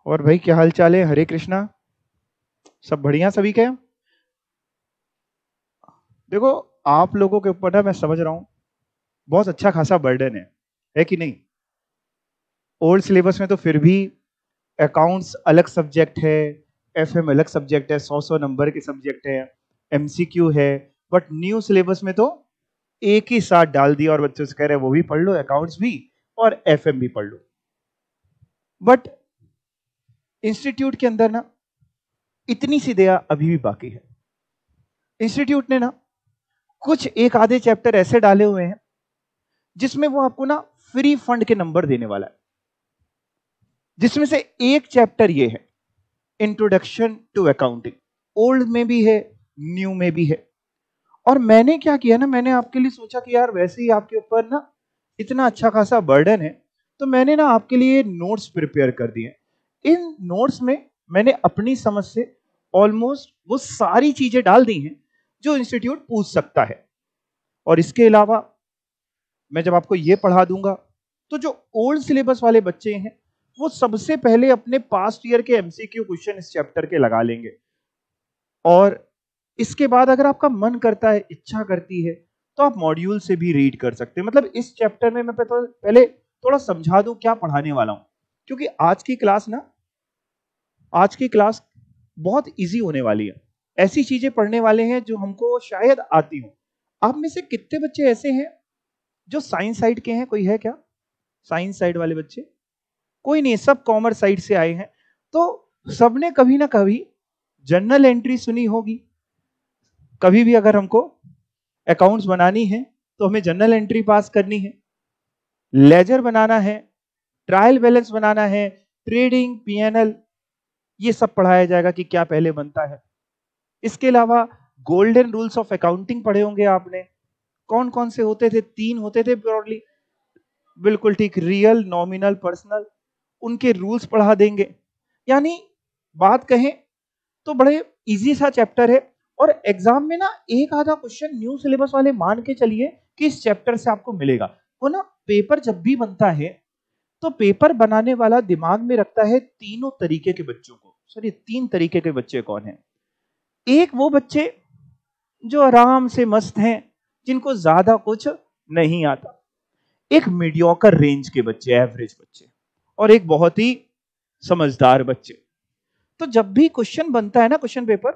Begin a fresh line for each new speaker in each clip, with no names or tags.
और भाई क्या हाल चाल है? हरे कृष्णा। सब बढ़िया सभी के? देखो, आप लोगों के ऊपर ना मैं समझ रहा हूँ बहुत अच्छा खासा बर्डन है कि नहीं? ओल्ड सिलेबस में तो फिर भी अकाउंट्स अलग सब्जेक्ट है, एफएम अलग सब्जेक्ट है, 100 नंबर के सब्जेक्ट है, एमसीक्यू है। बट न्यू सिलेबस में तो एक ही साथ डाल दिया और बच्चों से कह रहे हैं वो भी पढ़ लो, अकाउंट्स भी और एफएम भी पढ़ लो। बट इंस्टीट्यूट के अंदर ना इतनी सी दया अभी भी बाकी है। इंस्टीट्यूट ने ना कुछ एक आधे चैप्टर ऐसे डाले हुए हैं जिसमें वो आपको ना फ्री फंड के नंबर देने वाला है, जिसमें से एक चैप्टर ये है, इंट्रोडक्शन टू अकाउंटिंग। ओल्ड में भी है, न्यू में भी है। और मैंने क्या किया ना, मैंने आपके लिए सोचा कि यार वैसे ही आपके ऊपर ना इतना अच्छा खासा बर्डन है, तो मैंने ना आपके लिए नोट्स प्रिपेयर कर दिए। इन नोट्स में मैंने अपनी समझ से ऑलमोस्ट वो सारी चीजें डाल दी हैं जो इंस्टीट्यूट पूछ सकता है। और इसके अलावा मैं जब आपको ये पढ़ा दूंगा तो जो ओल्ड सिलेबस वाले बच्चे हैं वो सबसे पहले अपने पास्ट ईयर के एमसीक्यू क्वेश्चन इस चैप्टर के लगा लेंगे। और इसके बाद अगर आपका मन करता है, इच्छा करती है, तो आप मॉड्यूल से भी रीड कर सकते हैं। मतलब इस चैप्टर में मैं पहले थोड़ा समझा दूं क्या पढ़ाने वाला हूं, क्योंकि आज की क्लास बहुत इजी होने वाली है। ऐसी चीजें पढ़ने वाले हैं जो हमको शायद आती हो। आप में से कितने बच्चे ऐसे हैं जो साइंस साइड के हैं? कोई है क्या साइंस साइड वाले बच्चे? कोई नहीं, सब कॉमर्स साइड से आए हैं। तो सबने कभी ना कभी जर्नल एंट्री सुनी होगी। कभी भी अगर हमको अकाउंट्स बनानी है तो हमें जर्नल एंट्री पास करनी है, लेजर बनाना है, ट्रायल बैलेंस बनाना है, ट्रेडिंग, पीएनएल, ये सब पढ़ाया जाएगा कि क्या पहले बनता है। इसके अलावा गोल्डन रूल्स ऑफ अकाउंटिंग पढ़े होंगे आपने। कौन कौन से होते थे? 3 होते थे ब्रॉडली। बिल्कुल ठीक, रियल, नॉमिनल, पर्सनल। उनके रूल्स पढ़ा देंगे। यानी बात कहें तो बड़े इजी सा चैप्टर है। और एग्जाम में ना एक आधा क्वेश्चन न्यू सिलेबस वाले मान के चलिए कि इस चैप्टर से आपको मिलेगा। वो ना पेपर जब भी बनता है तो पेपर बनाने वाला दिमाग में रखता है तीनों तरीके के बच्चों को। सर ये 3 तरीके के बच्चे कौन हैं? एक वो बच्चे जो आराम से मस्त हैं, जिनको ज्यादा कुछ नहीं आता। एक मीडियोकर रेंज के बच्चे, एवरेज बच्चे। और एक बहुत ही समझदार बच्चे। तो जब भी क्वेश्चन बनता है ना, क्वेश्चन पेपर,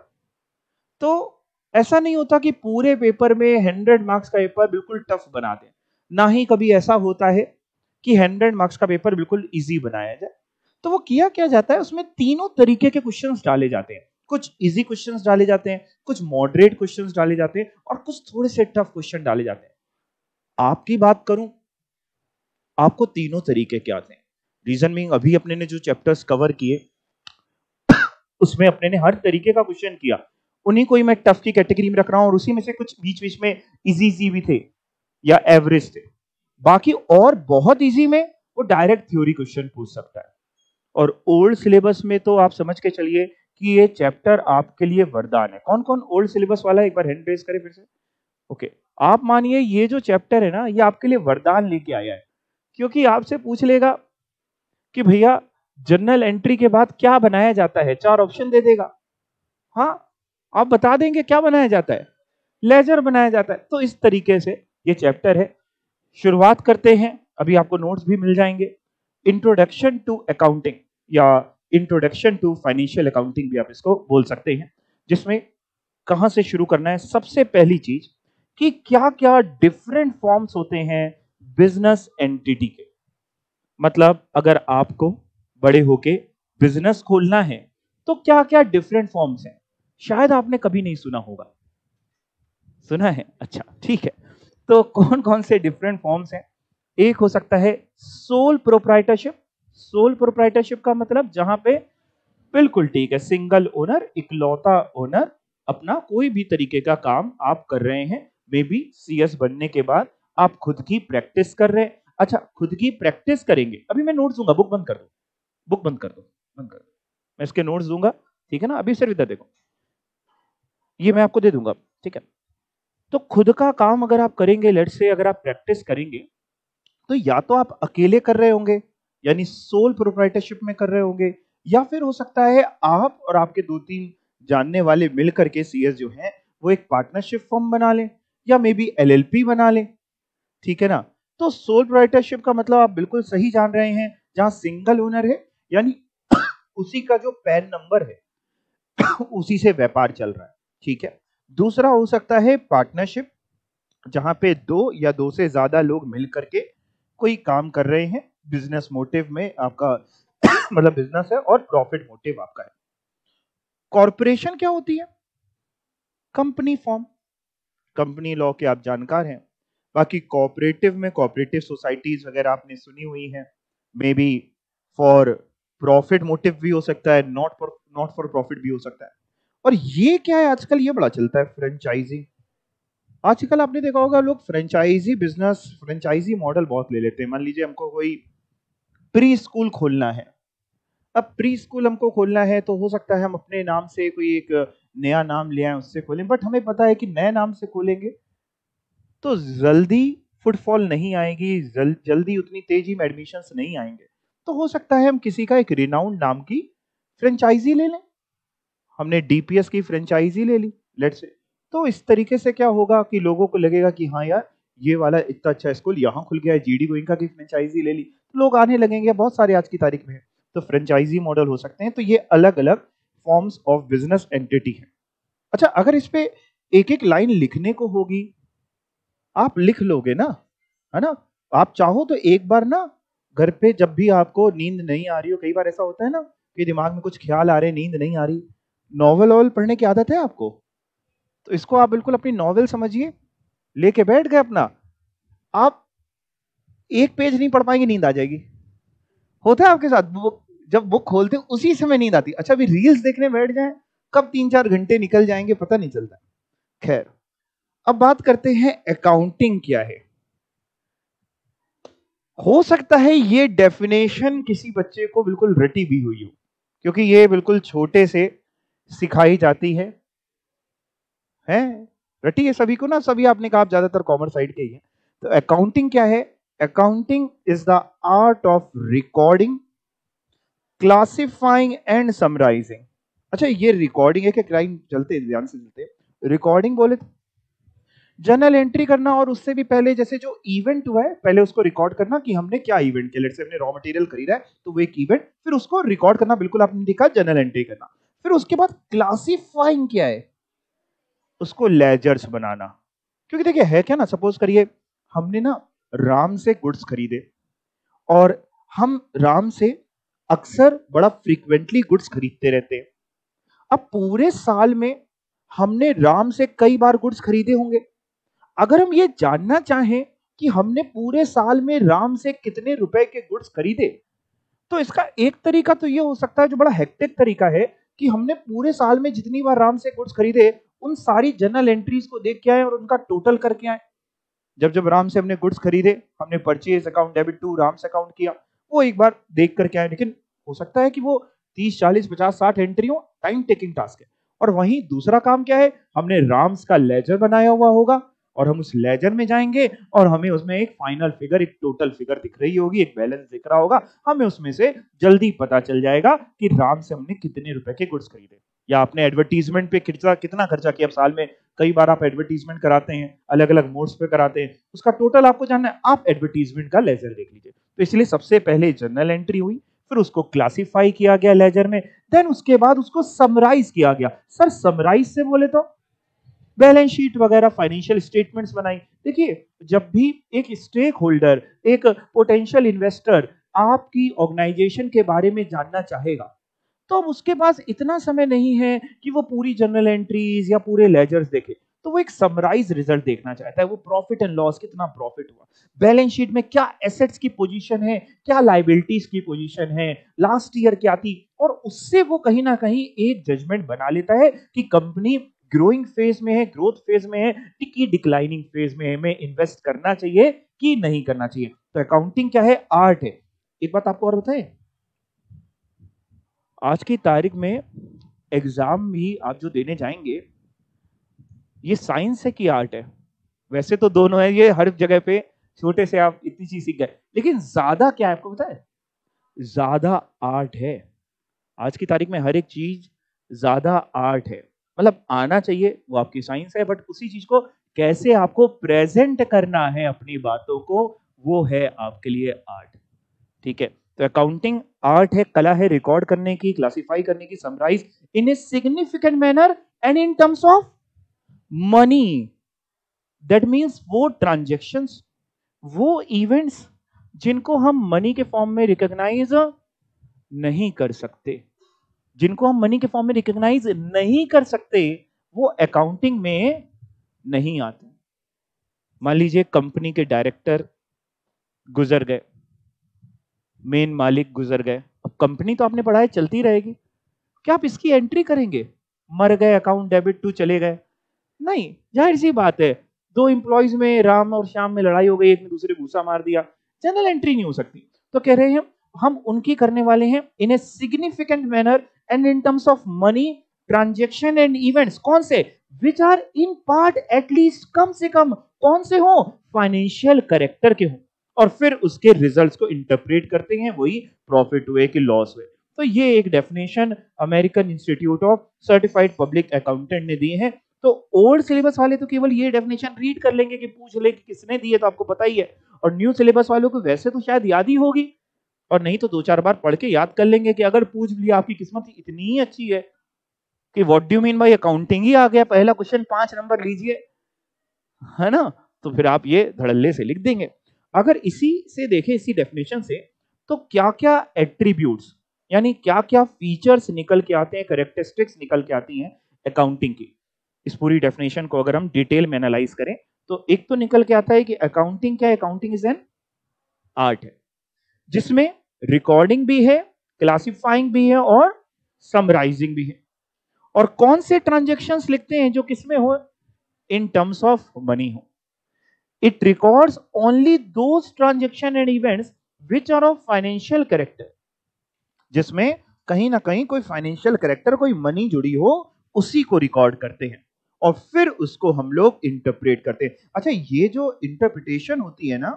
तो ऐसा नहीं होता कि पूरे पेपर में 100 मार्क्स का पेपर बिल्कुल टफ बना दें। ना ही कभी ऐसा होता है कि 100 मार्क्स का पेपर बिल्कुल इजी बनाया जाए। तो वो किया क्या जाता है, उसमें तीनों तरीके के क्वेश्चंस डाले जाते हैं। कुछ इजी क्वेश्चंस डाले जाते हैं, कुछ मॉडरेट क्वेश्चंस डाले जाते हैं, और कुछ थोड़े से टफ क्वेश्चन डाले जाते हैं। आपकी बात करूं, आपको तीनों तरीके के आते हैं। रीजन मीइंग अभी अपने ने जो चैप्टर्स कवर किए उसमें अपने ने हर तरीके का क्वेश्चन किया। उन्हीं को ही मैं टफ की कैटेगरी में रख रहा हूं, और उसी में से कुछ बीच बीच में इजी इजी भी थे या एवरेज थे। बाकी और बहुत इजी में वो डायरेक्ट थ्योरी क्वेश्चन पूछ सकता है। और ओल्ड सिलेबस में तो आप समझ के चलिए कि ये चैप्टर आपके लिए वरदान है। कौन कौन ओल्ड सिलेबस वाला है, एक बार हैंड रेज करे फिर से। ओके, आप मानिए ये जो चैप्टर है ना, ये आपके लिए वरदान लेके आया है। क्योंकि आपसे पूछ लेगा कि भैया जर्नल एंट्री के बाद क्या बनाया जाता है, 4 ऑप्शन दे देगा। हाँ, आप बता देंगे क्या बनाया जाता है, लेजर बनाया जाता है। तो इस तरीके से ये चैप्टर है। शुरुआत करते हैं, अभी आपको नोट्स भी मिल जाएंगे। इंट्रोडक्शन टू अकाउंटिंग या इंट्रोडक्शन टू फाइनेंशियल अकाउंटिंग भी आप इसको बोल सकते हैं। जिसमें कहां से शुरू करना है? सबसे पहली चीज कि क्या क्या डिफरेंट फॉर्म्स होते हैं बिजनेस एंटिटी के। मतलब अगर आपको बड़े होके बिजनेस खोलना है तो क्या क्या डिफरेंट फॉर्म्स हैं। शायद आपने कभी नहीं सुना होगा। सुना है? अच्छा ठीक है। तो कौन कौन से डिफरेंट फॉर्म्स हैं? एक हो सकता है सोल प्रोप्राइटरशिप। सोल प्रोप्राइटरशिप का मतलब जहां पे बिल्कुल ठीक है, सिंगल ओनर, इकलौता ओनर, अपना कोई भी तरीके का काम आप कर रहे हैं। मे बी सीएस बनने के बाद आप खुद की प्रैक्टिस कर रहे हैं। अच्छा, खुद की प्रैक्टिस करेंगे। अभी मैं नोट्स दूंगा, बुक बंद कर दो, बुक बंद कर दो, बंद कर दो। मैं इसके नोट्स दूंगा, ठीक है ना? अभी सिर्फ इधर देखो, ये मैं आपको दे दूंगा, ठीक है? तो खुद का काम अगर आप करेंगे, लेट्स से अगर आप प्रैक्टिस करेंगे, तो या तो आप अकेले कर रहे होंगे, यानी सोल प्रोप्राइटरशिप में कर रहे होंगे, या फिर हो सकता है आप और आपके 2-3 जानने वाले मिल करके सीएस जो हैं वो एक पार्टनरशिप फर्म बना लें या मे बी एलएलपी बना लें, ठीक है ना? तो सोल प्रोप्राइटरशिप का मतलब आप बिल्कुल सही जान रहे हैं, जहां सिंगल ओनर है यानी उसी का जो पैन नंबर है उसी से व्यापार चल रहा है, ठीक है। दूसरा हो सकता है पार्टनरशिप, जहां पे 2 या 2 से ज्यादा लोग मिल करके कोई काम कर रहे हैं, बिजनेस मोटिव में आपका मतलब बिजनेस है और प्रॉफिट मोटिव आपका है। कॉरपोरेशन क्या होती है? कंपनी फॉर्म, कंपनी लॉ के आप जानकार हैं। बाकी कोऑपरेटिव में कोऑपरेटिव सोसाइटीज वगैरह आपने सुनी हुई हैं, may be for profit motive भी हो सकता है, नॉट फॉर प्रॉफिट भी हो सकता है। और ये क्या है, आजकल ये बड़ा चलता है, फ्रेंचाइजी। आजकल आपने देखा होगा लोग फ्रेंचाइजी बिजनेस, फ्रेंचाइजी मॉडल बहुत ले लेते हैं। मान लीजिए हमको कोई प्री स्कूल खोलना है, अब प्री स्कूल हमको खोलना है तो हो सकता है हम अपने नाम से कोई एक नया नाम ले आए उससे खोलें, बट हमें पता है कि नए नाम से खोलेंगे तो जल्दी फुटफॉल नहीं आएगी, जल्दी उतनी तेजी में एडमिशन्स नहीं आएंगे। तो हो सकता है हम किसी का एक रिनाउंड नाम की फ्रेंचाइजी ले लें। हमने डीपीएस की फ्रेंचाइजी ले ली, लेट्स से। तो इस तरीके से क्या होगा कि लोगों को लगेगा कि हाँ यार ये वाला इतना अच्छा स्कूल यहाँ खुल गया है, जीडी गोइंका की फ्रेंचाइजी ले ली, तो लोग आने लगेंगे। बहुत सारे आज की तारीख में तो फ्रेंचाइजी मॉडल हो सकते हैं। तो ये अलग अलग फॉर्म्स ऑफ बिजनेस एंटिटी है। अच्छा, अगर इस पे एक एक लाइन लिखने को होगी, आप लिख लोगे ना, है ना? आप चाहो तो एक बार ना घर पे जब भी आपको नींद नहीं आ रही हो, कई बार ऐसा होता है ना कि दिमाग में कुछ ख्याल आ रहे हैं, नींद नहीं आ रही, नॉवल वॉवल पढ़ने की आदत है आपको, तो इसको आप बिल्कुल अपनी नॉवल समझिए, लेके बैठ गए अपना, आप एक पेज नहीं पढ़ पाएंगे, नींद आ जाएगी। होता है आपके साथ? बुक जब बुक खोलते उसी समय नींद आती। अच्छा, अभी रील्स देखने बैठ जाए, कब 3-4 घंटे निकल जाएंगे पता नहीं चलता। खैर, अब बात करते हैं अकाउंटिंग क्या है। हो सकता है ये डेफिनेशन किसी बच्चे को बिल्कुल रटी भी हुई हो, क्योंकि ये बिल्कुल छोटे से सिखाई जाती है रटी है सभी को ना, सभी आपने कहा आप ज्यादातर कॉमर्स साइड के ही हैं। तो अकाउंटिंग क्या है? Accounting is the art of recording, classifying and summarising. अच्छा, ये रिकॉर्डिंग है कि क्राइम, चलते ध्यान से चलते, रिकॉर्डिंग बोले तो जर्नल एंट्री करना, और उससे भी पहले जैसे जो इवेंट हुआ है पहले उसको रिकॉर्ड करना कि हमने क्या इवेंट किया। लेट्स से हमने रॉ मटेरियल खरीदा है तो वो एक इवेंट, फिर उसको रिकॉर्ड करना, बिल्कुल आपने देखा जर्नल एंट्री करना। फिर उसके बाद क्लासिफाइंग क्या है, उसको लेजर्स बनाना। क्योंकि देखिए है क्या ना, सपोज करिए हमने ना राम से गुड्स खरीदे, और हम राम से अक्सर बड़ा फ्रीक्वेंटली गुड्स खरीदते रहते हैं। अब पूरे साल में हमने राम से कई बार गुड्स खरीदे होंगे। अगर हम ये जानना चाहें कि हमने पूरे साल में राम से कितने रुपए के गुड्स खरीदे, तो इसका एक तरीका तो ये हो सकता है, जो बड़ा हेक्टिक तरीका है, कि हमने पूरे साल में जितनी बार राम से गुड्स खरीदे उन सारी जर्नल एंट्रीज को देख के आए और उनका टोटल करके आए। जब जब राम से हमने गुड्स खरीदे, हमने purchase account debit to Ram's account किया, वो एक बार देख करके आए। लेकिन हो सकता है कि वो 30, 40, 50, 60 एंट्री हो, टाइम टेकिंग टास्क है। और वहीं दूसरा काम क्या है, हमने राम्स का लेजर बनाया हुआ होगा, और हम उस लेजर में जाएंगे और हमें उसमें एक फाइनल फिगर, एक टोटल फिगर दिख रही होगी, एक बैलेंस दिख रहा होगा। हमें उसमें से जल्दी पता चल जाएगा कि राम से हमने कितने रुपए के गुड्स खरीदे, या आपने एडवर्टीजमेंट पे कितना कितना खर्चा किया। अब साल में कई बार आप एडवर्टीजमेंट कराते हैं, अलग अलग मोड्स पे कराते हैं, उसका टोटल आपको जानना है, आप एडवर्टीजमेंट का लेजर देख लीजिए। तो इसलिए सबसे पहले जर्नल एंट्री हुई, फिर उसको क्लासिफाई किया गया लेजर में, देन उसके बाद उसको समराइज किया गया। सर समराइज से बोले तो बैलेंस शीट वगैरह, फाइनेंशियल स्टेटमेंट्स बनाई। देखिए, जब भी एक स्टेक होल्डर, एक पोटेंशियल इन्वेस्टर आपकी ऑर्गेनाइजेशन के बारे में जानना चाहेगा, तो अब उसके पास इतना समय नहीं है कि वो पूरी जर्नल एंट्रीज या पूरे लेजर्स देखे। तो वो एक समराइज रिजल्ट देखना चाहता है, वो प्रॉफिट एंड लॉस, कितना प्रॉफिट हुआ, बैलेंस शीट में क्या एसेट्स की पोजीशन है, क्या लायबिलिटीज की पोजीशन है, लास्ट ईयर क्या थी, और उससे वो कहीं ना कहीं एक जजमेंट बना लेता है कि कंपनी ग्रोइंग फेज में है, ग्रोथ फेज में है, कि डिक्लाइनिंग फेज में है, हमें इन्वेस्ट करना चाहिए कि नहीं करना चाहिए। तो अकाउंटिंग क्या है? आर्ट है। एक बात आपको और बताएं, आज की तारीख में एग्जाम भी आप जो देने जाएंगे, ये साइंस है कि आर्ट है? वैसे तो दोनों है, ये हर जगह पे छोटे से आप इतनी चीज सीख गए, लेकिन ज्यादा क्या है आपको पता है? ज्यादा आर्ट है। आज की तारीख में हर एक चीज ज्यादा आर्ट है, मतलब आना चाहिए वो आपकी साइंस है, बट उसी चीज को कैसे आपको प्रेजेंट करना है अपनी बातों को, वो है आपके लिए आर्ट। ठीक है, तो अकाउंटिंग आर्ट है, कला है रिकॉर्ड करने की, क्लासिफाई करने की, summarise in a significant manner and in terms of money. That means वो ट्रांजेक्शंस, वो इवेंट्स जिनको हम मनी के फॉर्म में रिकॉग्नाइज नहीं कर सकते, जिनको हम मनी के फॉर्म में रिकॉग्नाइज नहीं कर सकते, वो अकाउंटिंग में नहीं आते। मान लीजिए कंपनी के डायरेक्टर गुजर गए, मेन मालिक गुजर गए, अब कंपनी तो आपने पढ़ा है चलती रहेगी, क्या आप इसकी एंट्री करेंगे? मर गए, अकाउंट डेबिट टू चले गए? नहीं, जाहिर सी बात है, दो एम्प्लॉइज में राम और श्याम में लड़ाई हो गई, एक ने दूसरे को घूसा मार दिया, जनरल एंट्री नहीं हो सकती। तो कह रहे हैं हम उनकी करने वाले हैं in a significant manner and in terms of money transaction and events. कौन से? Which are in part at least, कम से कम कौन से हो? फाइनेंशियल कैरेक्टर के हो, और फिर उसके रिजल्ट्स को इंटरप्रेट करते हैं, वही प्रॉफिट हुए कि लॉस हुए। तो ये एक definition American institute of certified public accountant ने दी है। तो ओल्ड सिलेबस वाले तो केवल ये डेफिनेशन रीड कर लेंगे कि पूछ ले कि किसने दी है, तो आपको पता ही है, और न्यू सिलेबस वालों को वैसे तो शायद याद ही होगी, और नहीं तो 2-4 बार पढ़ के याद कर लेंगे कि अगर पूछ लिया, आपकी किस्मत इतनी ही अच्छी है कि what do you mean by accounting ही आ गया, पहला क्वेश्चन 5 नंबर लीजिए, है ना, तो फिर आप ये धड़ल्ले से लिख देंगे। अगर इसी से देखें, इसी डेफिनेशन से, तो क्या क्या एट्रीब्यूट्स यानी क्या क्या फीचर्स निकल के आते हैं, कैरेक्टरिस्टिक्स निकल के आती हैं अकाउंटिंग की, इस पूरी डेफिनेशन को अगर हम डिटेल में एनालाइज करें, तो एक तो निकल के आता है कि अकाउंटिंग क्या है? अकाउंटिंग इज एन आर्ट है, जिसमें रिकॉर्डिंग भी है, क्लासिफाइंग भी है और समराइजिंग भी है। और कौन से ट्रांजैक्शंस लिखते हैं जो किसमें हो? इन टर्म्स ऑफ मनी हो। It records only those transaction and events which are of financial character, जिसमें कहीं ना कहीं कोई फाइनेंशियल कैरेक्टर, कोई मनी जुड़ी हो, उसी को रिकॉर्ड करते हैं और फिर उसको हम लोग इंटरप्रेट करते हैं। अच्छा, ये जो इंटरप्रिटेशन होती है ना,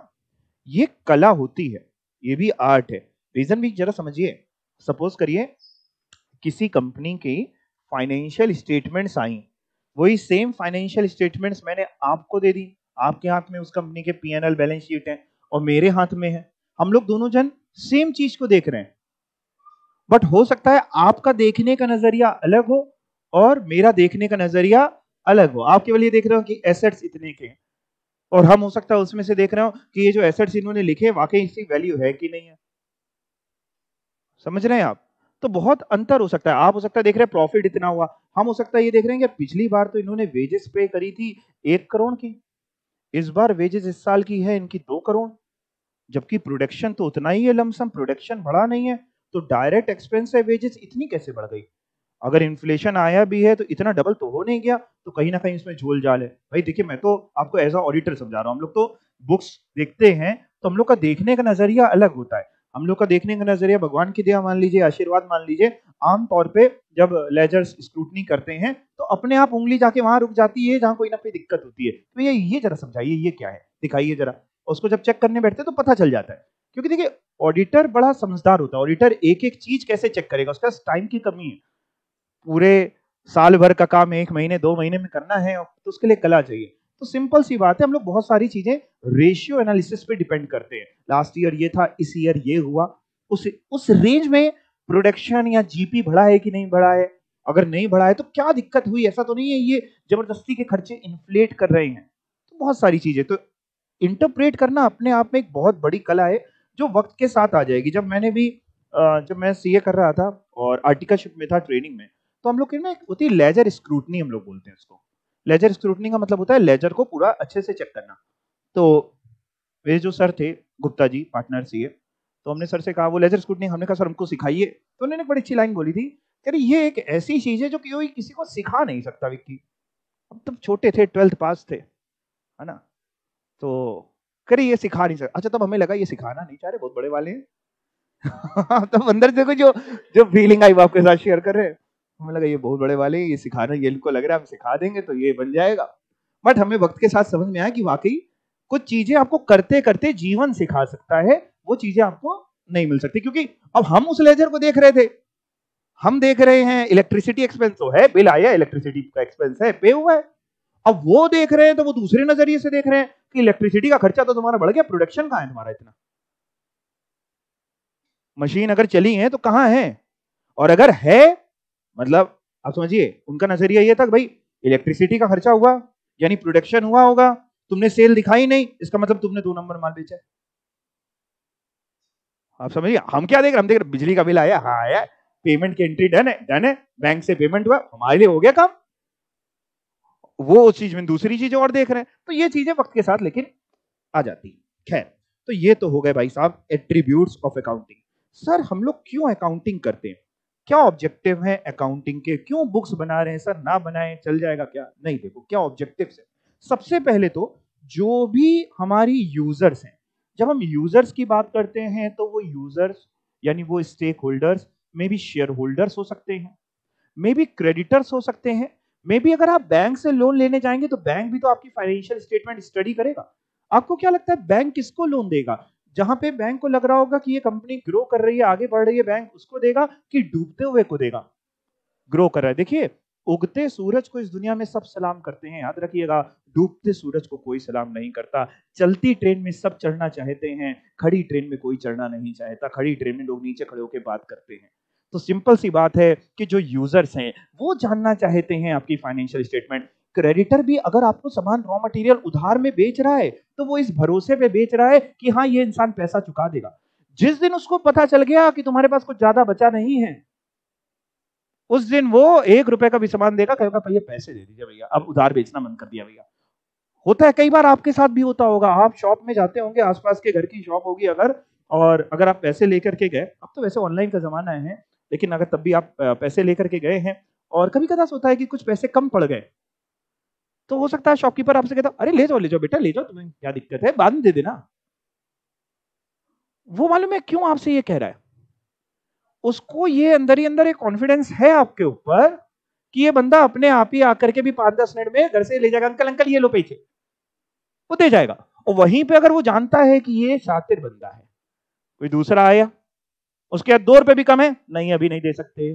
ये कला होती है, ये भी आर्ट है। रीजन भी जरा समझिए। सपोज करिए किसी कंपनी की फाइनेंशियल स्टेटमेंट्स आई, वही सेम फाइनेंशियल स्टेटमेंट्स मैंने आपको दे दी, आपके हाथ में उस कंपनी के P&L बैलेंस शीट है और मेरे हाथ में है, हम लोग दोनों जन सेम चीज को देख रहे हैं, बट हो सकता है आपका देखने का नजरिया अलग हो और मेरा देखने का नजरिया अलग हो। आप केवल ये देख रहे हो कि एसेट्स इतने के हैं, और हम हो सकता है उसमें से देख रहे हो कि ये जो एसेट्स इन्होंने लिखे वाकई इसकी वैल्यू है कि नहीं है। समझ रहे हैं आप? तो बहुत अंतर हो सकता है। आप हो सकता है देख रहे हैं प्रॉफिट इतना हुआ, हम हो सकता है ये देख रहे हैं कि पिछली बार तो इन्होंने वेजेस पे करी थी 1 करोड़ की, इस बार वेजेस इस साल की है इनकी 2 करोड़, जबकि प्रोडक्शन तो उतना ही है, लमसम प्रोडक्शन बढ़ा नहीं है, तो डायरेक्ट एक्सपेंस है वेजेस इतनी कैसे बढ़ गई? अगर इन्फ्लेशन आया भी है तो इतना डबल तो हो नहीं गया, तो कहीं ना कहीं इसमें झोल जाल है। भाई देखिए, मैं तो आपको एज अ ऑडिटर समझा रहा हूँ, हम लोग तो बुक्स देखते हैं तो हम लोग का देखने का नजरिया अलग होता है। हम लोग का देखने का नजरिया भगवान की दया मान लीजिए, आशीर्वाद मान लीजिए, आमतौर पे जब लेजर्स स्क्रूटनी करते हैं तो अपने आप उंगली जाके वहां रुक जाती है जहां कोई ना कोई दिक्कत होती है। तो ये जरा समझाइए, ये क्या है, दिखाइए जरा। उसको जब चेक करने बैठते तो पता चल जाता है, क्योंकि देखिए ऑडिटर बड़ा समझदार होता है। ऑडिटर एक एक चीज कैसे चेक करेगा, उसका टाइम की कमी है, पूरे साल भर का काम 1 महीने 2 महीने में करना है, तो उसके लिए कला चाहिए। तो सिंपल सी बात है, हम लोग बहुत सारी चीजें रेशियो एनालिसिस पे डिपेंड करते हैं। लास्ट ईयर ये था, इस ईयर ये हुआ, उस रेंज में प्रोडक्शन या जीपी बढ़ा है कि नहीं बढ़ा है, अगर नहीं बढ़ा है तो क्या दिक्कत हुई। ऐसा तो नहीं है ये जबरदस्ती के खर्चे इन्फ्लेट कर रहे हैं। तो बहुत सारी चीजें, तो इंटरप्रेट करना अपने आप में एक बहुत बड़ी कला है जो वक्त के साथ आ जाएगी। जब मैं सीए कर रहा था और आर्टिकलशिप में था ट्रेनिंग में, तो हम लोग की ना एक होती है लेजर स्क्रूटनी, हम लोग बोलते हैं उसको। लेजर स्क्रूटनी का मतलब होता है लेजर को पूरा अच्छे से चेक करना। तो मेरे जो सर थे गुप्ता जी, पार्टनर सीए, तो हमने सर से कहा वो लेजर स्क्रूटनी, हमने कहा सर हमको सिखाइए। तो उन्होंने एक बड़ी अच्छी लाइन बोली थी, कह रही ये एक ऐसी चीज है जो कोई किसी को सिखा नहीं सकता। विक्की अब तब छोटे थे, 12th पास थे, है ना, तो कह रही ये सिखा नहीं सकता। अच्छा, तब हमें लगा ये सिखाना नहीं चाह रहे, बहुत बड़े वाले हैं। तब अंदर से देखो जो जो फीलिंग आई वो आपके साथ शेयर कर रहे हैं। हमें लगा ये बहुत बड़े वाले, ये सिखाना, ये इनको लग रहा है हम सिखा देंगे तो ये बन जाएगा। बट हमें वक्त के साथ समझ में आया कि वाकई कुछ चीजें आपको करते करते जीवन सिखा सकता है, वो चीजें आपको नहीं मिल सकती, क्योंकि अब हम उस लेजर को देख रहे थे हम देख रहे हैं इलेक्ट्रिसिटी एक्सपेंस तो है, बिल आया, इलेक्ट्रिसिटी का एक्सपेंस है, पे हुआ है। अब वो देख रहे हैं तो वो दूसरे नजरिए से देख रहे हैं कि इलेक्ट्रिसिटी का खर्चा तो तुम्हारा बढ़ गया, प्रोडक्शन कहां है तुम्हारा इतना? मशीन अगर चली है तो कहां है? और अगर है, मतलब आप समझिए उनका नजरिया ये था कि भाई इलेक्ट्रिसिटी का खर्चा हुआ यानी प्रोडक्शन हुआ होगा, तुमने सेल दिखाई नहीं, इसका मतलब तुमने 2 नंबर माल बेचा है। आप समझिए, हम क्या देख रहे, हम देख रहे बिजली का बिल आया, हाँ आया, पेमेंट की एंट्री डन है, डन है, बैंक से पेमेंट हुआ, हमारे लिए हो गया काम। वो उस चीज में दूसरी चीजें और देख रहे हैं, तो ये चीजें वक्त के साथ लेकिन आ जाती है। खैर, तो ये तो हो गए भाई साहब एट्रीब्यूट्स ऑफ अकाउंटिंग। सर हम लोग क्यों अकाउंटिंग करते हैं, क्या ऑब्जेक्टिव है अकाउंटिंग के, क्यों बुक्स बना रहे हैं सर, ना बनाएं चल जाएगा क्या? नहीं, देखो क्या ऑब्जेक्टिव है। सबसे पहले तो जो भी हमारी यूजर्स हैं, जब हम यूजर्स की बात करते हैं तो वो यूजर्स यानी वो स्टेक होल्डर्स में भी शेयर होल्डर्स हो सकते हैं, मे बी क्रेडिटर्स हो सकते हैं, मे बी अगर आप बैंक से लोन लेने जाएंगे तो बैंक भी तो आपकी फाइनेंशियल स्टेटमेंट स्टडी करेगा। आपको क्या लगता है बैंक किसको लोन देगा? जहां पे बैंक को लग रहा होगा कि ये कंपनी ग्रो कर रही है, आगे बढ़ रही है, बैंक उसको देगा कि डूबते हुए को देगा? ग्रो कर रहा है। देखिए, उगते सूरज को इस दुनिया में सब सलाम करते हैं, याद रखिएगा, डूबते सूरज को कोई सलाम नहीं करता। चलती ट्रेन में सब चढ़ना चाहते हैं, खड़ी ट्रेन में कोई चढ़ना नहीं चाहता, खड़ी ट्रेन में लोग नीचे खड़े होकर बात करते हैं। तो सिंपल सी बात है कि जो यूजर्स हैं वो जानना चाहते हैं आपकी फाइनेंशियल स्टेटमेंट। क्रेडिटर भी अगर आपको सामान रॉ मटेरियल उधार में बेच रहा है तो वो इस भरोसे पे बेच रहा है कि हाँ ये इंसान पैसा चुका देगा। जिस दिन उसको पता चल गया कि तुम्हारे पास कुछ ज्यादा बचा नहीं है, उस दिन वो 1 रुपए का भी सामान देगा, कहेगा भैया पैसे दे दीजिए भैया, अब उधार बेचना बंद कर दिया भैया। होता है, कई बार आपके साथ भी होता होगा, आप शॉप में जाते होंगे, आसपास के घर की शॉप होगी अगर, और अगर आप पैसे लेकर के गए, अब तो वैसे ऑनलाइन का जमाना है, लेकिन अगर तब भी आप पैसे लेकर के गए हैं और कभी कदा होता है कि कुछ पैसे कम पड़ गए, तो हो सकता है शॉपकीपर आपसे कहता अरे ले जाओ बेटा ले जाओ, तुम्हें क्या दिक्कत है, बाद में दे देना। वो मालूम है क्यों आपसे ये कह रहा है? उसको ये अंदर ही अंदर एक कॉन्फिडेंस है आपके ऊपर कि ये बंदा अपने आप ही आकर के भी 5-10 मिनट में घर से ले जाएगा, अंकल अंकल ये लो पैसे, वो दे जाएगा। और वहीं पे अगर वो जानता है कि ये शातिर बंदा है, कोई दूसरा आया उसके बाद 2 रुपए भी कम है, नहीं अभी नहीं दे सकते,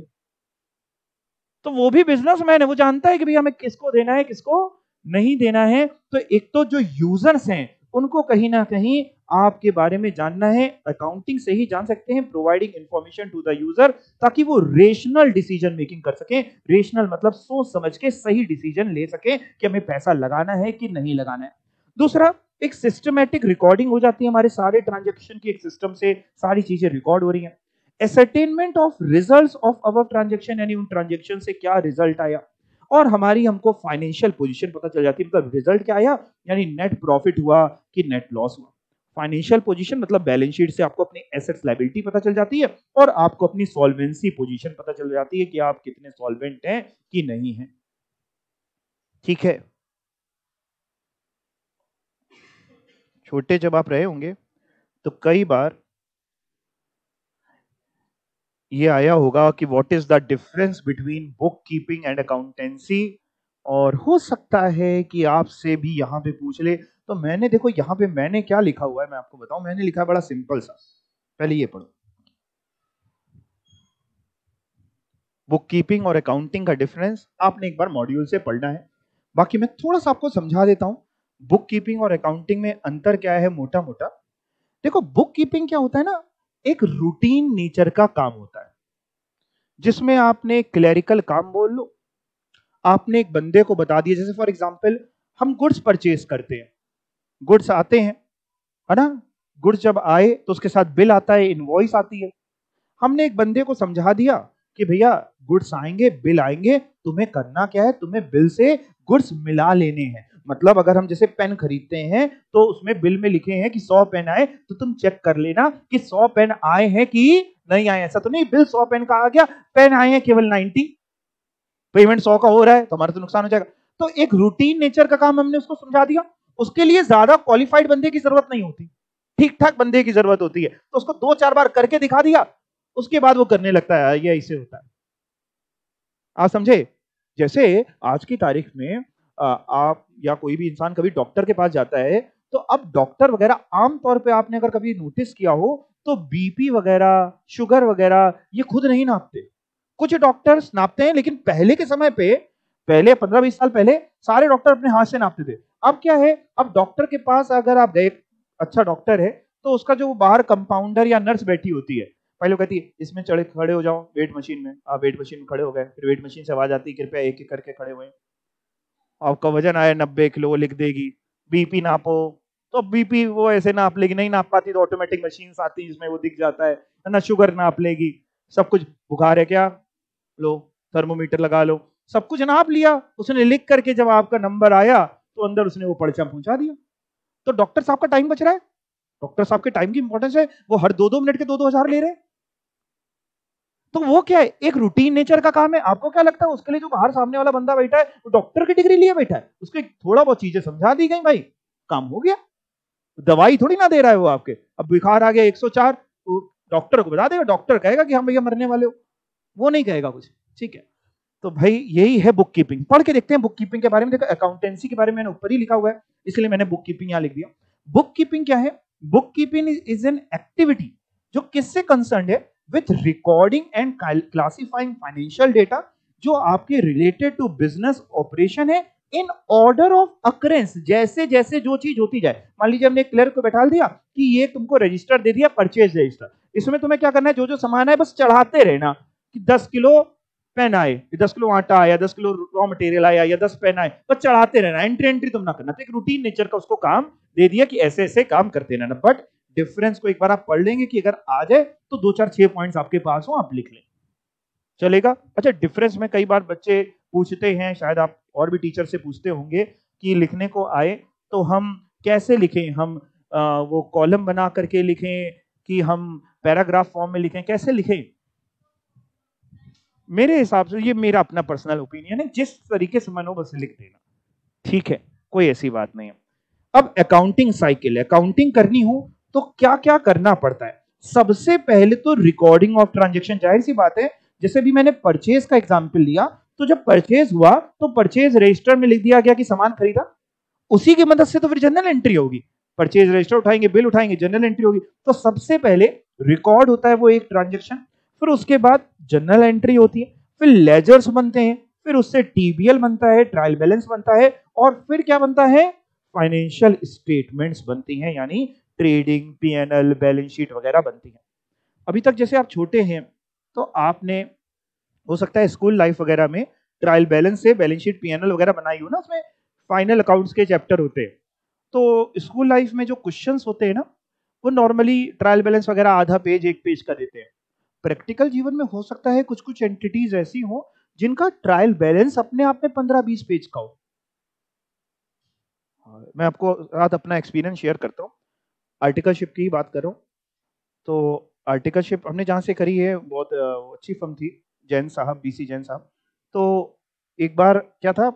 तो वो भी बिजनेसमैन है, वो जानता है कि भाई हमें किसको देना है किसको नहीं देना है। तो एक तो जो यूजर्स हैं उनको कहीं ना कहीं आपके बारे में जानना है, अकाउंटिंग से ही जान सकते हैं, providing information to the user, ताकि वो रेशनल डिसीजन मेकिंग कर सके। रेशनल मतलब सोच समझ के सही डिसीजन ले सके कि हमें पैसा लगाना है कि नहीं लगाना है। दूसरा, एक सिस्टमैटिक रिकॉर्डिंग हो जाती है, हमारे सारे ट्रांजेक्शन की एक सिस्टम से सारी चीजें रिकॉर्ड हो रही हैं। Ascertainment of results of our transaction, यानी उन ट्रांजेक्शन से क्या रिजल्ट आया, और हमारी हमको फाइनेंशियल पोजीशन पता चल जाती है, मतलब रिजल्ट क्या आया यानी नेट प्रॉफिट हुआ कि नेट लॉस हुआ। फाइनेंशियल पोजीशन मतलब बैलेंस शीट से आपको अपनी एसेट्स लायबिलिटी पता चल जाती है, और आपको अपनी सॉल्वेंसी पोजीशन पता चल जाती है कि आप कितने सॉल्वेंट हैं कि नहीं हैं। ठीक है, छोटे जब आप रहे होंगे तो कई बार ये आया होगा कि what is the difference between book keeping and accountancy, और हो सकता है कि आपसे भी यहां पे पूछ ले। तो मैंने देखो यहां पे मैंने क्या लिखा हुआ है मैं आपको बताऊं, मैंने लिखा है बड़ा सिंपल सा, पहले ये पढ़ो। बुक कीपिंग और अकाउंटिंग का डिफरेंस आपने एक बार मॉड्यूल से पढ़ना है, बाकी मैं थोड़ा सा आपको समझा देता हूं। बुक कीपिंग और अकाउंटिंग में अंतर क्या है मोटा मोटा। देखो बुक कीपिंग क्या होता है ना, एक रूटीन नेचर का काम होता है, जिसमें आपने क्लरिकल काम बोल लो, आपने एक बंदे को बता दिया, जैसे फॉर एग्जांपल हम गुड्स परचेज करते हैं, गुड्स आते हैं, है ना, गुड्स जब आए तो उसके साथ बिल आता है, इनवॉइस आती है। हमने एक बंदे को समझा दिया कि भैया गुड्स आएंगे बिल आएंगे, तुम्हें करना क्या है, तुम्हें बिल से गुड्स मिला लेने हैं। मतलब अगर हम जैसे पेन खरीदते हैं तो उसमें बिल में लिखे हैं कि 100 पेन आए, तो तुम चेक कर लेना कि 100 पेन आए हैं कि नहीं आए। ऐसा तो नहीं बिल 100 पेन का आ गया, पेन आए हैं केवल 90, पेमेंट 100 का हो रहा है तो हमारा तो नुकसान हो जाएगा। तो एक रूटीन नेचर का काम हमने उसको समझा दिया, उसके लिए ज्यादा क्वालिफाइड बंदे की जरूरत नहीं होती, ठीक ठाक बंदे की जरूरत होती है, तो उसको 2-4 बार करके दिखा दिया, उसके बाद वो करने लगता है, ये ऐसे होता है। आप समझे? जैसे आज की तारीख में आप या कोई भी इंसान कभी डॉक्टर के पास जाता है, तो अब डॉक्टर वगैरह आमतौर पे आपने अगर कभी नोटिस किया हो तो बीपी वगैरह शुगर वगैरह ये खुद नहीं नापते, कुछ डॉक्टर्स नापते हैं, लेकिन पहले के समय पे, पहले 15-20 साल पहले सारे डॉक्टर अपने हाथ से नापते थे। अब क्या है, अब डॉक्टर के पास अगर आप गए, अच्छा डॉक्टर है, तो उसका जो बाहर कंपाउंडर या नर्स बैठी होती है, पहले वो कहती है इसमें चढ़े खड़े हो जाओ वेट मशीन में, आप वेट मशीन में खड़े हो गए, फिर वेट मशीन से आवाज आती है कृपया एक एक करके खड़े हुए, आपका वजन आया 90 किलो, वो लिख देगी, बीपी नापो, तो बीपी वो ऐसे नाप लेगी, नहीं नाप पाती तो ऑटोमेटिक मशीन आती है जिसमें वो दिख जाता है ना, शुगर नाप लेगी, सब कुछ, बुखार है क्या, लो थर्मोमीटर लगा लो, सब कुछ नाप लिया उसने, लिख करके जब आपका नंबर आया तो अंदर उसने वो पर्चा पहुंचा दिया। तो डॉक्टर साहब का टाइम बच रहा है, डॉक्टर साहब के टाइम की इंपॉर्टेंस है, वो हर 2-2 मिनट के 2-2 हजार ले रहे हैं। तो वो क्या है, एक रूटीन नेचर का काम है। आपको क्या लगता है उसके लिए जो बाहर सामने वाला बंदा बैठा है वो डॉक्टर की डिग्री लिए बैठा है, उसके थोड़ा बहुत चीजें समझा दी गई, भाई काम हो गया। दवाई थोड़ी ना दे रहा है वो आपके, अब बुखार आ गया 104, तो डॉक्टर को बता देगा, डॉक्टर कहेगा कि हम भैया मरने वाले हो, वो नहीं कहेगा कुछ, ठीक है। तो भाई यही है बुक कीपिंग। पढ़ के देखते हैं बुक कीपिंग के बारे में। देखो अकाउंटेंसी के बारे में मैंने ऊपर ही लिखा हुआ है, इसलिए मैंने बुक कीपिंग यहां लिख दिया। बुक कीपिंग क्या है, book keeping is an activity जो किससे कंसर्न है, with recording and classifying financial data, जो आपके रिलेटेड टू बिजनेस ऑपरेशन है, इन ऑर्डर ऑफ अकरेंस, जैसे जैसे जो चीज होती जाए। मान लीजिए हमने एक क्लर्क को बैठा दिया कि ये तुमको रजिस्टर दे दिया, परचेज रजिस्टर, इसमें तुम्हें क्या करना है, जो जो सामान है बस चढ़ाते रहना, कि 10 किलो पेन आए, 10 किलो आटा आया, 10 किलो रॉ मटेरियल आया, या 10 पेन आए, बस चढ़ाते रहना, एंट्री एंट्री तुम ना करना। तो एक रूटीन नेचर का उसको काम दे दिया कि ऐसे ऐसे काम करते रहना। बट डिफरेंस को एक बार आप पढ़ लेंगे कि अगर आ जाए तो 2-4-6 पॉइंट्स आपके पास हो, आप लिख लें, चलेगा। अच्छा, डिफरेंस में कई बार बच्चे पूछते हैं, शायद आप और भी टीचर से पूछते होंगे कि लिखने को आए तो हम कैसे लिखें, हम वो कॉलम बना करके लिखें कि हम पैराग्राफ फॉर्म में लिखें, कैसे लिखें। मेरे हिसाब से ये मेरा अपना पर्सनल ओपिनियन है, जिस तरीके से मन हो बस लिख देना, ठीक है, कोई ऐसी बात नहीं है। अब अकाउंटिंग साइकिल, अकाउंटिंग करनी हो तो क्या क्या करना पड़ता है। सबसे पहले तो रिकॉर्डिंग ऑफ ट्रांजैक्शन, जाहिर सी बात है, जैसे भी मैंने परचेज का एग्जांपल लिया, तो जब परचेज हुआ तो परचेज रजिस्टर में लिख दिया गया कि सामान खरीदा, उसी की मदद से तो फिर जनरल एंट्री होगी, परचेज रजिस्टर उठाएंगे, बिल उठाएंगे, जनरल एंट्री होगी। तो सबसे पहले रिकॉर्ड होता है वो एक ट्रांजैक्शन, फिर उसके बाद जनरल एंट्री होती है, फिर लेजर्स बनते हैं, फिर उससे टीबीएल बनता है, ट्रायल बैलेंस बनता है, और फिर क्या बनता है, फाइनेंशियल स्टेटमेंट्स बनती हैं, यानी ट्रेडिंग, पीएनएल, बैलेंस शीट वगैरह बनती हैं। अभी तक जैसे आप छोटे हैं तो आपने हो सकता है स्कूल लाइफ वगैरह में ट्रायल बैलेंस से बैलेंस शीट, पीएनएल वगैरह बनाई हो ना, उसमें फाइनल अकाउंट्स के चैप्टर होते हैं। तो स्कूल लाइफ में जो क्वेश्चंस होते हैं ना, वो नॉर्मली ट्रायल बैलेंस वगैरह आधा पेज, एक पेज का देते हैं। प्रैक्टिकल जीवन में हो सकता है कुछ कुछ एंटिटीज ऐसी हो जिनका ट्रायल बैलेंस अपने आप में 15-20 पेज का हो। मैं आपको आज अपना एक्सपीरियंस शेयर करता हूँ, आर्टिकलशिप की ही बात कर रहा हूँ। तो आर्टिकलशिप हमने जहाँ से करी है, बहुत अच्छी फर्म थी, जैन साहब, बीसी जैन साहब। तो एक बार क्या था,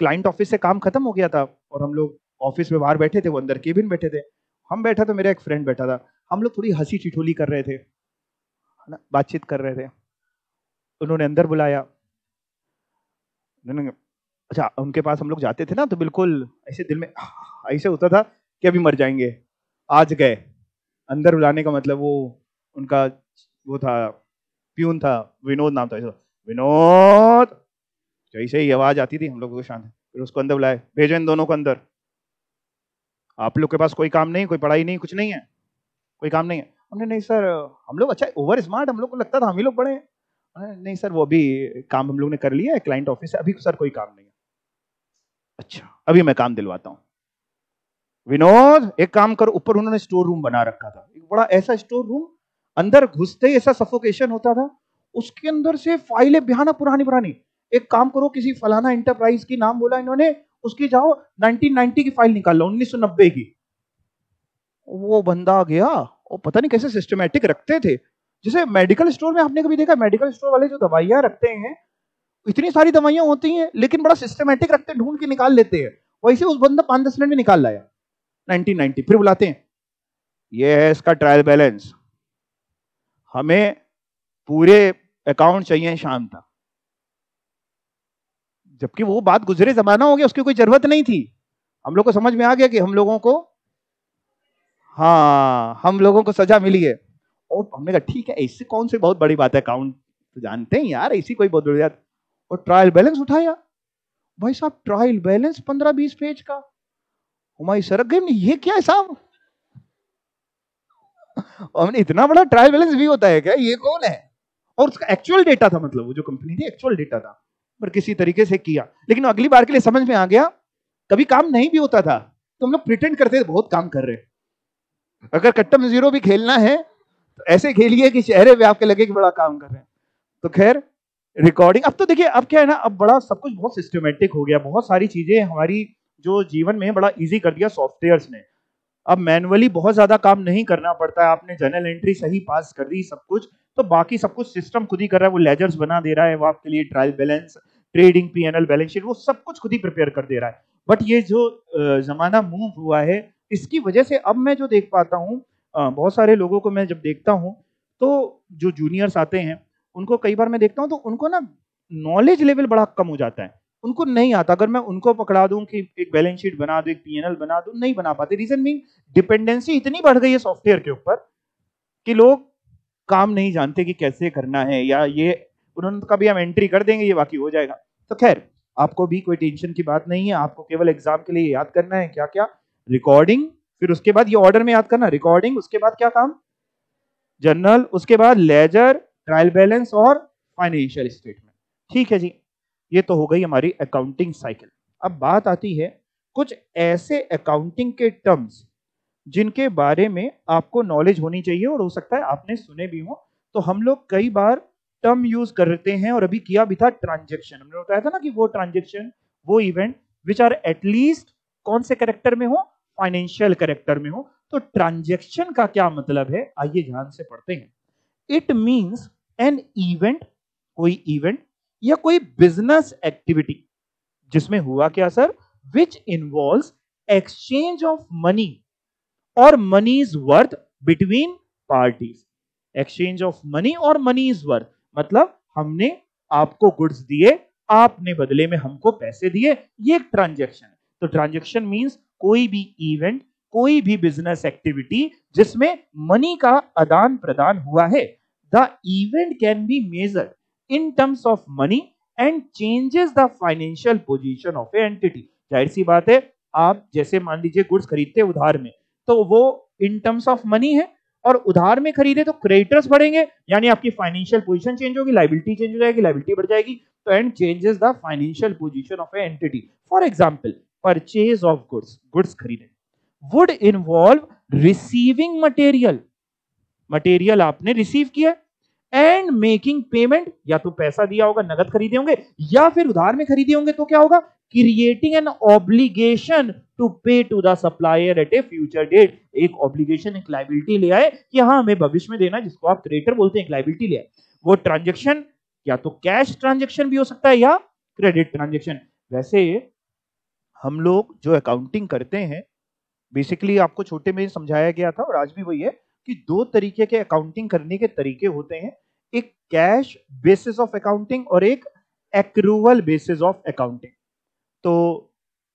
क्लाइंट ऑफिस से काम खत्म हो गया था और हम लोग ऑफिस में बाहर बैठे थे, वो अंदर केबिन बैठे थे, हम बैठा तो मेरा एक फ्रेंड बैठा था, हम लोग थोड़ी हंसी ठिठोली कर रहे थे, है ना, बातचीत कर रहे थे। उन्होंने अंदर बुलाया, उन्होंने, अच्छा उनके पास हम लोग जाते थे ना तो बिल्कुल ऐसे दिल में ऐसे होता था कि अभी मर जाएंगे, आज गए। अंदर बुलाने का मतलब वो उनका वो था, प्यून था, विनोद नाम था, विनोद, जैसे ही आवाज आती थी हम लोग को शांत, फिर उसको अंदर बुलाए, भेजो इन दोनों को अंदर, आप लोग के पास कोई काम नहीं, कोई पढ़ाई नहीं, कुछ नहीं है, कोई काम नहीं है। हमने, नहीं सर, हम लोग अच्छा ओवर स्मार्ट, हम लोग को लगता था हम ही लोग बड़े हैं, नहीं सर वो अभी काम हम लोग ने कर लिया है क्लाइंट ऑफिस से, अभी सर कोई काम नहीं है। अच्छा अभी मैं काम दिलवाता हूँ। विनोद एक काम करो, ऊपर उन्होंने स्टोर रूम बना रखा था, एक बड़ा ऐसा स्टोर रूम, अंदर घुसते ही ऐसा सफोकेशन होता था, उसके अंदर से फाइलें बिहाना पुरानी पुरानी। एक काम करो, किसी फलाना इंटरप्राइज की नाम बोला इन्होंने, उसकी जाओ 1990 की फाइल निकाल लो, 1990 की। वो बंदा गया, वो पता नहीं कैसे सिस्टमैटिक रखते थे, जैसे मेडिकल स्टोर में आपने कभी देखा, मेडिकल स्टोर वाले जो दवाइयां रखते हैं, इतनी सारी दवाइयां होती हैं लेकिन बड़ा सिस्टमैटिक रखते हैं, ढूंढ के निकाल लेते हैं। वैसे उस बंदा 5-10 मिनट में निकाल लाया 1990। फिर बुलाते हैं, ये है इसका ट्रायल बैलेंस, हमें पूरे अकाउंट चाहिए शाम तक। जबकि वो बात गुजरे जमाना हो गया, उसकी कोई जरूरत नहीं थी। हम लोग को समझ में आ गया कि हम लोगों को, हाँ हम लोगों को सजा मिली है। और हमने कहा ठीक है, इससे कौन सी बहुत बड़ी बात है अकाउंट तो जानते हैं यार इसी कोई बहुत बढ़िया। और ट्रायल बैलेंस उठाया, भाई साहब ट्रायल बैलेंस 15-20 पेज का। हमारी सरक गई, ये क्या है साहब? हमने इतना बड़ा ट्रायल बैलेंस भी होता है क्या, ये कौन है? और उसका एक्चुअल डेटा था, मतलब वो जो कंपनी थी एक्चुअल डेटा था, पर किसी तरीके से किया। लेकिन अगली बार के लिए समझ में आ गया, कभी काम नहीं भी होता था तो हम लोग प्रिटेंड करते थे बहुत काम कर रहे हैं। अगर कट्टम जीरो भी खेलना है तो ऐसे खेलिए कि चेहरे पे आपके लगे कि बड़ा काम कर रहे हैं। तो खैर रिकॉर्डिंग, अब तो देखिए अब क्या है ना, अब बड़ा सब कुछ बहुत सिस्टमेटिक हो गया, बहुत सारी चीजें हमारी जो जीवन में बड़ा इजी कर दिया सॉफ्टवेयर्स ने। अब मैनुअली बहुत ज्यादा काम नहीं करना पड़ता है, आपने जर्नल एंट्री सही पास कर दी सब कुछ, तो बाकी सब कुछ सिस्टम खुद ही कर रहा है। वो लेजर्स बना दे रहा है, वो आपके लिए trial balance, trading, PNL, balance sheet, वो सब कुछ खुद ही प्रिपेयर कर दे रहा है। बट ये जो जमाना मूव हुआ है, इसकी वजह से अब मैं जो देख पाता हूँ, बहुत सारे लोगों को मैं जब देखता हूँ तो जो जूनियर्स आते हैं उनको कई बार मैं देखता हूँ तो उनको ना नॉलेज लेवल बड़ा कम हो जाता है, उनको नहीं आता। अगर मैं उनको पकड़ा दूं कि एक बैलेंस शीट बना दो, एक पीएनएल बना दो, नहीं बना पाते। रीजन मीन डिपेंडेंसी इतनी बढ़ गई है सॉफ्टवेयर के ऊपर कि लोग काम नहीं जानते कि कैसे करना है, या ये उन्होंने कभी हम एंट्री कर देंगे ये बाकी हो जाएगा। तो खैर आपको भी कोई टेंशन की बात नहीं है, आपको केवल एग्जाम के लिए याद करना है क्या क्या, रिकॉर्डिंग, फिर उसके बाद ये ऑर्डर में याद करना, रिकॉर्डिंग, उसके बाद क्या काम, जर्नल, उसके बाद लेजर, ट्रायल बैलेंस और फाइनेंशियल स्टेटमेंट। ठीक है जी, ये तो हो गई हमारी अकाउंटिंग साइकिल। अब बात आती है कुछ ऐसे अकाउंटिंग के टर्म्स जिनके बारे में आपको नॉलेज होनी चाहिए और हो सकता है आपने सुने भी हो। तो हम लोग कई बार टर्म यूज करते हैं, और अभी किया भी था ट्रांजैक्शन। हमने बताया था ना कि वो ट्रांजैक्शन, वो इवेंट विच आर एटलीस्ट कौन से कैरेक्टर में हो, फाइनेंशियल कैरेक्टर में हो। तो ट्रांजैक्शन का क्या मतलब है, आइए ध्यान से पढ़ते हैं। इट मींस एन इवेंट, कोई इवेंट या कोई बिजनेस एक्टिविटी जिसमें हुआ क्या sir, which involves exchange of money और money's worth between parties. Exchange of money और मनीज वर्थ मतलब हमने आपको गुड्स दिए, आपने बदले में हमको पैसे दिए, ये एक ट्रांजैक्शन है। तो ट्रांजैक्शन मींस कोई भी इवेंट, कोई भी बिजनेस एक्टिविटी जिसमें मनी का आदान प्रदान हुआ है। The event can be measured in terms of money and changes the financial position of a entity. जाहिर सी बात है, आप जैसे मान लीजिए गुड्स खरीदते हैं उधार में, तो वो इन टर्म्स ऑफ मनी है, और उधार में खरीदे तो क्रेडिटर्स बढ़ेंगे, यानी आपकी फाइनेंशियल पोजीशन चेंज होगी, लायबिलिटी चेंज हो जाएगी, लायबिलिटी बढ़ जाएगी। तो and changes the financial position of a entity. For example purchase of goods, goods खरीदे, would involve receiving material, material आपने रिसीव किया, एंड मेकिंग पेमेंट, या तो पैसा दिया होगा, नगद खरीदे होंगे, या फिर उधार में खरीदे होंगे, तो क्या होगा, creating an obligation to pay to the supplier at a future date. एक ऑब्लिगेशन, एक लायबिलिटी ले आए कि हाँ हमें भविष्य में देना, जिसको आप क्रेडिटर बोलते हैं, एक लायबिलिटी ले आए। वो ट्रांजैक्शन या तो कैश ट्रांजैक्शन भी हो सकता है या क्रेडिट ट्रांजैक्शन। वैसे हम लोग जो अकाउंटिंग करते हैं, बेसिकली आपको छोटे में समझाया गया था और आज भी वही है कि दो तरीके के अकाउंटिंग करने के तरीके होते हैं, एक कैश बेसिस ऑफ अकाउंटिंग और एक एक्रूवल बेसिस ऑफ अकाउंटिंग। तो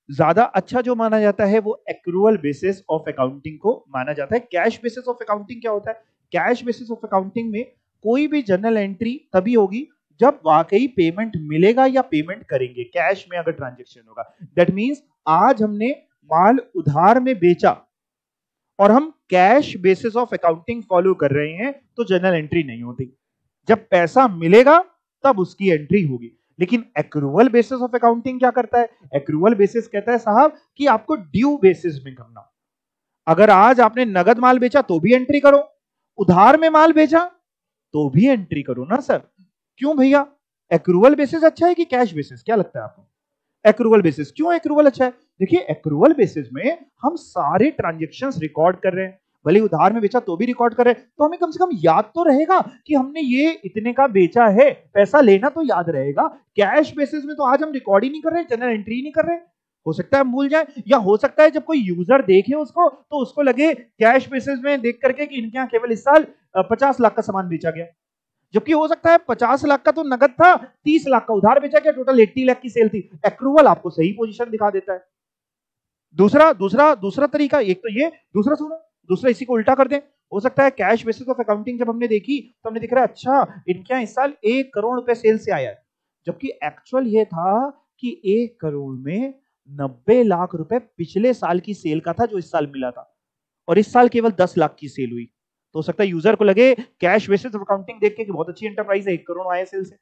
ज्यादा अच्छा जो माना जाता है वो एक्रूवल बेसिस ऑफ अकाउंटिंग को माना जाता है। कैश बेसिस ऑफ अकाउंटिंग क्या होता है, कैश बेसिस ऑफ अकाउंटिंग में कोई भी जर्नल एंट्री तभी होगी जब वाकई पेमेंट मिलेगा या पेमेंट करेंगे, कैश में अगर ट्रांजैक्शन होगा। दैट मींस आज हमने माल उधार में बेचा और हम cash basis of accounting follow कर रहे हैं, तो जर्नल एंट्री नहीं होती। जब पैसा मिलेगा तब उसकी एंट्री होगी। लेकिन एक्रूवल बेसिस ऑफ अकाउंटिंग क्या करता है, एक्रूवल बेसिस कहता है साहब कि आपको ड्यू बेसिस में करना। अगर आज आपने नगद माल बेचा तो भी एंट्री करो, उधार में माल बेचा तो भी एंट्री करो ना सर। क्यों भैया, एक्रूवल बेसिस अच्छा है कि कैश बेसिस, क्या लगता है आपको? Accrual basis. क्यों एक्रूवल अच्छा है? देखिए एक्रूवल बेसिस में हम सारे ट्रांजैक्शंस रिकॉर्ड कर रहे हैं, भले उधार में बेचा तो भी रिकॉर्ड कर रहे हैं, तो हमें कम से कम याद तो रहेगा कि हमने ये इतने का बेचा है, पैसा लेना तो याद रहेगा। कैश बेसिस में तो आज हम रिकॉर्ड ही नहीं कर रहे, जनरल एंट्री ही नहीं कर रहे, हो सकता है हम भूल जाए, या हो सकता है जब कोई यूजर देखे उसको तो उसको लगे कैश बेसिस में देख करके कि इनके यहाँ केवल इस साल 50 लाख का सामान बेचा गया, जबकि हो सकता है 50 लाख का तो नगद था, 30 लाख का उधार बेचा गया, टोटल 80 लाख की सेल थी। एक्रूवल आपको सही पोजीशन दिखा देता है। दूसरा तरीका, एक तो ये, दूसरा सुनो, दूसरा इसी को उल्टा कर दें, हो सकता है कैश बेसिस ऑफ अकाउंटिंग जब हमने देखी तो हमने दिख रहा है अच्छा इनके यहाँ इस साल 1 करोड़ रुपए सेल से आया है, जबकि एक्चुअल ये था कि 1 करोड़ में 90 लाख रुपए पिछले साल की सेल का था जो इस साल मिला था, और इस साल केवल 10 लाख की सेल हुई। तो हो सकता है यूजर को लगे कैश बेसिस ऑफ अकाउंटिंग देख के कि बहुत अच्छी एंटरप्राइज है, 1 करोड़ आए सेल से।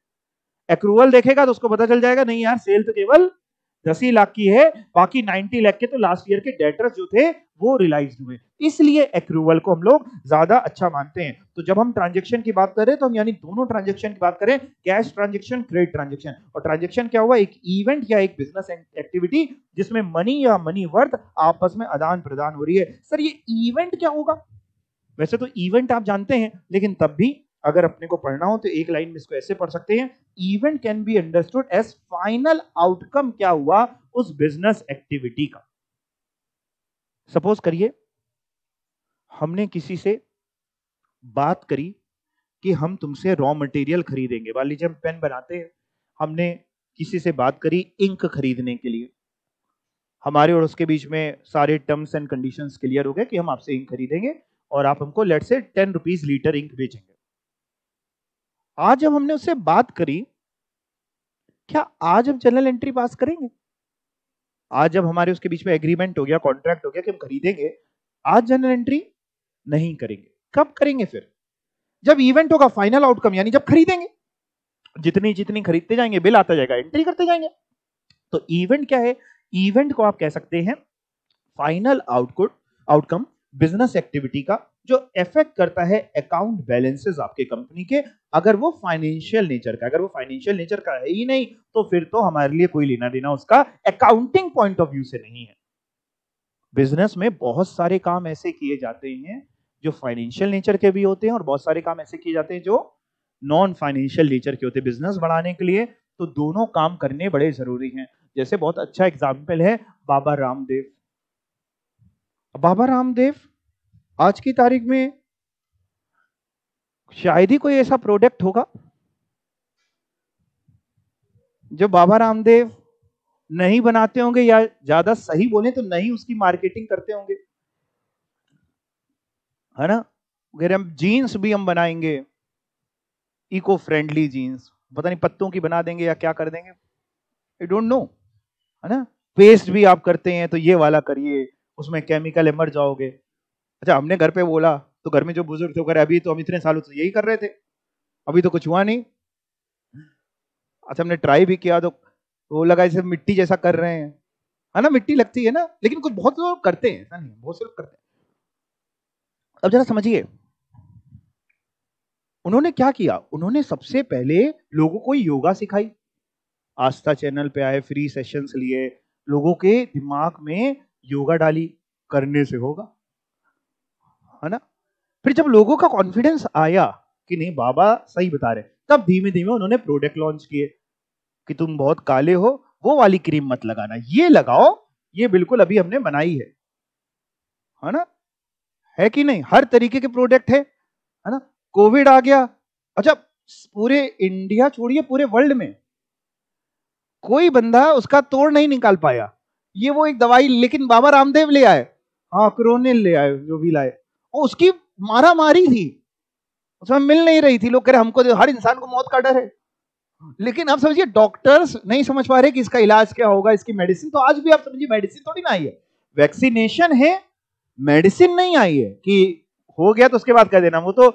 एक्रूवल देखेगा तो उसको पता चल जाएगा नहीं यार सेल तो केवल 10 ही लाख की है, बाकी 90 लाख के तो लास्ट ईयर के डेटर्स जो थे वो रियलाइज हुए, इसलिए एक्रूवल को हम लोग ज्यादा अच्छा मानते हैं। तो जब हम ट्रांजैक्शन की बात करें तो हम यानी दोनों ट्रांजैक्शन की बात करें, कैश ट्रांजैक्शन, क्रेडिट ट्रांजैक्शन। और ट्रांजैक्शन क्या हुआ, एक इवेंट या एक बिजनेस एक्टिविटी जिसमें मनी या मनी वर्थ आपस में आदान प्रदान हो रही है। सर ये इवेंट क्या होगा? वैसे तो इवेंट आप जानते हैं, लेकिन तब भी अगर अपने को पढ़ना हो तो एक लाइन में इसको ऐसे पढ़ सकते हैं, event can be understood as final outcome क्या हुआ उस बिजनेस एक्टिविटी का। सपोज करिए हमने किसी से बात करी कि हम तुमसे रॉ मटेरियल खरीदेंगे, मान लीजिए हम पेन बनाते हैं, हमने किसी से बात करी इंक खरीदने के लिए, हमारे और उसके बीच में सारे टर्म्स एंड कंडीशंस क्लियर हो गए कि हम आपसे इंक खरीदेंगे और आप हमको लेट से 10 रुपीज लीटर इंक बेचेंगे। आज जब हमने उससे बात करी, क्या आज हम जर्नल एंट्री पास करेंगे? आज जब हमारे उसके बीच में एग्रीमेंट हो गया, कॉन्ट्रैक्ट हो गया कि हम खरीदेंगे, आज जर्नल एंट्री नहीं करेंगे। कब करेंगे? फिर जब इवेंट होगा, फाइनल आउटकम, यानी जब खरीदेंगे, जितनी जितनी खरीदते जाएंगे बिल आता जाएगा, एंट्री करते जाएंगे। तो इवेंट क्या है? इवेंट को आप कह सकते हैं फाइनल आउटकम बिजनेस एक्टिविटी का, जो इफेक्ट करता है अकाउंट बैलेंसेस आपके कंपनी के, अगर वो फाइनेंशियल नेचर का। अगर वो फाइनेंशियल नेचर का है ही नहीं तो फिर तो हमारे लिए कोई लेना देना उसका अकाउंटिंग पॉइंट ऑफ व्यू से नहीं है। बिजनेस में बहुत सारे काम ऐसे किए जाते हैं जो फाइनेंशियल नेचर के भी होते हैं और बहुत सारे काम ऐसे किए जाते हैं जो नॉन फाइनेंशियल नेचर के होते हैं। बिजनेस बढ़ाने के लिए तो दोनों काम करने बड़े जरूरी हैं। जैसे बहुत अच्छा एग्जाम्पल है बाबा रामदेव। बाबा रामदेव आज की तारीख में शायद ही कोई ऐसा प्रोडक्ट होगा जो बाबा रामदेव नहीं बनाते होंगे, या ज्यादा सही बोले तो नहीं उसकी मार्केटिंग करते होंगे, है ना। अगर हम जीन्स भी हम बनाएंगे, इको फ्रेंडली जीन्स, पता नहीं पत्तों की बना देंगे या क्या कर देंगे, आई डोंट नो, है ना। पेस्ट भी आप करते हैं तो ये वाला करिए, उसमें केमिकल है मर जाओगे। अच्छा, हमने घर पे बोला तो घर में जो बुजुर्ग थे, अभी तो हम इतने सालों से यही कर रहे थे, अभी तो कुछ हुआ नहीं। अच्छा, हमने ट्राई भी किया तो वो लगा जैसे मिट्टी जैसा कर रहे हैं, है ना, मिट्टी लगती है ना, लेकिन कुछ बहुत लोग करते हैं, ऐसा नहीं, बहुत से लोग करते हैं। अब जरा समझिए उन्होंने क्या किया। उन्होंने सबसे पहले लोगों को योगा सिखाई, आस्था चैनल पे आए, फ्री सेशंस लिए, लोगों के दिमाग में योगा डाली, करने से होगा, है ना। फिर जब लोगों का कॉन्फिडेंस आया कि नहीं बाबा सही बता रहे, तब धीमे धीमे उन्होंने प्रोडक्ट लॉन्च किए कि तुम बहुत काले हो, वो वाली क्रीम मत लगाना, ये लगाओ, ये बिल्कुल अभी हमने बनाई है ना, है कि नहीं। हर तरीके के प्रोडक्ट है ना। कोविड आ गया, अच्छा पूरे इंडिया छोड़िए पूरे वर्ल्ड में कोई बंदा उसका तोड़ नहीं निकाल पाया, ये वो एक दवाई, लेकिन बाबा रामदेव ले आए, हाँ क्रोनिल ले आए, जो भी लाए, और उसकी मारा मारी थी, उसमें मिल नहीं रही थी। लोग कह रहे हमको, हर इंसान को मौत का डर है, लेकिन आप समझिए डॉक्टर्स नहीं समझ पा रहे कि इसका इलाज क्या होगा, इसकी मेडिसिन। तो आज भी आप समझिए मेडिसिन थोड़ी ना आई है, वैक्सीनेशन है, मेडिसिन नहीं आई है कि हो गया तो उसके बाद कह देना। वो तो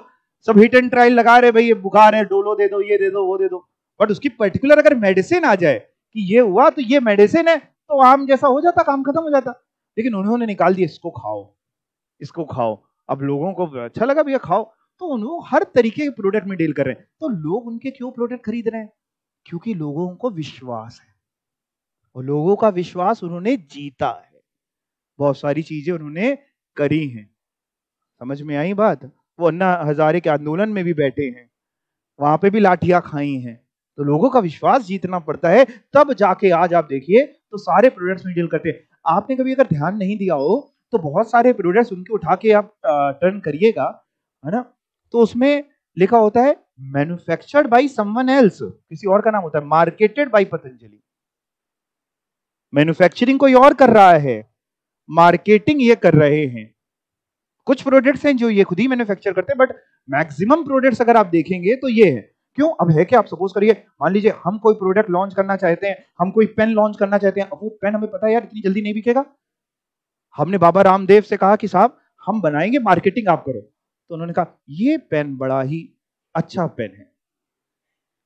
सब हिट एंड ट्रायल लगा रहे, भाई ये बुखार है, डोलो दे दो, ये दे दो, वो दे दो, बट उसकी पर्टिकुलर अगर मेडिसिन आ जाए कि ये हुआ तो ये मेडिसिन है, तो आम जैसा हो जाता, काम खत्म हो जाता। लेकिन उन्होंने निकाल दिया, इसको खाओ, इसको खाओ। अब लोगों को अच्छा लगा भैया खाओ, तो उन्होंने हर तरीके के प्रोडक्ट में डील कर रहे हैं। तो लोग उनके क्यों प्रोडक्ट खरीद रहे हैं? क्योंकि लोगों को विश्वास है, और लोगों का विश्वास उन्होंने जीता है, बहुत सारी चीजें उन्होंने करी हैं। समझ में आई बात? वो अन्ना हजारे के आंदोलन में भी बैठे हैं, वहां पे भी लाठियां खाई हैं। तो लोगों का विश्वास जीतना पड़ता है, तब जाके आज आप देखिए तो सारे प्रोडक्ट्स में डील करते हैं। आपने कभी अगर ध्यान नहीं दिया हो तो बहुत सारे प्रोडक्ट्स उनके उठा के आप टर्न करिएगा, है ना, तो उसमें लिखा होता है मैन्युफैक्चर्ड बाय समवन एल्स, किसी और का नाम होता है, मार्केटेड बाय पतंजलि। मैन्युफैक्चरिंग कोई और कर रहा है, मार्केटिंग ये कर रहे हैं। कुछ प्रोडक्ट्स हैं जो ये खुद ही मैन्युफैक्चर करते हैं, बट मैक्सिमम प्रोडक्ट्स अगर आप देखेंगे तो ये है। क्यों? अब है क्या, आप सपोज करिए, मान लीजिए हम कोई प्रोडक्ट लॉन्च करना चाहते हैं, हम कोई पेन लॉन्च करना चाहते हैं, अब वो पेन हमें पता है यार इतनी जल्दी नहीं बिकेगा। हमने बाबा रामदेव से कहा कि साहब हम बनाएंगे, मार्केटिंग आप करो। तो उन्होंने कहा ये पेन बड़ा ही अच्छा पेन है,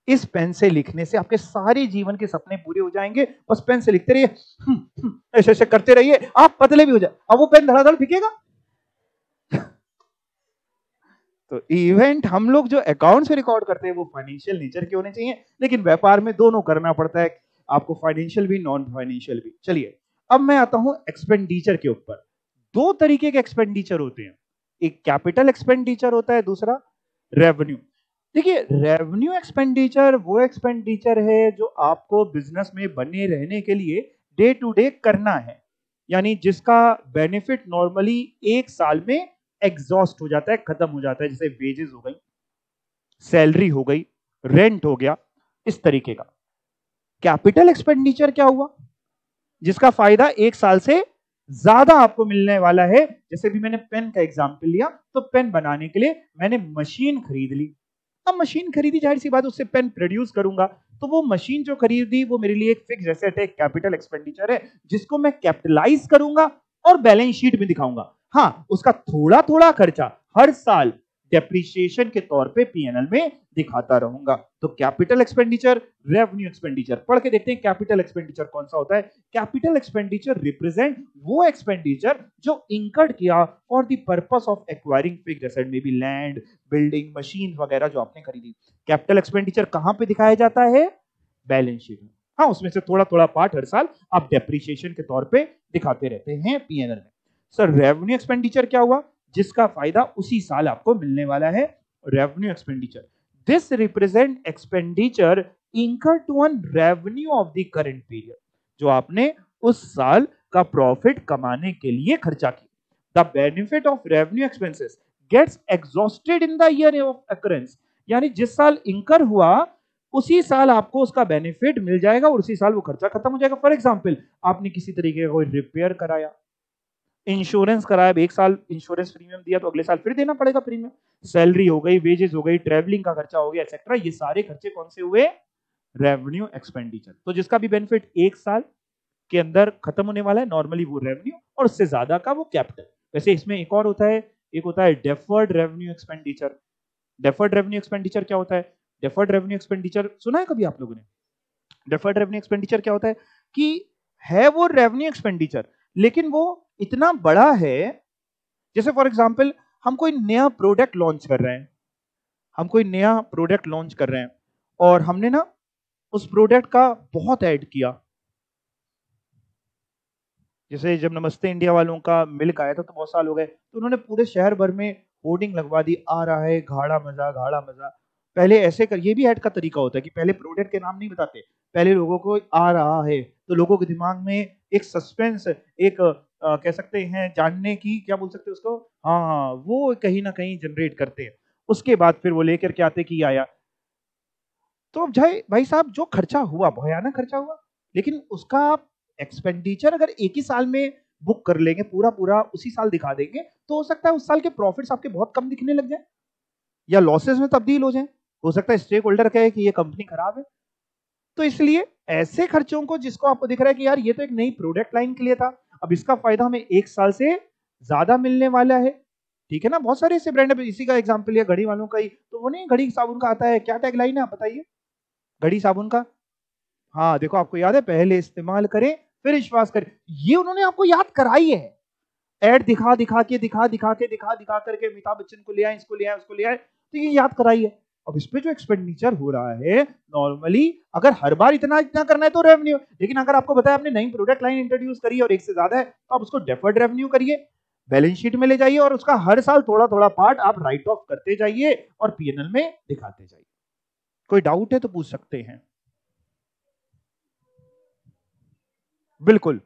इस पेन से लिखने से आपके सारे जीवन के सपने पूरे हो जाएंगे, बस पेन से लिखते रहिए, ऐसे ऐसे करते रहिए, आप पतले भी हो जाए। अब वो पेन धड़ाधड़ बिकेगा। तो इवेंट हम लोग जो अकाउंट से रिकॉर्ड करते हैं वो फाइनेंशियल नेचर के होने चाहिए, लेकिन व्यापार में दोनों करना पड़ता है, आपको फाइनेंशियल भी नॉन फाइनेंशियल भी। चलिए अब मैं आता हूं एक्सपेंडिचर के ऊपर। दो तरीके के एक्सपेंडिचर होते हैं, एक कैपिटल एक्सपेंडिचर होता है, दूसरा रेवेन्यू। देखिए रेवेन्यू एक्सपेंडिचर वो एक्सपेंडिचर है जो आपको बिजनेस में बने रहने के लिए डे टू डे करना है, यानी जिसका बेनिफिट नॉर्मली एक साल में एग्जॉस्ट हो जाता है, खत्म हो जाता है, जैसे वेजेस हो गई, सैलरी हो गई, रेंट हो गया, इस तरीके का। कैपिटल एक्सपेंडिचर क्या हुआ? जिसका फायदा एक साल से ज्यादा आपको मिलने वाला है। जैसे भी मैंने पेन का एग्जांपल लिया, तो पेन बनाने के लिए मैंने मशीन खरीद ली। अब मशीन खरीदी, जाहिर सी बात उससे पेन प्रोड्यूस करूंगा, तो वो मशीन जो खरीदी वो मेरे लिए एक फिक्स एसेट है, कैपिटल एक्सपेंडिचर है, जिसको मैं कैपिटलाइज करूंगा और बैलेंस शीट में दिखाऊंगा। हाँ, उसका थोड़ा थोड़ा खर्चा हर साल डेप्रिसिएशन के तौर पे पीएनएल में दिखाता रहूंगा। तो कैपिटल एक्सपेंडिचर, रेवेन्यू एक्सपेंडिचर, पढ़ के देखते हैं कैपिटल एक्सपेंडिचर कौन सा होता है। कैपिटल एक्सपेंडिचर रिप्रेजेंट वो एक्सपेंडिचर जो इंकर्ड किया for the purpose of acquiring fixed asset, may be land, building, machine वगैरह जो आपने खरीदी। कैपिटल एक्सपेंडिचर कहां पे दिखाया जाता है? बैलेंस शीट में। हाँ, उसमें से थोड़ा थोड़ा पार्ट हर साल आप डेप्रिसिएशन के तौर पे दिखाते रहते हैं पीएनएल में। सर रेवेन्यू एक्सपेंडिचर क्या हुआ? जिसका फायदा उसी साल आपको मिलने वाला है, revenue expenditure. This represent expenditure incurred to on revenue of the current period, जो आपने उस साल का प्रॉफिट कमाने के लिए खर्चा किया। The benefit of revenue expenses gets exhausted in the year of occurrence, यानी जिस साल इंकर हुआ उसी साल आपको उसका बेनिफिट मिल जाएगा और उसी साल वो खर्चा खत्म हो जाएगा। फॉर एग्जाम्पल, आपने किसी तरीके का कोई रिपेयर कराया, इंश्योरेंस कराया, एक साल इंश्योरेंस प्रीमियम दिया तो अगले साल फिर देना पड़ेगा प्रीमियम, सैलरी हो गई, वेजेस हो गई, ट्रैवलिंग का खर्चा हो गया, एक्सेट्रा, ये सारे खर्चे कौन से हुए? Revenue expenditure. तो जिसका भी बेनिफिट एक साल के अंदर खत्म होने वाला है, नॉर्मली वो रेवेन्यू, और उससे ज्यादा का वो कैपिटल। वैसे इसमें एक और होता है, एक होता है deferred revenue expenditure. Deferred revenue expenditure क्या होता है? डेफर्ड रेवेन्यू एक्सपेंडिचर सुना है कभी आप लोगों ने? डेफर्ड रेवेन्यू एक्सपेंडिचर क्या होता है कि है वो रेवेन्यू एक्सपेंडिचर, लेकिन वो इतना बड़ा है, जैसे फॉर एग्जांपल हम कोई नया प्रोडक्ट लॉन्च कर रहे हैं, हम कोई नया प्रोडक्ट लॉन्च कर रहे हैं और हमने ना उस प्रोडक्ट का बहुत ऐड किया। जैसे जब नमस्ते इंडिया वालों का मिल्क आया था तो बहुत साल हो गए, तो उन्होंने पूरे शहर भर में होर्डिंग लगवा दी, आ रहा है गाढ़ा मजा, गाढ़ा मजा। पहले ऐसे कर, ये भी ऐड का तरीका होता है कि पहले प्रोडक्ट के नाम नहीं बताते, पहले लोगों को आ रहा है, तो लोगों के दिमाग में एक सस्पेंस, एक कह सकते हैं जानने की, क्या बोल सकते हैं उसको, हाँ, वो कहीं ना कहीं जनरेट करते हैं। उसके बाद फिर वो लेकर के आते कि आया। तो अब भाई साहब, जो खर्चा हुआ भयानक खर्चा हुआ, लेकिन उसका आप एक्सपेंडिचर अगर एक ही साल में बुक कर लेंगे, पूरा पूरा उसी साल दिखा देंगे, तो हो सकता है उस साल के प्रॉफिट्स आपके बहुत कम दिखने लग जाए या लॉसेस में तब्दील हो जाए। हो सकता है स्टेक होल्डर कहे कि ये कंपनी खराब है। तो इसलिए ऐसे खर्चों को, जिसको आपको दिख रहा है कि यार ये तो एक नई प्रोडक्ट लाइन के लिए था, अब इसका फायदा हमें एक साल से ज्यादा मिलने वाला है, ठीक है ना। बहुत सारे ऐसे ब्रांड है, इसी का एग्जांपल लिया घड़ी वालों का ही, तो वो नहीं घड़ी साबुन का आता है, क्या टैग लाइन है आप बताइए घड़ी साबुन का? हाँ देखो, आपको याद है, पहले इस्तेमाल करें फिर विश्वास करें। ये उन्होंने आपको याद कराई है, ऐड दिखा दिखा के दिखा करके अमिताभ बच्चन को ले आए, इसको ले आए, उसको ले आए, तो ये याद कराई है। अब इस पे जो एक्सपेंडिचर हो रहा है, नॉर्मली अगर हर बार इतना इतना करना है तो रेवेन्यू, लेकिन अगर आपको बताया आपने नई प्रोडक्ट लाइन इंट्रोड्यूस करी है और एक से ज्यादा है, तो आप उसको डेफर्ड रेवेन्यू करिए, बैलेंस शीट में ले जाइए और उसका हर साल थोड़ा थोड़ा पार्ट आप राइट ऑफ करते जाइए और पीएनएल में दिखाते जाइए। कोई डाउट है तो पूछ सकते हैं। बिल्कुल,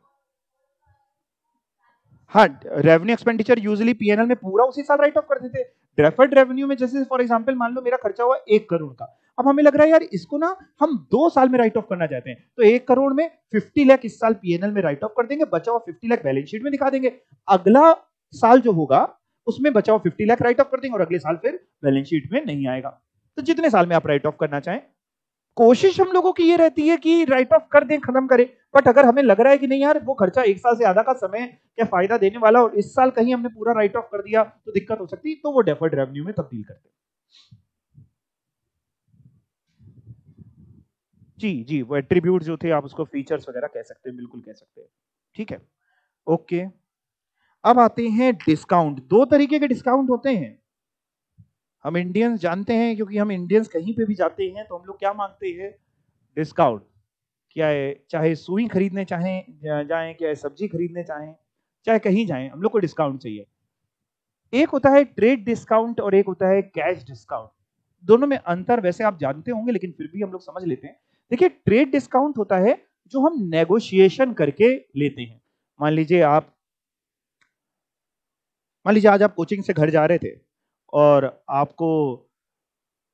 हाँ, रेवेन्यू एक्सपेंडिचर यूजुअली पीएनएल में पूरा उसी साल राइट ऑफ कर देते हैं। डेफर्ड रेवेन्यू में जैसे फॉर एग्जांपल मान लो मेरा खर्चा हुआ 1 करोड़ का, अब हमें लग रहा है यार इसको ना हम 2 साल में राइट ऑफ करना चाहते हैं, तो 1 करोड़ में 50 लाख इस साल पीएनएल में राइट ऑफ कर देंगे, बचा हुआ 50 लाख बैलेंस शीट में दिखा देंगे। अगला साल जो होगा उसमें बचा हुआ 50 लाख राइट ऑफ कर देंगे और अगले साल फिर बैलेंस शीट में नहीं आएगा। तो जितने साल में आप राइट ऑफ करना चाहें, कोशिश हम लोगों की ये रहती है कि राइट ऑफ कर दें, खत्म करें। बट अगर हमें लग रहा है कि नहीं यार वो खर्चा 1 साल से आधा का समय क्या फायदा देने वाला और इस साल कहीं हमने पूरा राइट ऑफ कर दिया तो दिक्कत हो सकती है, तो वो डेफर्ड रेवेन्यू में तब्दील करते हैं। जी, वो एट्रीब्यूट जो थे आप उसको फीचर्स वगैरह कह सकते हैं, बिल्कुल कह सकते हैं। ठीक है, ओके। अब आते हैं डिस्काउंट। 2 तरीके के डिस्काउंट होते हैं, हम इंडियंस जानते हैं, क्योंकि हम इंडियंस कहीं पे भी जाते हैं तो हम लोग क्या मांगते हैं? डिस्काउंट। क्या है, चाहे सुई खरीदने चाहें जाएं, चाहे सब्जी खरीदने चाहें, चाहे कहीं जाएं, हम लोग को डिस्काउंट चाहिए। एक होता है ट्रेड डिस्काउंट और एक होता है कैश डिस्काउंट। दोनों में अंतर वैसे आप जानते होंगे, लेकिन फिर भी हम लोग समझ लेते हैं। देखिए, ट्रेड डिस्काउंट होता है जो हम नेगोशिएशन करके लेते हैं। मान लीजिए आज आप कोचिंग से घर जा रहे थे और आपको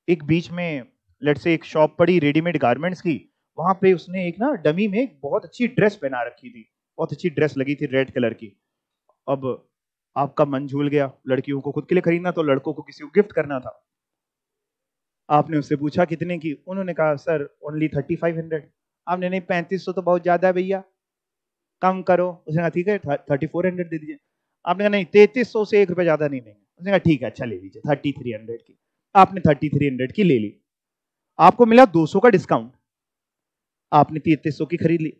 एक बीच में लेट से एक शॉप पड़ी रेडीमेड गारमेंट्स की, वहां पे उसने एक ना डमी में एक बहुत अच्छी ड्रेस पहना रखी थी, बहुत अच्छी ड्रेस लगी थी रेड कलर की। अब आपका मन झूल गया, लड़कियों को खुद के लिए खरीदना तो लड़कों को किसी को गिफ्ट करना था। आपने उससे पूछा कितने की, उन्होंने कहा सर ओनली 3500। आपने नहीं 3500 तो बहुत ज्यादा है भैया, कम करो। उसने कहा ठीक है 3400 दे दीजिए। आपने कहा नहीं 3300 से 1 रुपए ज्यादा नहीं देंगे। उसने कहा ठीक है अच्छा ले लीजिए 3300 की। आपने 3300 की ले ली, आपको मिला 200 का डिस्काउंट, आपने 3300 की खरीद ली।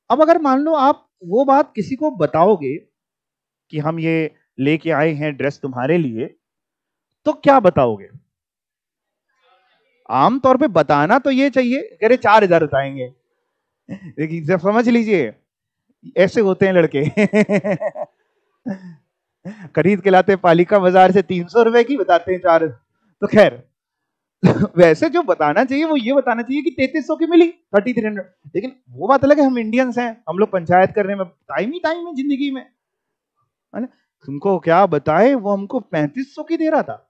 अब अगर मान लो आप वो बात किसी को बताओगे कि हम ये लेके आए हैं ड्रेस तुम्हारे लिए, तो क्या बताओगे? आमतौर पे बताना तो ये चाहिए, कह रहे 4000 बताएंगे। लेकिन जब समझ लीजिए ऐसे होते हैं लड़के खरीद के लाते पालिका बाजार से 300 रुपए की, बताते हैं 4। तो खैर वैसे जो बताना चाहिए वो ये बताना चाहिए कि 3300 की मिली 3300। लेकिन वो बात अलग है, हम इंडियंस हैं, हम लोग पंचायत करने में टाइम है जिंदगी में, है ना। तुमको क्या बताए, वो हमको 3500 की दे रहा था,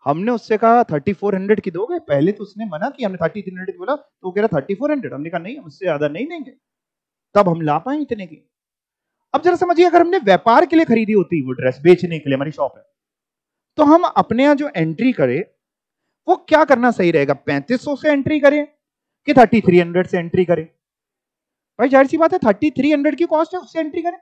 हमने उससे कहा 3400 की दोगे। पहले तो उसने मना किया, हमने 3300 की बोला तो वो कह रहा 3400। हमने कहा नहीं, हम उससे ज्यादा नहीं देंगे, तब हम ला पाए इतने की। अब जरा समझिए, अगर हमने व्यापार के लिए खरीदी होती वो ड्रेस, बेचने के लिए हमारी शॉप है, तो हम अपने यहां जो एंट्री करें वो क्या करना सही रहेगा? 3500 से एंट्री करें कि 3300 से एंट्री करें? भाई जाहिर सी बात है 3300 की कॉस्ट है, उससे एंट्री करें।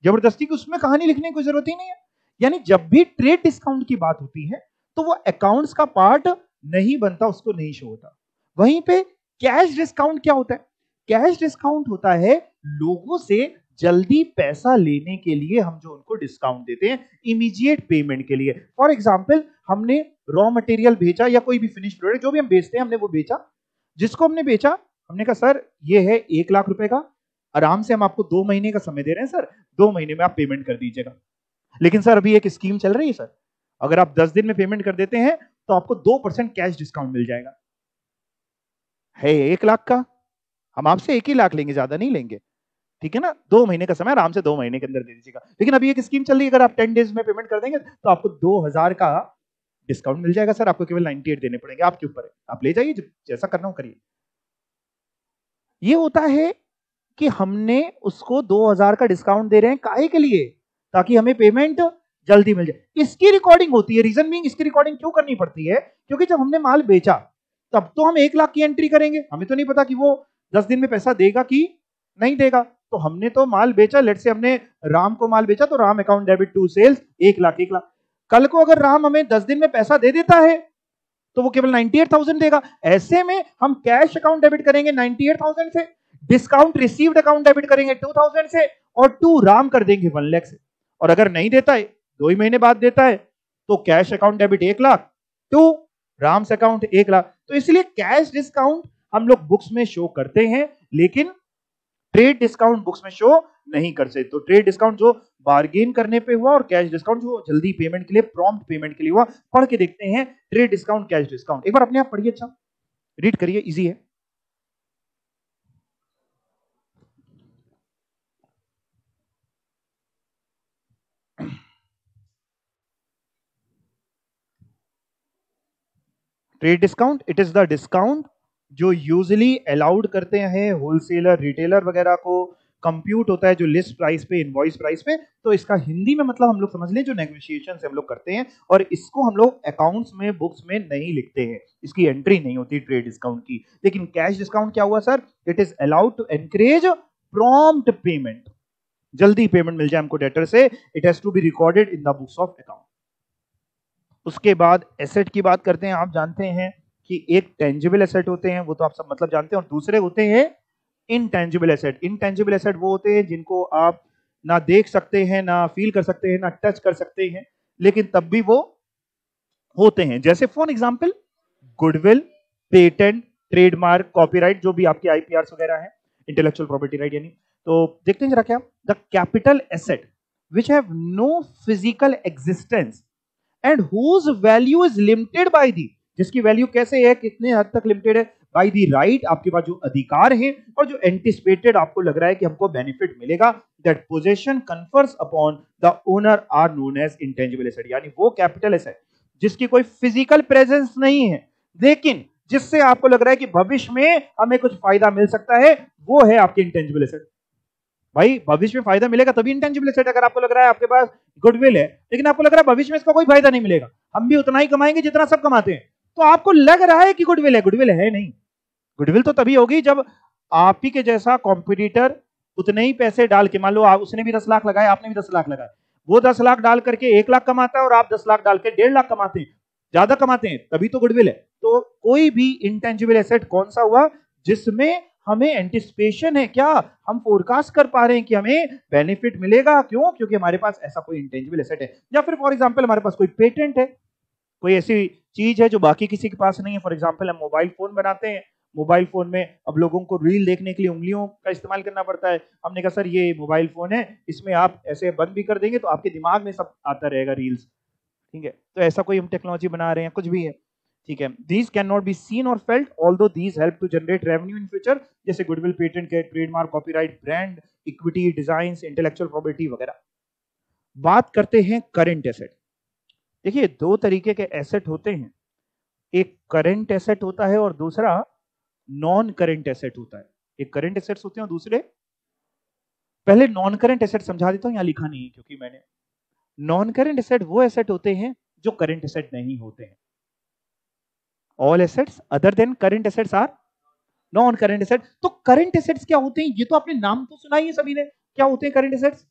जबरदस्ती की उसमें कहानी लिखने की जरूरत ही नहीं है। यानी जब भी ट्रेड डिस्काउंट की बात होती है तो वो अकाउंट्स का पार्ट नहीं बनता, उसको नहीं शो होता। वहीं पे कैश डिस्काउंट क्या होता है? कैश डिस्काउंट होता है लोगों से जल्दी पैसा लेने के लिए हम जो उनको डिस्काउंट देते हैं, इमीडिएट पेमेंट के लिए। फॉर एग्जांपल, हमने रॉ मटेरियल बेचा या कोई भी फिनिश प्रोडक्ट जो भी हम बेचते हैं, हमने वो बेचा, जिसको हमने बेचा हमने कहा सर ये है 1 लाख रुपए का, आराम से हम आपको 2 महीने का समय दे रहे हैं सर, 2 महीने में आप पेमेंट कर दीजिएगा। लेकिन सर अभी एक स्कीम चल रही है सर, अगर आप 10 दिन में पेमेंट कर देते हैं तो आपको 2% कैश डिस्काउंट मिल जाएगा। है 1 लाख का, हम आपसे 1 ही लाख लेंगे, ज्यादा नहीं लेंगे, ठीक है ना। 2 महीने का समय, आराम से 2 महीने के अंदर दे दीजिएगा। लेकिन अभी एक स्कीम चल रही है, अगर आप 10 डेज में पेमेंट कर देंगे तो आपको 2000 का डिस्काउंट मिल जाएगा सर, आपको केवल 98 देने पड़ेंगे, आपके ऊपर है, आप ले जाइए, जैसा करना हो करिए। ये होता है कि हमने उसको 2000 का डिस्काउंट दे रहे हैं, काहे के लिए? ताकि हमें पेमेंट जल्दी मिल जाए। इसकी रिकॉर्डिंग होती है, रीजन बीइंग इसकी रिकॉर्डिंग क्यों करनी पड़ती है? क्योंकि जब हमने माल बेचा तब तो हम 1 लाख की एंट्री करेंगे, हमें तो नहीं पता कि वो 10 दिन में पैसा देगा कि नहीं देगा। तो हमने तो माल बेचा, लेट से हमने राम को माल बेचा, तो Ram account debit to sales 1 lakh. कल को अगर राम हमें 10 दिन में पैसा दे देता है तो वो केवल 98,000 देगा। ऐसे में हम कैश अकाउंट डेबिट करेंगे 98,000 से, डिस्काउंट रिसीव्ड अकाउंट डेबिट करेंगे 2000 से, और टू राम कर देंगे 1 लाख से। और अगर नहीं देता है, 2 ही महीने बाद देता है, तो cash account debit 1 lakh, to Ram's account 1 lakh. तो इसलिए कैश डिस्काउंट हम लोग बुक्स में शो करते हैं, लेकिन ट्रेड डिस्काउंट बुक्स में शो नहीं कर सकते। तो ट्रेड डिस्काउंट जो बार्गेन करने पे हुआ और कैश डिस्काउंट जो जल्दी पेमेंट के लिए, प्रॉम्प्ट पेमेंट के लिए हुआ। पढ़ के देखते हैं ट्रेड डिस्काउंट, कैश डिस्काउंट, एक बार अपने आप पढ़िए, अच्छा रीड करिए, इजी है। Trade discount, it is the discount जो यूजुअली अलाउड करते हैं होलसेलर, रिटेलर वगैरह को कंप्यूट होता है जो लिस्ट प्राइस पे, इनवॉइस प्राइस पे। तो इसका हिंदी में मतलब हम लोग समझ लें जो नेगोशिएशन हम लोग करते हैं, और इसको हम लोग अकाउंट्स में, बुक्स में नहीं लिखते हैं, इसकी एंट्री नहीं होती ट्रेड डिस्काउंट की। लेकिन कैश डिस्काउंट क्या हुआ sir? It is allowed to encourage prompt payment, जल्दी पेमेंट मिल जाए हमको डेटर से। It has to be recorded in the books of account. उसके बाद एसेट की बात करते हैं। आप जानते हैं कि एक टेंजिबल एसेट होते हैं, वो तो आप सब मतलब जानते हैं, और दूसरे होते हैं इनटेंजिबल एसेट। इनटेंजिबल एसेट वो होते हैं जिनको आप ना देख सकते हैं, ना फील कर सकते हैं, ना टच कर सकते हैं, लेकिन तब भी वो होते हैं। जैसे for example goodwill, patent, trademark, copyright, जो भी आपके आईपीआर वगैरह है, इंटेलेक्चुअल प्रॉपर्टी राइट यानी। तो देखते हैं जरा क्या, the capital asset which have no physical existence and whose value is limited by the, जिसकी वैल्यू कैसे है, कितने हद तक लिमिटेड है, बाय दी राइट, आपके पास जो अधिकार है और जो एंटिसिपेटेड आपको लग रहा है कि हमको बेनिफिट मिलेगा, that possession confers upon the owner are known as intangible asset. यानी वो कैपिटल एसेट जिसकी कोई फिजिकल प्रेजेंस नहीं है, लेकिन जिससे आपको लग रहा है कि भविष्य में हमें कुछ फायदा मिल सकता है, वो है आपकी इंटेंजिबल एसेट। भाई भविष्य में फायदा मिलेगा तभी इंटेंजिबल एसेट। अगर आपको लग रहा है आपके पास गुडविल है, लेकिन आपको लग रहा है भविष्य में इसका कोई फायदा नहीं मिलेगा, हम भी उतना ही कमाएंगे जितना सब कमाते हैं, तो आपको लग रहा है कि गुडविल है, गुडविल है नहीं। गुडविल तो तभी होगी जब आप ही के जैसा कॉम्पिटिटर उतने ही पैसे डाल के, मान लो उसने भी 10 लाख लगाए, आपने भी 10 लाख लगाए, वो 10 लाख डाल करके 1 लाख कमाता है और आप 10 लाख डाल के 1.5 लाख कमाते हैं, ज्यादा कमाते हैं, तभी तो गुडविल है। तो कोई भी इंटेंजिबल एसेट कौन सा हुआ जिसमें हमें एंटिसिपेशन है, क्या हम फोरकास्ट कर पा रहे हैं कि हमें बेनिफिट मिलेगा, क्यों? क्योंकि हमारे पास ऐसा कोई इंटेंजिबल एसेट है। या फिर फॉर एग्जांपल हमारे पास कोई पेटेंट है, कोई ऐसी चीज है जो बाकी किसी के पास नहीं है। फॉर एग्जांपल हम मोबाइल फोन बनाते हैं, मोबाइल फोन में अब लोगों को रील देखने के लिए उंगलियों का इस्तेमाल करना पड़ता है। हमने कहा सर ये मोबाइल फोन है, इसमें आप ऐसे बंद भी कर देंगे तो आपके दिमाग में सब आता रहेगा रील्स, ठीक है? तो ऐसा कोई हम टेक्नोलॉजी बना रहे हैं, कुछ भी है, ठीक है? These can not be seen और felt although these help to generate revenue in future, जैसे goodwill, patent, trademark, copyright, brand equity, design, intellectual property वगैरह। बात करते हैं करंट एसेट। देखिए दो तरीके के एसेट होते हैं, एक करंट एसेट होता है और दूसरा नॉन करंट एसेट होता है। एक करंट एसेट्स होते हैं और दूसरे, पहले नॉन करंट एसेट समझा देता हूं, यहां लिखा नहीं है क्योंकि मैंने, नॉन करंट एसेट वो एसेट होते हैं जो करंट एसेट नहीं होते हैं। All assets other than current assets are non current asset. तो करंट एसेट्स क्या होते हैं, ये तो आपने नाम तो सुना ही है सभी ने, क्या होते हैं करंट एसेट्स?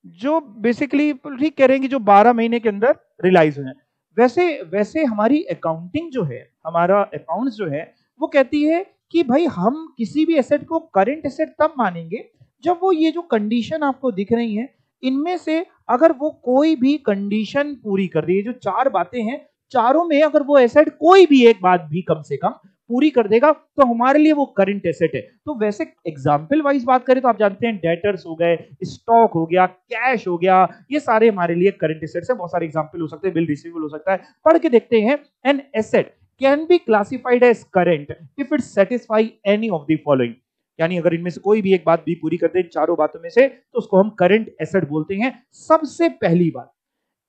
जो बेसिकली ठीक कह रहे हैं कि जो 12 महीने के अंदर रियलाइज हो जाए। वैसे हमारी अकाउंटिंग जो है, हमारा अकाउंट्स जो है, वो कहती है कि भाई हम किसी भी एसेट को करंट एसेट तब मानेंगे जब वो, ये जो कंडीशन आपको दिख रही है, इनमें से अगर वो कोई भी कंडीशन पूरी कर रही है, जो 4 बातें हैं, चारों में अगर वो एसेट कोई भी एक बात भी कम से कम पूरी कर देगा तो हमारे लिए वो करंट एसेट है। तो वैसे एग्जांपल वाइज बात करें तो आप जानते हैं डेटर्स हो गए, स्टॉक हो गया, कैश हो गया, ये सारे हमारे लिए करंट एसेट्स हैं। बहुत सारे एग्जांपल हो सकते हैं, बिल रिसीवेबल हो सकता है। पढ़ के देखते हैं, an asset can be classified as current if it satisfy any of the following, यानी अगर इनमें से कोई भी एक बात भी पूरी करते हैं चारों बातों में से, तो उसको हम करंट एसेट बोलते हैं। सबसे पहली बात,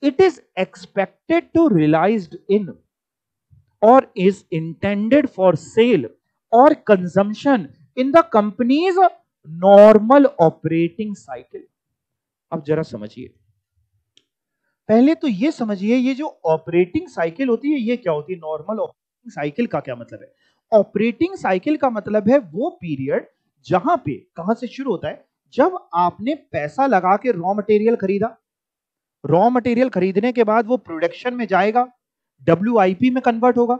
it is expected to realised in or is intended for sale or consumption in the company's normal operating cycle। अब जरा समझिए, पहले तो ये समझिए ये जो ऑपरेटिंग साइकिल होती है ये क्या होती है? नॉर्मल ऑपरेटिंग साइकिल का क्या मतलब है? ऑपरेटिंग साइकिल का मतलब है वो पीरियड जहां पे, कहां से शुरू होता है, जब आपने पैसा लगा के रॉ मटेरियल खरीदा, रॉ मटेरियल खरीदने के बाद वो प्रोडक्शन में जाएगा, WIP में कन्वर्ट होगा,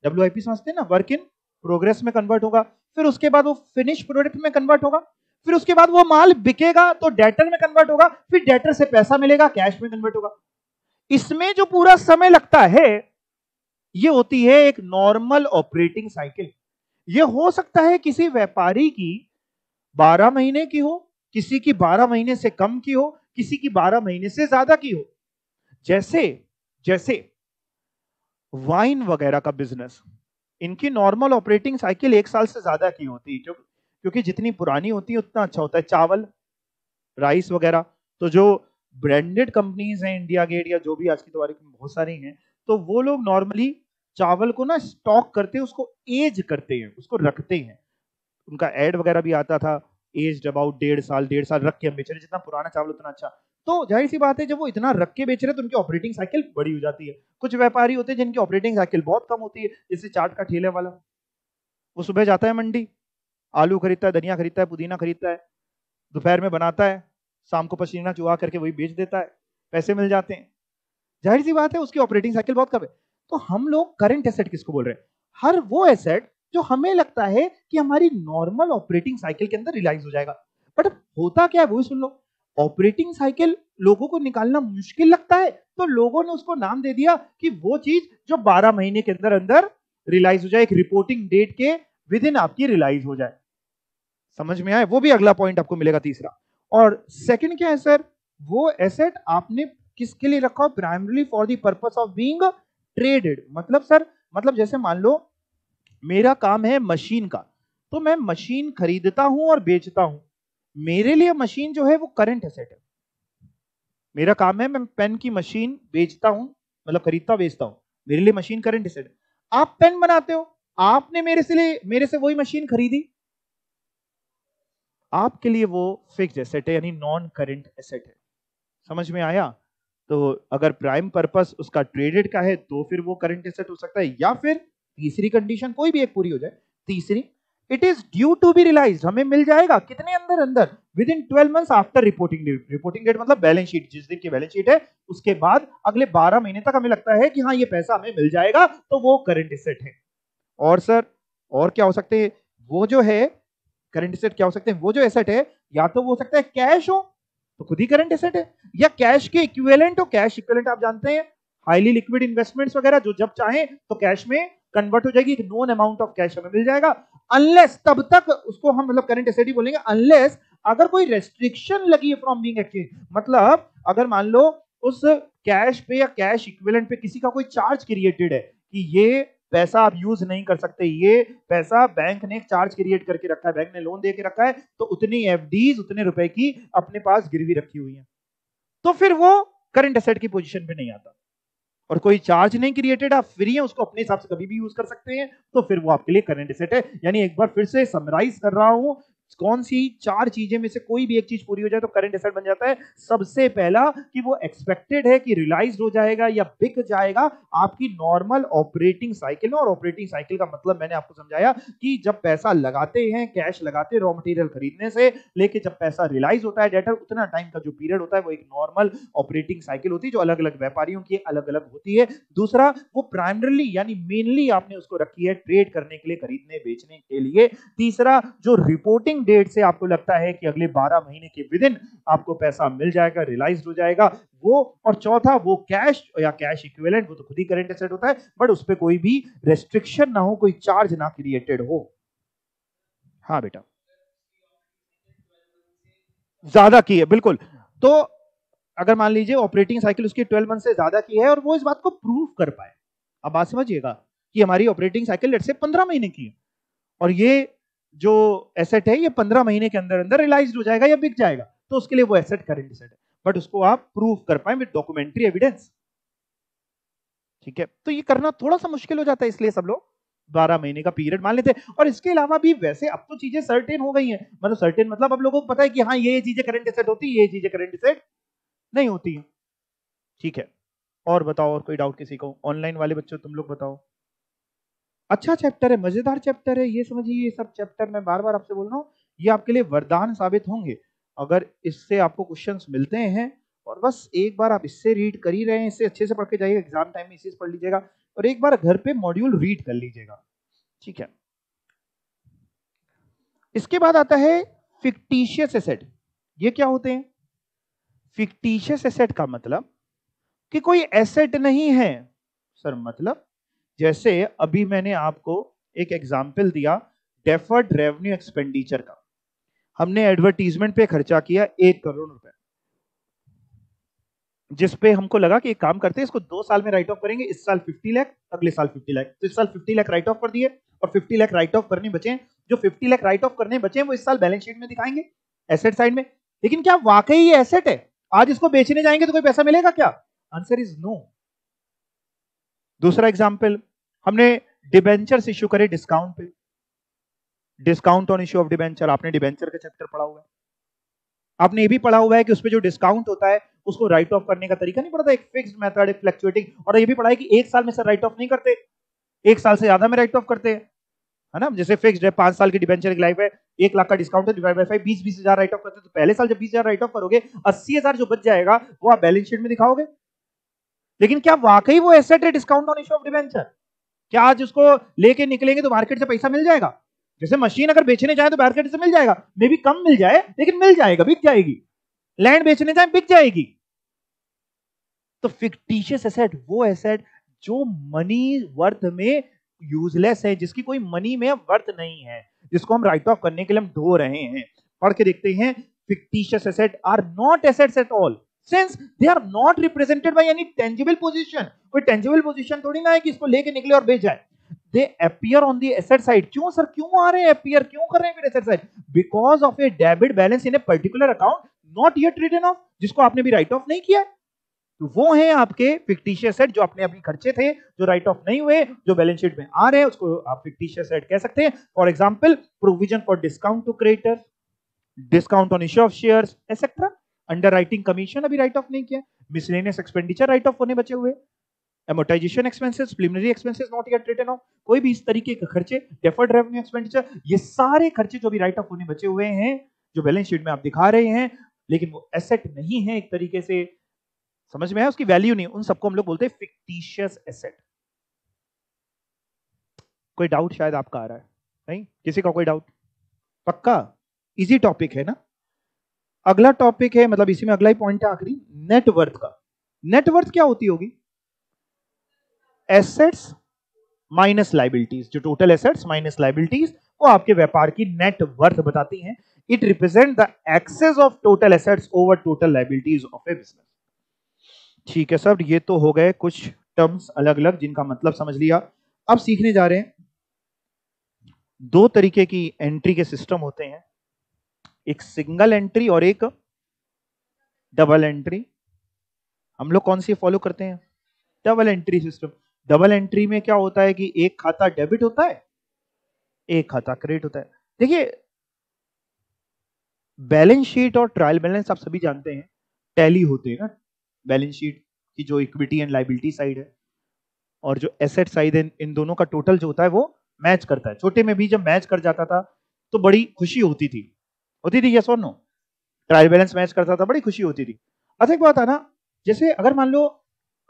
WIP समझते हैं ना, वर्क इन प्रोग्रेस में कन्वर्ट होगा, फिर उसके बाद वो फिनिश प्रोडक्ट में कन्वर्ट होगा, फिर उसके बाद वो माल बिकेगा तो डेटर में कन्वर्ट होगा, फिर डेटर से पैसा मिलेगा, कैश में कन्वर्ट होगा। इसमें जो पूरा समय लगता है ये होती है एक नॉर्मल ऑपरेटिंग साइकिल। ये हो सकता है किसी व्यापारी की 12 महीने की हो, किसी की 12 महीने से कम की हो, किसी की 12 महीने से ज्यादा की हो। जैसे वाइन वगैरह का बिजनेस, इनकी नॉर्मल ऑपरेटिंग साइकिल 1 साल से ज्यादा की होती है, क्योंकि जितनी पुरानी होती है उतना अच्छा होता है। चावल, राइस वगैरह, तो जो ब्रांडेड कंपनीज हैं, इंडिया गेट या जो भी आज की तारीख में बहुत सारी हैं, तो वो लोग नॉर्मली चावल को ना स्टॉक करते हैं, उसको एज करते हैं, उसको रखते हैं। उनका एड वगैरह भी आता था, एज्ड अबाउट 1.5 साल रख के हम बेच रहे हैं, जितना पुराना चावल उतना अच्छा। तो जाहिर सी बात है जब वो इतना रख के बेच रहे हैं तो उनकी ऑपरेटिंग साइकिल बड़ी हो जाती है। कुछ व्यापारी होते हैं जिनकी ऑपरेटिंग साइकिल बहुत कम होती है, जैसे चाट का ठेले वाला, वो सुबह जाता है मंडी, आलू खरीदता है, धनिया खरीदता है, पुदीना खरीदता है, दोपहर में बनाता है, शाम को पसीना चुहा करके वही बेच देता है, पैसे मिल जाते हैं। जाहिर सी बात है उसकी ऑपरेटिंग साइकिल बहुत कम है। तो हम लोग करंट एसेट किसको बोल रहे हैं? हर वो एसेट जो हमें लगता है कि हमारी नॉर्मल ऑपरेटिंग साइकिल के अंदर रियलाइज हो जाएगा। बट होता क्या है वो सुन लो। ऑपरेटिंग साइकिल लोगों को निकालना मुश्किल लगता है, तो लोगों ने उसको नाम दे दिया कि वो चीज जो 12 महीने के अंदर अंदर रियलाइज हो जाए, एक रिपोर्टिंग डेट के विद इन आपकी रियलाइज हो जाए। समझ में आए? वो भी अगला पॉइंट आपको मिलेगा तीसरा। और सेकंड क्या है सर? वो एसेट आपने किसके लिए रखा? Primarily for the purpose of being traded. मतलब सर, मतलब जैसे मान लो मेरा काम है मशीन का, तो मैं मशीन खरीदता हूं और बेचता हूं। मेरे लिए मशीन जो है वो करंट एसेट है। मेरा काम है मैं पेन की मशीन बेचता हूं, मतलब खरीदता बेचता हूं, मेरे लिए मशीन करंट एसेट है। आप पेन बनाते हो, आपने मेरे से वही मशीन खरीदी, आपके लिए वो फिक्स्ड एसेट है, यानी नॉन करंट एसेट है। समझ में आया? तो अगर प्राइम पर्पस उसका ट्रेडेड का है तो फिर वो करंट एसेट हो सकता है, या फिर तीसरी कंडीशन कोई भी एक पूरी हो जाए, तीसरी, it is due to be realised, हमें मिल जाएगा कितने अंदर अंदर? Within 12 months after reporting date. Reporting date मतलब बैलेंस शीट, जिस दिन की बैलेंस शीट है उसके बाद अगले 12 महीने तक हमें लगता है कि हाँ ये पैसा हमें मिल जाएगा, तो वो करंट एसेट है। और सर और क्या हो सकते हैं? वो जो है करंट एसेट क्या हो सकते हैं? वो जो एसेट है या तो वो हो सकता है कैश हो, तो खुद ही करंट एसेट है, या कैश के इक्विवेलेंट हो। कैश इक्विवेलेंट आप जानते हैं, हाईली लिक्विड इन्वेस्टमेंट्स वगैरह जो जब चाहें तो कैश में कन्वर्ट हो जाएगी, एक नोन अमाउंट ऑफ कैश हमें मिल जाएगा। अनलेस, तब तक उसको हम मतलब करंट एसेट ही बोलेंगे, अनलेस अगर कोई रेस्ट्रिक्शन लगी है फ्रॉम बीइंग एक्सचेंज। मतलब अगर मान लो उस कैश पे या कैश इक्विवेलेंट पे किसी का कोई चार्ज क्रिएटेड है कि ये पैसा आप यूज नहीं कर सकते, ये पैसा बैंक ने एक चार्ज क्रिएट करके रखा है, बैंक ने लोन दे के रखा है, तो उतनी एफडीज उतने रुपए की अपने पास गिरवी रखी हुई है, तो फिर वो करंट एसेट की पोजीशन पे नहीं आता। और कोई चार्ज नहीं क्रिएटेड, आप फ्री हैं, उसको अपने हिसाब से कभी भी यूज कर सकते हैं, तो फिर वो आपके लिए करंट एसेट है। यानी एक बार फिर से समराइज कर रहा हूं, कौन सी 4 चीजें में से कोई भी एक चीज पूरी हो जाए तो करंट एसेट बन जाता है। सबसे पहला कि वो एक्सपेक्टेड है कि रियलाइज्ड हो जाएगा या बिक जाएगा आपकी नॉर्मल ऑपरेटिंग साइकिल में। और ऑपरेटिंग साइकिल का मतलब मैंने आपको समझाया कि जब पैसा लगाते हैं, कैश लगाते हैं रॉ मटेरियल खरीदने से लेके जब पैसा रियलाइज होता है डेटर, उतना टाइम का जो पीरियड होता है वो एक नॉर्मल ऑपरेटिंग साइकिल होती है, जो अलग अलग व्यापारियों की अलग अलग होती है। दूसरा, वो प्राइमरीली यानी मेनली आपने उसको रखी है ट्रेड करने के लिए, खरीदने बेचने के लिए। तीसरा, जो रिपोर्टिंग डेट से आपको लगता है कि अगले 12 महीने के विद इन आपको पैसा मिल जाएगा, रियलाइज्ड हो जाएगा वो। और चौथा, वो कैश या कैश इक्विवेलेंट, वो तो खुद ही करंट एसेट होता है, बट उस पर कोई भी रेस्ट्रिक्शन ना हो, कोई चार्ज ना क्रिएटेड हो। हाँ बेटा, ज्यादा की है, बिल्कुल। तो अगर मान लीजिए ऑपरेटिंग साइकिल उसकी 12 मंथ से ज्यादा की है और वो इस बात को प्रूव कर पाए, अब बात समझिएगा कि हमारी ऑपरेटिंग साइकिल लेट्स से 15 महीने की है और ये जो एसेट है ये 15 महीने के अंदर अंदर रियलाइज हो जाएगा या बिक जाएगा, तो उसके लिए वो एसेट करंट एसेट है, बट उसको आप प्रूव कर पाए विद डॉक्यूमेंट्री एविडेंस। ठीक है, तो ये करना थोड़ा सा मुश्किल हो जाता है, इसलिए सब लोग 12 महीने का पीरियड मान लेते हैं। और इसके अलावा भी वैसे अब तो चीजें सर्टेन हो गई हैं, मतलब सर्टेन मतलब अब लोगों को पता है कि हाँ ये चीजें करंट एसेट होती है, ये चीजें करंट एसेट नहीं होती है। ठीक है, और बताओ, और कोई डाउट किसी को? ऑनलाइन वाले बच्चों तुम लोग बताओ। अच्छा चैप्टर है, मजेदार चैप्टर है, ये समझिए ये सब चैप्टर मैं बार बार आपसे बोल रहा हूँ, ये आपके लिए वरदान साबित होंगे अगर इससे आपको क्वेश्चंस मिलते हैं। और बस एक बार आप इससे रीड कर ही रहे हैं, इससे अच्छे से पढ़ के जाइएगा, एग्जाम टाइम में इसी से पढ़ लीजिएगा और एक बार घर पे मॉड्यूल रीड कर लीजिएगा। ठीक है, इसके बाद आता है फिक्टिशियस एसेट। ये क्या होते हैं? फिक्टिशियस एसेट का मतलब कि कोई एसेट नहीं है सर, मतलब जैसे अभी मैंने आपको एक एग्जाम्पल दिया डेफर्ड रेवेन्यू एक्सपेंडिचर का, हमने एडवर्टीजमेंट पे खर्चा किया 1 करोड़ रुपए, जिसपे हमको लगा कि एक काम करते हैं इसको 2 साल में राइट ऑफ करेंगे, इस साल 50 लाख, अगले साल 50 लाख, तो इस साल 50 लाख राइट ऑफ कर दिए और 50 लाख राइट ऑफ करने बचे। जो 50 लाख राइट ऑफ करने बचे वो इस साल बैलेंस शीट में दिखाएंगे एसेट साइड में। लेकिन क्या वाकई ये एसेट है? आज इसको बेचने जाएंगे तो कोई पैसा मिलेगा क्या? Answer is no. दूसरा एग्जाम्पल, हमने डिबेंचर्स इश्यू करे डिस्काउंट पे, discount on issue of debenture, आपने डिबेंचर का चैप्टर पढ़ा हुआ है। आपने ये भी पढ़ा हुआ है कि उसपे जो डिस्काउंट होता है उसको राइट ऑफ करने का तरीका नहीं पढ़ा था, एक फिक्स्ड मेथड, एक फ्लक्चुएटिंग, और ये भी पढ़ा है कि एक साल में सर राइट ऑफ नहीं करते, एक साल से ज्यादा में राइट ऑफ करते हैं, है ना। जैसे फिक्स्ड है 5 साल की डिबेंचर की लाइफ है, 1 लाख का डिस्काउंट है, डिवाइड बाय 5, 20,000 राइट ऑफ करते हैं। तो पहले साल जब 20,000 राइट ऑफ करोगे, 80,000 जो बच जाएगा वो आप बैलेंस शीट में दिखाओगे। लेकिन क्या वाकई वो एसेट है discount on issue of debenture? क्या आज उसको लेके निकलेंगे तो मार्केट से पैसा मिल जाएगा? जैसे मशीन अगर बेचने जाए तो मार्केट से मिल जाएगा, मे भी कम मिल जाए लेकिन मिल जाएगा, बिक जाएगी। लैंड बेचने जाए बिक जाएगी। तो फिक्टिशियस एसेट वो एसेट जो मनी वर्थ में यूजलेस है, जिसकी कोई मनी में वर्थ नहीं है, जिसको हम राइट ऑफ करने के लिए हम ढो रहे हैं। पढ़ के देखते हैं, fictitious asset are not assets at all since they are not represented by any tangible position. कोई टेंजिबल पोजीशन थोड़ी ना है कि इसको लेके निकले और बेच जाए। दे appear on the asset side. क्यों सर, क्यों आ रहे हैं अपीयर, क्यों कर रहे हैं फिर asset side? Because of a debit balance in a particular account not yet written off, जिसको आपने भी राइट ऑफ नहीं किया है। तो वो है आपके फिक्टिशियस सेट जो अपने अभी खर्चे थे, जो राइट ऑफ नहीं हुए, जो बैलेंस शीट में आ रहे हैं, उसको आप फिक्टिशियस सेट कह सकते हैं। For example, provision for discount to creditors, discount on issue of shares etcetera. Underwriting commission अभी राइट ऑफ नहीं किया, मिसलेनियस एक्सपेंडिचर राइट ऑफ होने बचे हुए, amortisation expenses, preliminary expenses not yet written off, कोई भी इस तरीके के खर्चे, डेफर्ड रेवेन्यू एक्सपेंडिचर, ये सारे खर्चे जो भी राइट ऑफ होने बचे हुए हैं, जो बैलेंस शीट में आप दिखा रहे हैं, लेकिन वो एसेट नहीं है एक तरीके से, समझ में है, उसकी वैल्यू नहीं, उन सबको हम लोग बोलते हैं फिक्टिशियस एसेट। कोई डाउट शायद आपका आ रहा है? नहीं, किसी का कोई डाउट? पक्का इजी टॉपिक है ना। अगला टॉपिक है, मतलब इसी में अगला ही पॉइंट है आखिरी, नेटवर्थ का। नेटवर्थ क्या होती होगी? एसेट्स माइनस लाइबिलिटीज, जो टोटल एसेट्स माइनस लाइबिलिटीज वो आपके व्यापार की नेट वर्थ बताती हैं। It represent the excess of total assets over total liabilities of a business. ठीक है सर, ये तो हो गए कुछ टर्म्स अलग अलग जिनका मतलब समझ लिया। अब सीखने जा रहे हैं, दो तरीके की एंट्री के सिस्टम होते हैं, एक सिंगल एंट्री और एक डबल एंट्री। हम लोग कौन सी फॉलो करते हैं? Double entry system. Double entry में क्या होता है कि एक खाता डेबिट होता है, एक खाता क्रेडिट होता है। देखिए, बैलेंस शीट और ट्रायल बैलेंस आप सभी जानते हैं टैली होते हैं ना। बैलेंस शीट की जो इक्विटी एंड लायबिलिटी साइड है और जो एसेट साइड है, इन दोनों का टोटल जो होता है वो मैच करता है। छोटे में भी जब मैच कर जाता था तो बड़ी खुशी होती थी यस और नो? ट्रायल बैलेंस मैच करता था, बड़ी खुशी होती थी। अच्छा एक बात है ना, जैसे अगर मान लो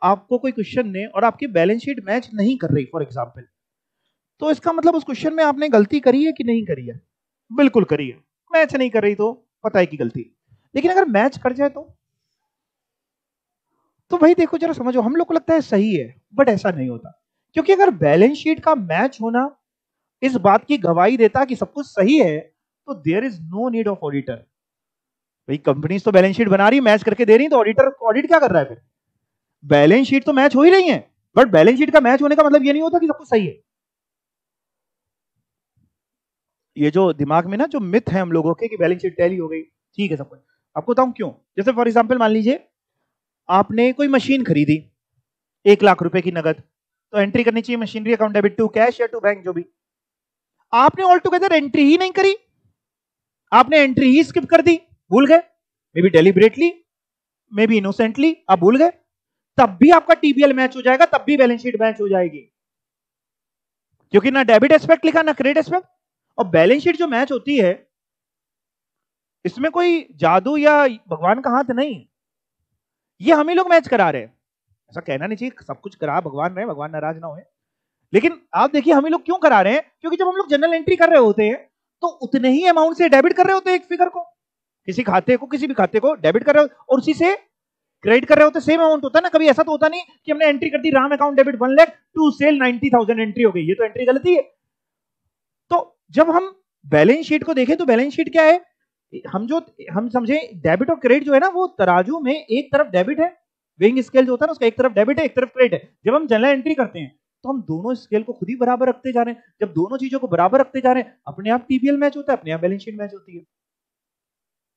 आपको कोई क्वेश्चन ने और आपकी बैलेंस शीट मैच नहीं कर रही फॉर एग्जांपल, तो इसका मतलब उस क्वेश्चन में आपने गलती करी है कि नहीं करी है? बिल्कुल करी है। मैच नहीं कर रही तो पता है कि गलती। लेकिन अगर मैच कर जाए तो भाई देखो जरा समझो, हम लोग को लगता है सही है, बट ऐसा नहीं होता। क्योंकि अगर बैलेंस शीट का मैच होना इस बात की गवाही देता कि सब कुछ सही है, तो there is no need of auditor. भाई कंपनी तो बैलेंस शीट बना रही है, मैच करके दे रही, तो ऑडिटर ऑडिट क्या कर रहा है फिर? बैलेंस शीट तो मैच हो ही रही है, बट बैलेंस शीट का मैच होने का मतलब ये नहीं होता कि सब कुछ सही है। ये जो दिमाग में ना जो मिथ है हम लोगों के कि बैलेंस शीट टैली हो गई, ठीक है सब कुछ, आपको बताऊं क्यों। जैसे फॉर एग्जांपल मान लीजिए आपने कोई मशीन खरीदी 1 लाख रुपए की नगद, तो एंट्री करनी चाहिए machinery account debit to cash या टू बैंक, जो भी। आपने ऑल टुगेदर एंट्री ही नहीं करी, आपने एंट्री ही स्किप कर दी, भूल गए, may be deliberately, may be innocently, आप भूल गए, तब भी आपका टीबीएल मैच हो जाएगा, तब भी बैलेंस शीट मैच हो जाएगी, क्योंकि ना डेबिट एस्पेक्ट लिखा ना क्रेडिट एस्पेक्ट। और बैलेंस शीट जो मैच होती है, इसमें कोई जादू या भगवान का हाथ नहीं, ये हम ही लोग मैच करा रहे हैं। ऐसा कहना नहीं चाहिए सब कुछ करा भगवान रहे, भगवान नाराज ना होए, लेकिन आप देखिए हम ही लोग क्यों करा रहे हैं, क्योंकि जब हम लोग जनरल एंट्री कर रहे होते हैं तो उतने ही अमाउंट से डेबिट कर रहे होते हैं, एक फिगर को, किसी खाते को, किसी भी खाते को डेबिट कर रहे हो और उसी से क्रेडिट कर रहे होते, सेम अमाउंट होता है ना। कभी ऐसा तो होता नहीं कि हमने एंट्री कर दी Ram account debit 1 lakh to sale 90,000 entry हो गई, ये तो एंट्री गलती है। तो जब हम बैलेंस शीट को देखें तो बैलेंस शीट क्या है, हम समझे डेबिट और क्रेडिट जो है ना, वो तराजू में एक तरफ डेबिट है, वेइंग स्केल जो होता है ना उसका एक तरफ डेबिट है एक तरफ क्रेडिट है। जब हम जनरल एंट्री करते हैं तो हम दोनों स्केल को खुद ही बराबर रखते जा रहे हैं। जब दोनों चीजों को बराबर रखते जा रहे हैं, अपने आप टीबीएल मैच होता है, अपने आप बैलेंस शीट मैच होती है।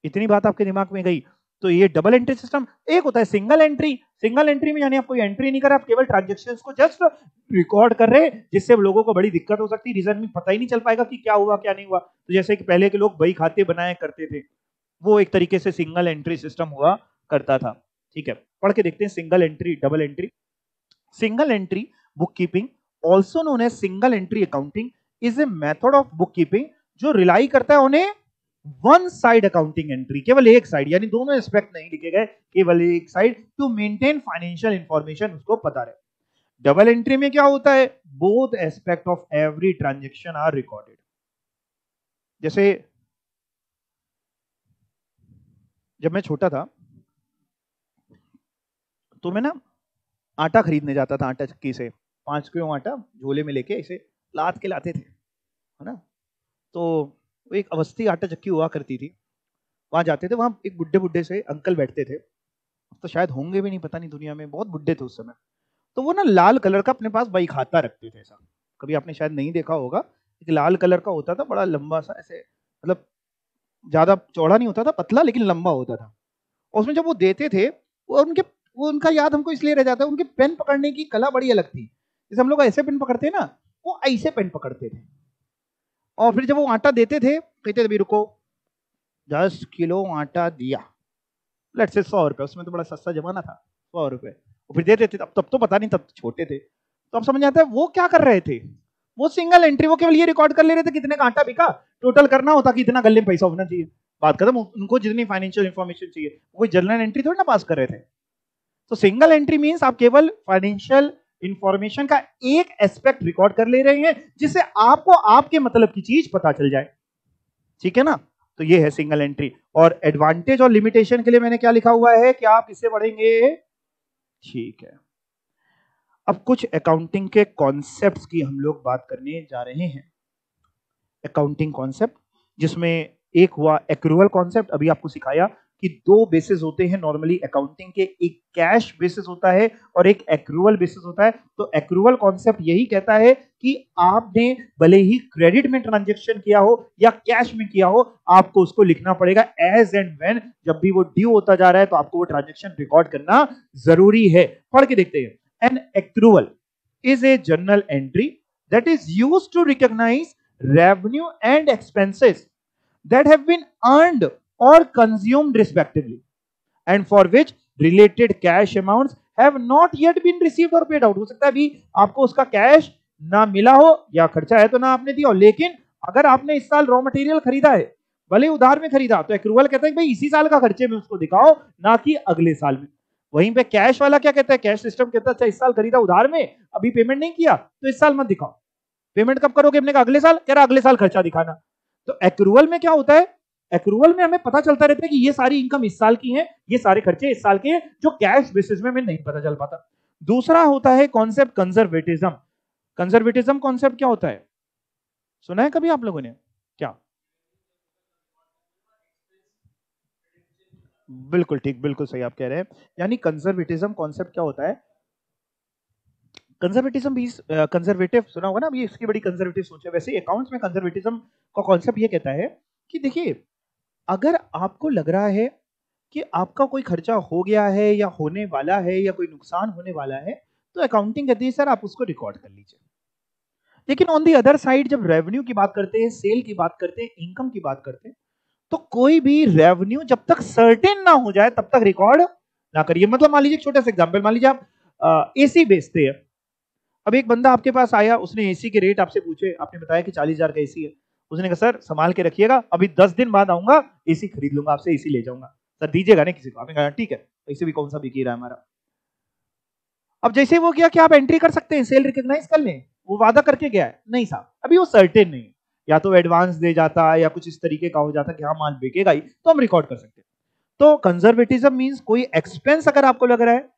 इतनी बात आपके दिमाग में गई। तो ये डबल एंट्री सिस्टम। एक होता है सिंगल एंट्री। सिंगल एंट्री में यानी आप कोई एंट्री नहीं कर रहे, आप केवल ट्रांजैक्शंस को जस्ट रिकॉर्ड कर रहे हैं, जिससे लोगों को बड़ी दिक्कत हो सकती है, रीजन में पता ही नहीं चल पाएगा कि क्या हुआ क्या नहीं हुआ। तो जैसे कि पहले के लोग बही खाते बनाया करते थे, वो एक तरीके से सिंगल एंट्री सिस्टम हुआ करता था। ठीक है, पढ़ के देखते हैं single entry double entry. Single entry book keeping also known as single entry accounting is a method of book keeping जो रिलाई करता है उन्हें वन साइड अकाउंटिंग एंट्री, केवल एक साइड, यानी दोनों एस्पेक्ट नहीं लिखे गए, केवल एक side, to maintain financial information उसको पता रहे। डबल एंट्री में क्या होता है, both aspect of every transaction are recorded. जैसे जब मैं छोटा था तो मैं ना आटा खरीदने जाता था, आटा चक्की से 5 किलो आटा झोले में लेके इसे लाद के लाते थे, है ना। तो एक अवस्थी आटा चक्की हुआ करती थी, वहां जाते थे, वहां एक बुड्ढे बुड्ढे से अंकल बैठते थे, तो शायद होंगे भी नहीं, पता नहीं, दुनिया में बहुत बुड्ढे थे उस समय। तो वो ना लाल कलर का अपने पास बही खाता रखते थे। ऐसा कभी आपने शायद नहीं देखा होगा, एक लाल कलर का होता था, बड़ा लंबा सा, ऐसे मतलब ज्यादा चौड़ा नहीं होता था, पतला लेकिन लंबा होता था। और उसमें जब वो देते थे, वो उनका याद हमको इसलिए रह जाता है, उनके पेन पकड़ने की कला बड़ी अलग थी। जैसे हम लोग ऐसे पेन पकड़ते हैं ना, वो ऐसे पेन पकड़ते थे। और फिर जब वो आटा देते थे, कहते थे भी रुको, 10 किलो आटा दिया, लेट्स से 100 रुपए, उसमें तो बड़ा सस्ता जमाना था, 100 रुपए, और फिर देते थे। तब तो पता नहीं, तब तो छोटे थे, तो अब समझ आता है वो क्या कर रहे थे। वो सिंगल एंट्री, वो केवल ये रिकॉर्ड कर ले रहे थे कितने का आटा बिका, टोटल करना होता कि इतना गले में पैसा होना चाहिए, बात खत्म। उनको जितनी फाइनेंशियल इंफॉर्मेशन चाहिए, वो जर्नल एंट्री थोड़ी ना पास कर रहे थे। तो सिंगल एंट्री मींस आप केवल फाइनेंशियल इंफॉर्मेशन का एक एस्पेक्ट रिकॉर्ड कर ले रहे हैं, जिससे आपको आपके मतलब की चीज पता चल जाए। ठीक है ना, तो ये है सिंगल एंट्री। और एडवांटेज और लिमिटेशन के लिए मैंने क्या लिखा हुआ है, क्या आप इससे पढ़ेंगे? ठीक है, अब कुछ अकाउंटिंग के कॉन्सेप्ट्स की हम लोग बात करने जा रहे हैं। अकाउंटिंग कॉन्सेप्ट, जिसमें एक हुआ एक्रूअल कॉन्सेप्ट, अभी आपको सिखाया कि 2 बेसिस होते हैं नॉर्मली अकाउंटिंग के, एक कैश बेसिस होता है और एक एक्रूअल बेसिस होता है। तो एक्रूअल कॉन्सेप्ट यही कहता है कि आपने भले ही क्रेडिट में ट्रांजैक्शन किया हो या कैश में किया हो, आपको उसको लिखना पड़ेगा एज एंड व्हेन, जब भी वो ड्यू होता जा रहा है तो आपको वो ट्रांजैक्शन रिकॉर्ड करना जरूरी है। पढ़ के देखते हैं। An accrual is a journal entry that is used to recognise revenue and expenses that have been earned or consumed respectively and for which related cash amounts have not yet been received or paid out। हो सकता है अभी आपको उसका cash ना मिला हो, या खर्चा है तो ना आपने दिया हो, लेकिन अगर आपने इस साल रॉ मटेरियल खरीदा है, भले उधार में खरीदा, तो एक्रूअल कहता है कि भाई इसी साल का खर्चे में उसको दिखाओ, ना कि अगले साल में। वहीं पे कैश वाला क्या कहता है, कैश सिस्टम कहता है अच्छा इस साल खरीदा उधार में, अभी पेमेंट नहीं किया तो इस साल मत दिखाओ, पेमेंट कब करोगे, हमने कहा अगले साल, कह रहा अगले साल खर्चा दिखाना। तो एक्रूअल में क्या होता है, एक्रूअल में हमें पता चलता रहता है कि ये सारी इनकम इस साल की है, ये सारे खर्चे इस साल के हैं, जो कैश बेसिस में हमें नहीं पता चल पाता। दूसरा होता है कॉन्सेप्ट कंजर्वेटिज्म। कंजर्वेटिज्म कॉन्सेप्ट क्या होता है, सुना है कभी आप लोगों ने? क्या? बिल्कुल ठीक, बिल्कुल सही आप कह रहे हैं। यानी कंजर्वेटिज्म कॉन्सेप्ट क्या होता है, कंजर्वेटिज्म भी कंजर्वेटिव सुना होगा ना, ये इसकी बड़ी कंजर्वेटिव सोच है। वैसे अकाउंट्स में कंजर्वेटिज्म का कॉन्सेप्ट ये कहता है कि देखिए, अगर आपको लग रहा है कि आपका कोई खर्चा हो गया है या होने वाला है या कोई नुकसान होने वाला है, तो अकाउंटिंग कहती है सर आप उसको रिकॉर्ड कर लीजिए। लेकिन ऑन दी अदर साइड जब रेवेन्यू की बात करते हैं, सेल की बात करते हैं, इनकम की बात करते हैं, तो कोई भी रेवेन्यू जब तक सर्टेन ना हो जाए तब तक रिकॉर्ड ना करिए। मतलब मान लीजिए छोटा सा एग्जांपल, मान लीजिए आप एसी बेचते हैं। अब एक बंदा आपके पास आया, उसने एसी के रेट आपसे पूछे, आपने बताया कि 40,000 का एसी है। उसने कहा सर संभाल के रखिएगा, अभी 10 दिन बाद आऊंगा, एसी खरीद लूंगा आपसे, एसी ले जाऊंगा, सर दीजिएगा नहीं किसी को। आपने कहा ठीक है, ऐसे भी कौन सा बिकी रहा है हमारा। अब जैसे वो किया कि आप एंट्री कर सकते हैं, सेल रिकॉग्नाइज कर लें, वो वादा करके गया है, नहीं साहब अभी वो सर्टेन नहीं, या तो एडवांस दे जाता या कुछ इस तरीके का हो जाता कि हाँ माल बिकेगा ही, तो हम रिकॉर्ड कर सकते हैं। तो कंजर्वेटिज्म मींस कोई एक्सपेंस अगर आपको लग रहा है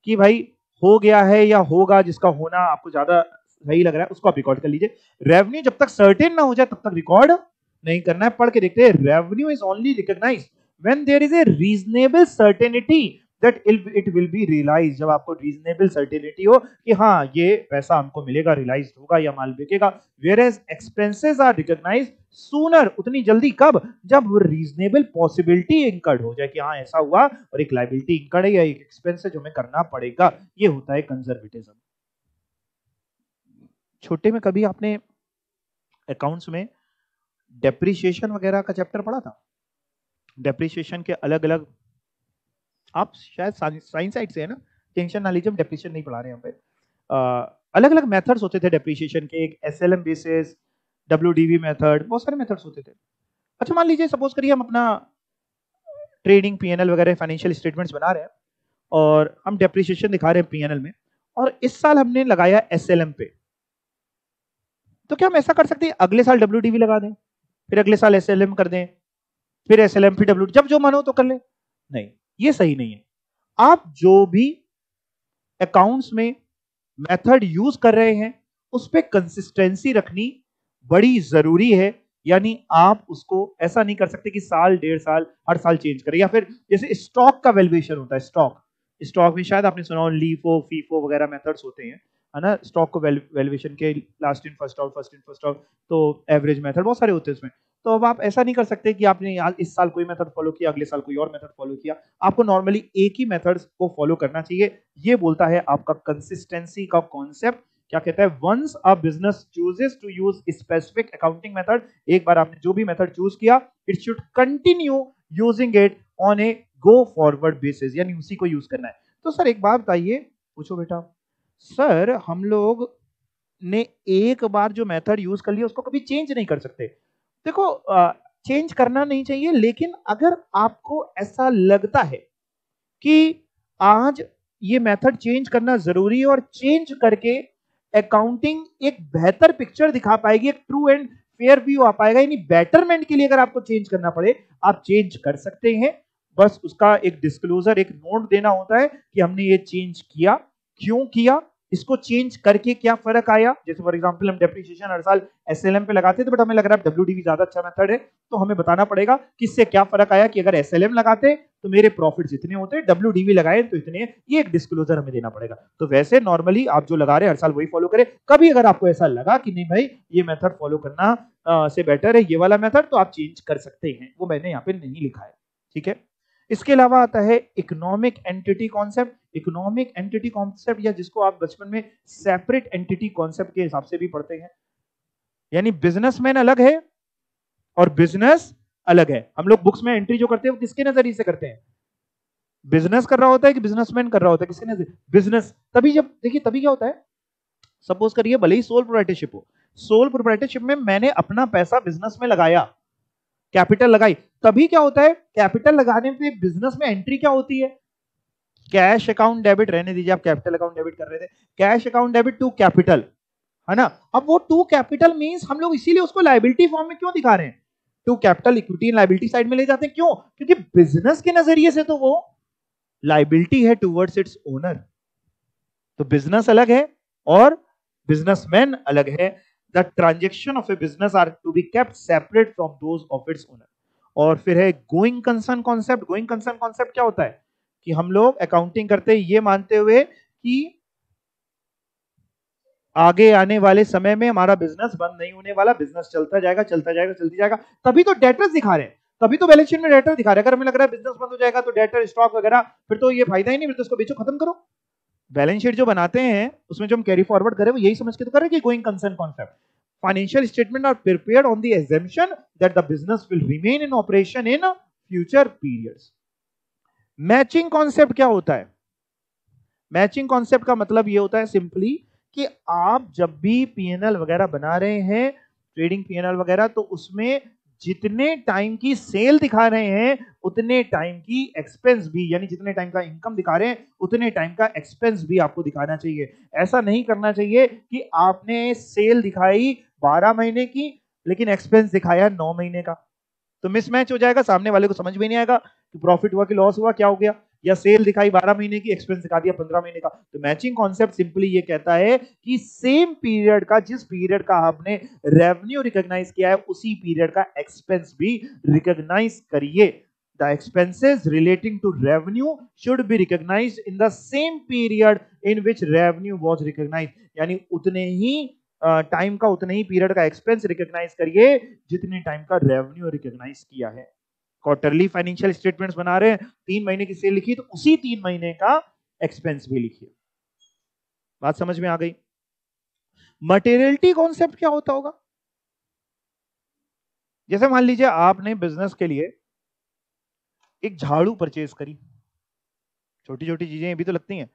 कि भाई हो गया है या होगा, जिसका होना आपको ज्यादा सही लग रहा है, उसको आप रिकॉर्ड कर लीजिए। रेवेन्यू जब तक सर्टेन ना हो जाए तब तक रिकॉर्ड नहीं करना है। पढ़ के देखते हैं। Revenue is only recognised when there is a reasonable certainty that it will be realised. जब आपको रीजनेबल सर्टेनिटी हो कि हाँ ये पैसा हमको मिलेगा, रियलाइज होगा या माल बिकेगा। Whereas expenses are recognised sooner, उतनी जल्दी कब? जब रीजनेबल पॉसिबिलिटी इंकर्ड हो जाए कि हाँ ऐसा हुआ और एक लायबिलिटी इंकर्ड है या एक एक्सपेंस है जो हमें करना पड़ेगा। ये होता है कंजर्वेटिज्म। छोटे में कभी आपने अकाउंट्स में डेप्रिसिएशन वगैरह का चैप्टर पढ़ा था? डेप्रिसिएशन के अलग अलग, आप शायद साइंस साइड से है ना, टेंशन ना लीजिए, हम डेप्रिसिएशन नहीं पढ़ा रहे हैं यहाँ पे। अलग अलग मेथड्स होते थे डेप्रिसिएशन के, एक एसएलएम बेसिस, डब्ल्यूडीवी मेथड, बहुत सारे मेथड्स होते थे। अच्छा मान लीजिए सपोज करिए हम अपना ट्रेडिंग पीएनएल वगैरह फाइनेंशियल स्टेटमेंट्स बना रहे हैं और हम डेप्रिसिएशन दिखा रहे हैं पीएनएल में, और इस साल हमने लगाया एसएलएम पे, तो क्या हम ऐसा कर सकते हैं अगले साल डब्ल्यूडीवी लगा दें, फिर अगले साल एसएलएम कर दें, फिर एसएलएम फिर डब्ल्यू, जब जो मन हो तो कर ले? नहीं, ये सही नहीं है। आप जो भी अकाउंट्स में मेथड यूज कर रहे हैं उस पे कंसिस्टेंसी रखनी बड़ी जरूरी है। यानी आप उसको ऐसा नहीं कर सकते कि साल डेढ़ साल हर साल चेंज करें, या फिर जैसे स्टॉक का वैल्यूएशन होता है, स्टॉक में शायद आपने सुना हो लीफो फीफो वगैरह मेथड्स होते हैं, है ना, स्टॉक को वैल्यूएशन के, last in first out, first in first out, तो एवरेज मेथड बहुत सारे होते हैं उसमें। तो अब आप ऐसा नहीं कर सकते कि आपने इस साल कोई मेथड फॉलो किया, अगले साल कोई और मेथड फॉलो किया। आपको नॉर्मली एक ही मेथड को फॉलो करना चाहिए। ये बोलता है आपका कंसिस्टेंसी का कॉन्सेप्ट। क्या कहता है? Once a business chooses to use specific accounting method, एक बार आपने जो भी मेथड चूज किया, it should continue using it on a go forward basis, यानी उसी को यूज करना है। तो सर एक बात बताइए, पूछो बेटा, सर हम लोग ने एक बार जो मेथड यूज कर लिया उसको कभी चेंज नहीं कर सकते? देखो, चेंज करना नहीं चाहिए, लेकिन अगर आपको ऐसा लगता है कि आज ये मेथड चेंज करना जरूरी है और चेंज करके अकाउंटिंग एक बेहतर पिक्चर दिखा पाएगी, एक ट्रू एंड फेयर व्यू आ पाएगा, यानी बेटरमेंट के लिए अगर आपको चेंज करना पड़े आप चेंज कर सकते हैं। बस उसका एक डिस्क्लोजर, एक नोट देना होता है कि हमने ये चेंज किया, क्यों किया, इसको चेंज करके क्या फर्क आया। जैसे फॉर एग्जांपल हम डेप्रिसिएशन हर साल एसएलएम पे लगाते थे, बट हमें लग रहा है डब्ल्यूडीवी ज्यादा अच्छा मेथड है, तो हमें बताना पड़ेगा कि इससे क्या फर्क आया कि अगर एसएलएम लगाते तो मेरे प्रॉफिट्स इतने होते, डब्ल्यूडीवी लगाए तो इतने। ये एक डिस्क्लोजर हमें देना पड़ेगा। तो वैसे नॉर्मली आप जो लगा रहे हैं हर साल वही फॉलो करें। कभी अगर आपको ऐसा लगा कि नहीं भाई ये मेथड फॉलो करना से बेटर है ये वाला मेथड, तो आप चेंज कर सकते हैं, वो मैंने यहाँ पे नहीं लिखा है, ठीक है। इसके अलावा आता है economic entity concept. Economic entity concept, या जिसको आप बचपन में सेपरेट एंटिटी कॉन्सेप्ट के हिसाब से भी पढ़ते हैं, यानी बिजनेसमैन अलग है और बिजनेस अलग है। हम लोग बुक्स में एंट्री जो करते हैं वो किसके नजरिए से करते हैं? बिजनेस कर रहा होता है कि बिजनेसमैन कर रहा होता है? किसके नजरिए? बिजनेस। तभी जब देखिए, तभी क्या होता है, सपोज करिए भले ही सोल प्रोप्राइटरशिप हो, सोल प्रोप्राइटरशिप में मैंने अपना पैसा बिजनेस में लगाया, कैपिटल लगाई, तभी क्या होता है, कैपिटल लगाने पे बिजनेस में एंट्री क्या होती है? कैश अकाउंट डेबिट, रहने दीजिए, आप कैपिटल अकाउंट डेबिट कर रहे थे, cash account debit to capital, है ना। अब वो टू कैपिटल मींस हम लोग इसीलिए उसको लायबिलिटी फॉर्म में क्यों दिखा रहे हैं? To capital equity and liability side में ले जाते हैं, क्यों? क्योंकि बिजनेस के नजरिए से तो वो लायबिलिटी है टुवर्ड्स इट्स ओनर। तो बिजनेस अलग है और बिजनेसमैन अलग है। The transaction of a business are to be kept separate from those of its owner. और फिर है going concern concept. Going concern concept क्या होता है कि हम लोग अकाउंटिंग करते हैं ये मानते हुए कि आगे आने वाले समय में हमारा बिजनेस बंद नहीं होने वाला, बिजनेस चलता जाएगा चलता जाएगा चलती जाएगा। तभी तो डेटर्स दिखा रहे हैं, तभी तो बैलेंस शीट में डेटर दिखा रहे हैं। अगर हमें लग रहा है बिजनेस बंद हो जाएगा तो डेटर स्टॉक वगैरह, फिर तो ये फायदा ही नहीं, फिर तो इसको बेचो, खत्म करो। बैलेंस शीट जो बनाते हैं उसमें जो हम कैरी फॉरवर्ड करें वो यही समझ के तो कर रहे हैं कि going concern concept. Financial statement are prepared on the assumption that the business will remain in operation in future periods. Matching concept क्या होता है? मैचिंग कॉन्सेप्ट का मतलब ये होता है सिंपली कि आप जब भी पीएनएल वगैरह बना रहे हैं, ट्रेडिंग पीएनएल वगैरह, तो उसमें जितने टाइम की सेल दिखा रहे हैं उतने टाइम की एक्सपेंस भी, यानी जितने टाइम का इनकम दिखा रहे हैं उतने टाइम का एक्सपेंस भी आपको दिखाना चाहिए। ऐसा नहीं करना चाहिए कि आपने सेल दिखाई 12 महीने की लेकिन एक्सपेंस दिखाया 9 महीने का, तो मिसमैच हो जाएगा, सामने वाले को समझ भी नहीं आएगा कि प्रॉफिट हुआ कि लॉस हुआ, क्या हो गया। या सेल दिखाई 12 महीने की, एक्सपेंस दिखा दिया 15 महीने का। तो मैचिंग कॉन्सेप्ट सिंपली ये कहता है कि सेम पीरियड का, जिस पीरियड का आपने रेवेन्यू रिकॉग्नाइज किया है उसी पीरियड का एक्सपेंस भी रिकॉग्नाइज करिए। The expenses relating to revenue should be recognized in the same period in which revenue was recognized, यानी उतने ही टाइम का उतने ही पीरियड का एक्सपेंस रिकॉग्नाइज करिए जितने टाइम का रेवेन्यू रिकॉग्नाइज किया है। क्वार्टरली फाइनेंशियल स्टेटमेंट्स बना रहे हैं, 3 महीने की सेल लिखी तो उसी 3 महीने का एक्सपेंस भी लिखिए। बात समझ में आ गई? मटेरियलिटी कॉन्सेप्ट क्या होता होगा? जैसे मान लीजिए आपने बिजनेस के लिए एक झाड़ू परचेज करी, छोटी छोटी चीजें भी तो लगती हैं,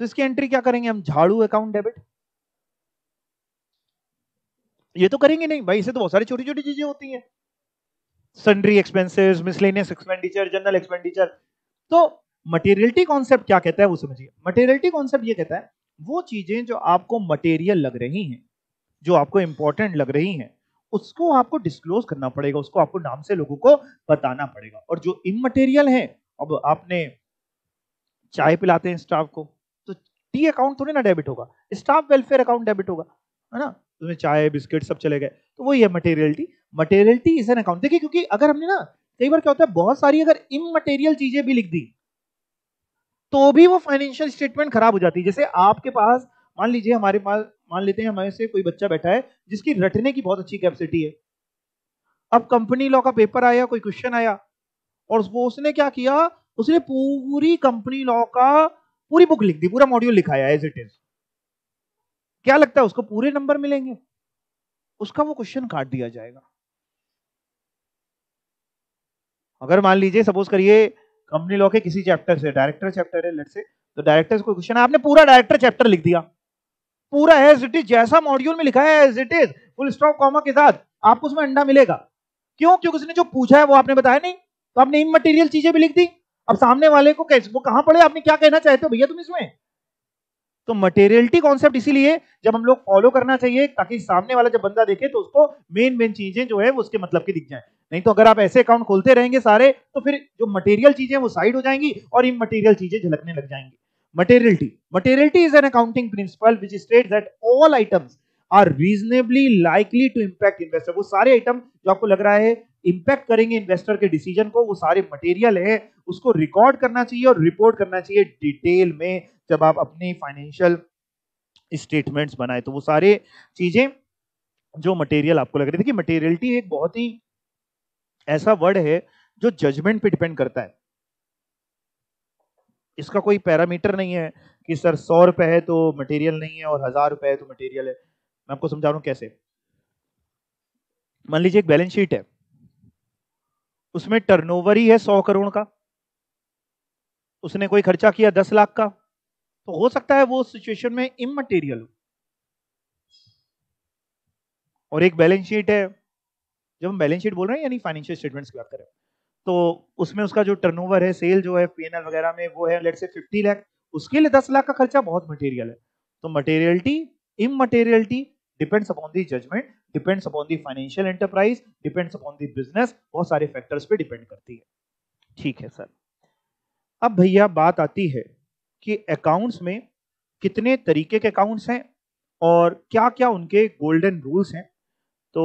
तो इसकी एंट्री क्या करेंगे हम? झाड़ू अकाउंट डेबिट। ये तो करेंगे नहीं भाई, इसे तो बहुत सारी छोटी छोटी चीजें होती हैं, sundry expenses, miscellaneous expenditure, general expenditure. तो मटेरियलिटी कॉन्सेप्ट क्या कहता है वो समझिए। मटेरियलिटी कॉन्सेप्ट ये कहता है वो चीजें जो आपको मटेरियल लग रही हैं, जो आपको इंपॉर्टेंट लग रही हैं, उसको आपको डिस्क्लोज करना पड़ेगा, उसको आपको नाम से लोगों को बताना पड़ेगा। और जो इमटेरियल है, अब आपने चाय पिलाते हैं स्टाफ को, तो टी अकाउंट थोड़ी ना डेबिट होगा, स्टाफ वेलफेयर अकाउंट डेबिट होगा, है ना? तुम्हें चाय बिस्किट सब चले गए, तो वही है materiality. Materiality is an account. देखिए, क्योंकि अगर हमने ना, कई बार क्या होता है, बहुत सारी अगर इमटेरियल चीजें भी लिख दी तो भी वो फाइनेंशियल स्टेटमेंट खराब हो जाती है। जैसे आपके पास, मान लीजिए हमारे पास, मान लेते हैं हमारे से कोई बच्चा बैठा है जिसकी रटने की बहुत अच्छी कैपेसिटी है। अब कंपनी लॉ का पेपर आया, कोई क्वेश्चन आया, और वो उसने क्या किया, उसने पूरी कंपनी लॉ का पूरी बुक लिख दी, पूरा मॉड्यूल लिखाया एज इट इज। क्या लगता है उसको पूरे नंबर मिलेंगे? उसका वो क्वेश्चन काट दिया जाएगा। अगर मान लीजिए सपोज करिए कंपनी लॉ के किसी चैप्टर से, डायरेक्टर चैप्टर है लेट से, तो डायरेक्टर से कोई क्वेश्चन है, आपने पूरा डायरेक्टर चैप्टर लिख दिया, पूरा एज इट इज, जैसा मॉड्यूल में लिखा है as it is, full stop comma के साथ, आपको उसमें अंडा मिलेगा। क्यों? क्योंकि उसने जो पूछा है वो आपने बताया नहीं, तो आपने इमटेरियल चीजें भी लिख दी। अब सामने वाले को कैसे, वो कहां पढ़े, आपने क्या कहना चाहते हो भैया तुम इसमें? तो मटेरियलिटी कॉन्सेप्ट इसीलिए जब हम लोग फॉलो करना चाहिए, ताकि सामने वाला जब बंदा देखे तो उसको मेन मेन चीजें जो है वो उसके मतलब की दिख जाए। नहीं तो अगर आप ऐसे अकाउंट खोलते रहेंगे सारे, तो फिर जो मटेरियल चीजें वो साइड हो जाएंगी और इमटेरियल चीजें झलकने लग जाएंगी। Materiality is an accounting principle which states that all items are reasonably likely to impact investor. वो सारे आइटम जो आपको लग रहा है इंपैक्ट करेंगे इन्वेस्टर के डिसीजन को, वो सारे मटेरियल है, उसको रिकॉर्ड करना चाहिए और रिपोर्ट करना चाहिए डिटेल में जब आप अपनी फाइनेंशियल स्टेटमेंट्स बनाए। तो वो सारे चीजें जो मटेरियल आपको लग रही है। देखिए, मटेरियलिटी एक बहुत ही ऐसा वर्ड है जो जजमेंट पे डिपेंड करता है। इसका कोई पैरामीटर नहीं है कि सर 100 रुपए है तो मटेरियल नहीं है और 1000 रुपए है तो मटेरियल है। मैं आपको समझा रहा हूं कैसे। मान लीजिए एक बैलेंस शीट है, उसमें टर्नओवर ही है 100 करोड़ का, उसने कोई खर्चा किया 10 लाख का, तो हो सकता है वो सिचुएशन में इमटेरियल हो। और एक बैलेंस शीट है, जब हम बैलेंस शीट बोल रहे हैं यानी फाइनेंशियल स्टेटमेंट्स की बात करें, तो उसमें उसका जो टर्नओवर है, सेल जो है पीएनएल वगैरह में, वो है लेट से 50 लाख, उसके लिए 10 लाख का खर्चा बहुत मटेरियल है। तो materiality, immateriality depends upon the judgement, depends upon the financial enterprise, depends upon the business, बहुत सारे फैक्टर्स पे डिपेंड करती है। ठीक है सर। अब भैया बात आती है कि अकाउंट्स में कितने तरीके के अकाउंट्स हैं और क्या क्या उनके गोल्डन रूल्स हैं। तो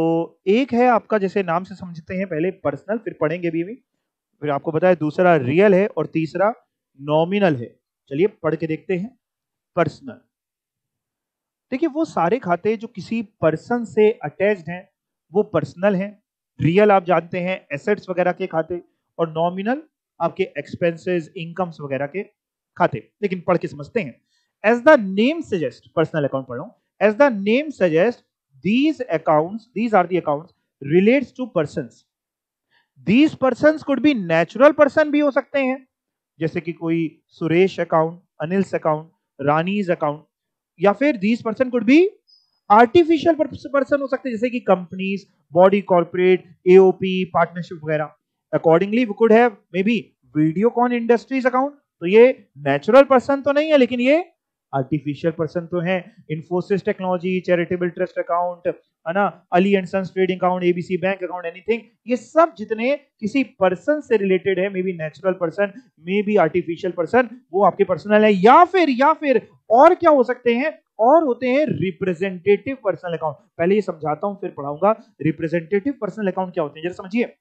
एक है आपका, जैसे नाम से समझते हैं, पहले पर्सनल, फिर पढ़ेंगे भी, फिर आपको पता है दूसरा रियल है और तीसरा नॉमिनल है। चलिए पढ़ के देखते हैं। पर्सनल, देखिए वो सारे खाते जो किसी पर्सन से अटैच्ड हैं वो पर्सनल हैं। रियल आप जानते हैं एसेट्स वगैरह के खाते, और नॉमिनल आपके एक्सपेंसेस, इनकम्स वगैरह के खाते। लेकिन पढ़ के समझते हैं। As the name suggest, personal account पढ़ रहा हूं। As the name suggest, these accounts, these are the accounts relates to persons. These persons could be natural person भी हो सकते हैं, जैसे कि कोई Suresh account, Anil's account, Rani's account, या फिर these person could be artificial person हो सकते हैं, जैसे कि companies, body corporate, AOP, partnership वगैरह। Accordingly we could have may be Videocon industries account, तो ये नेचुरल पर्सन तो नहीं है लेकिन ये आर्टिफिशियल पर्सन तो है। Infosys technology, charitable trust account, है ना, Ali and sons trading account, ABC bank account, anything, ये सब जितने किसी पर्सन से रिलेटेड है, may be natural person, may be artificial person, वो आपके पर्सनल है। या फिर और क्या हो सकते हैं, और होते हैं रिप्रेजेंटेटिव पर्सनल अकाउंट। पहले ये समझाता हूं फिर पढ़ाऊंगा। रिप्रेजेंटेटिव पर्सनल अकाउंट क्या होते हैं जरा समझिए।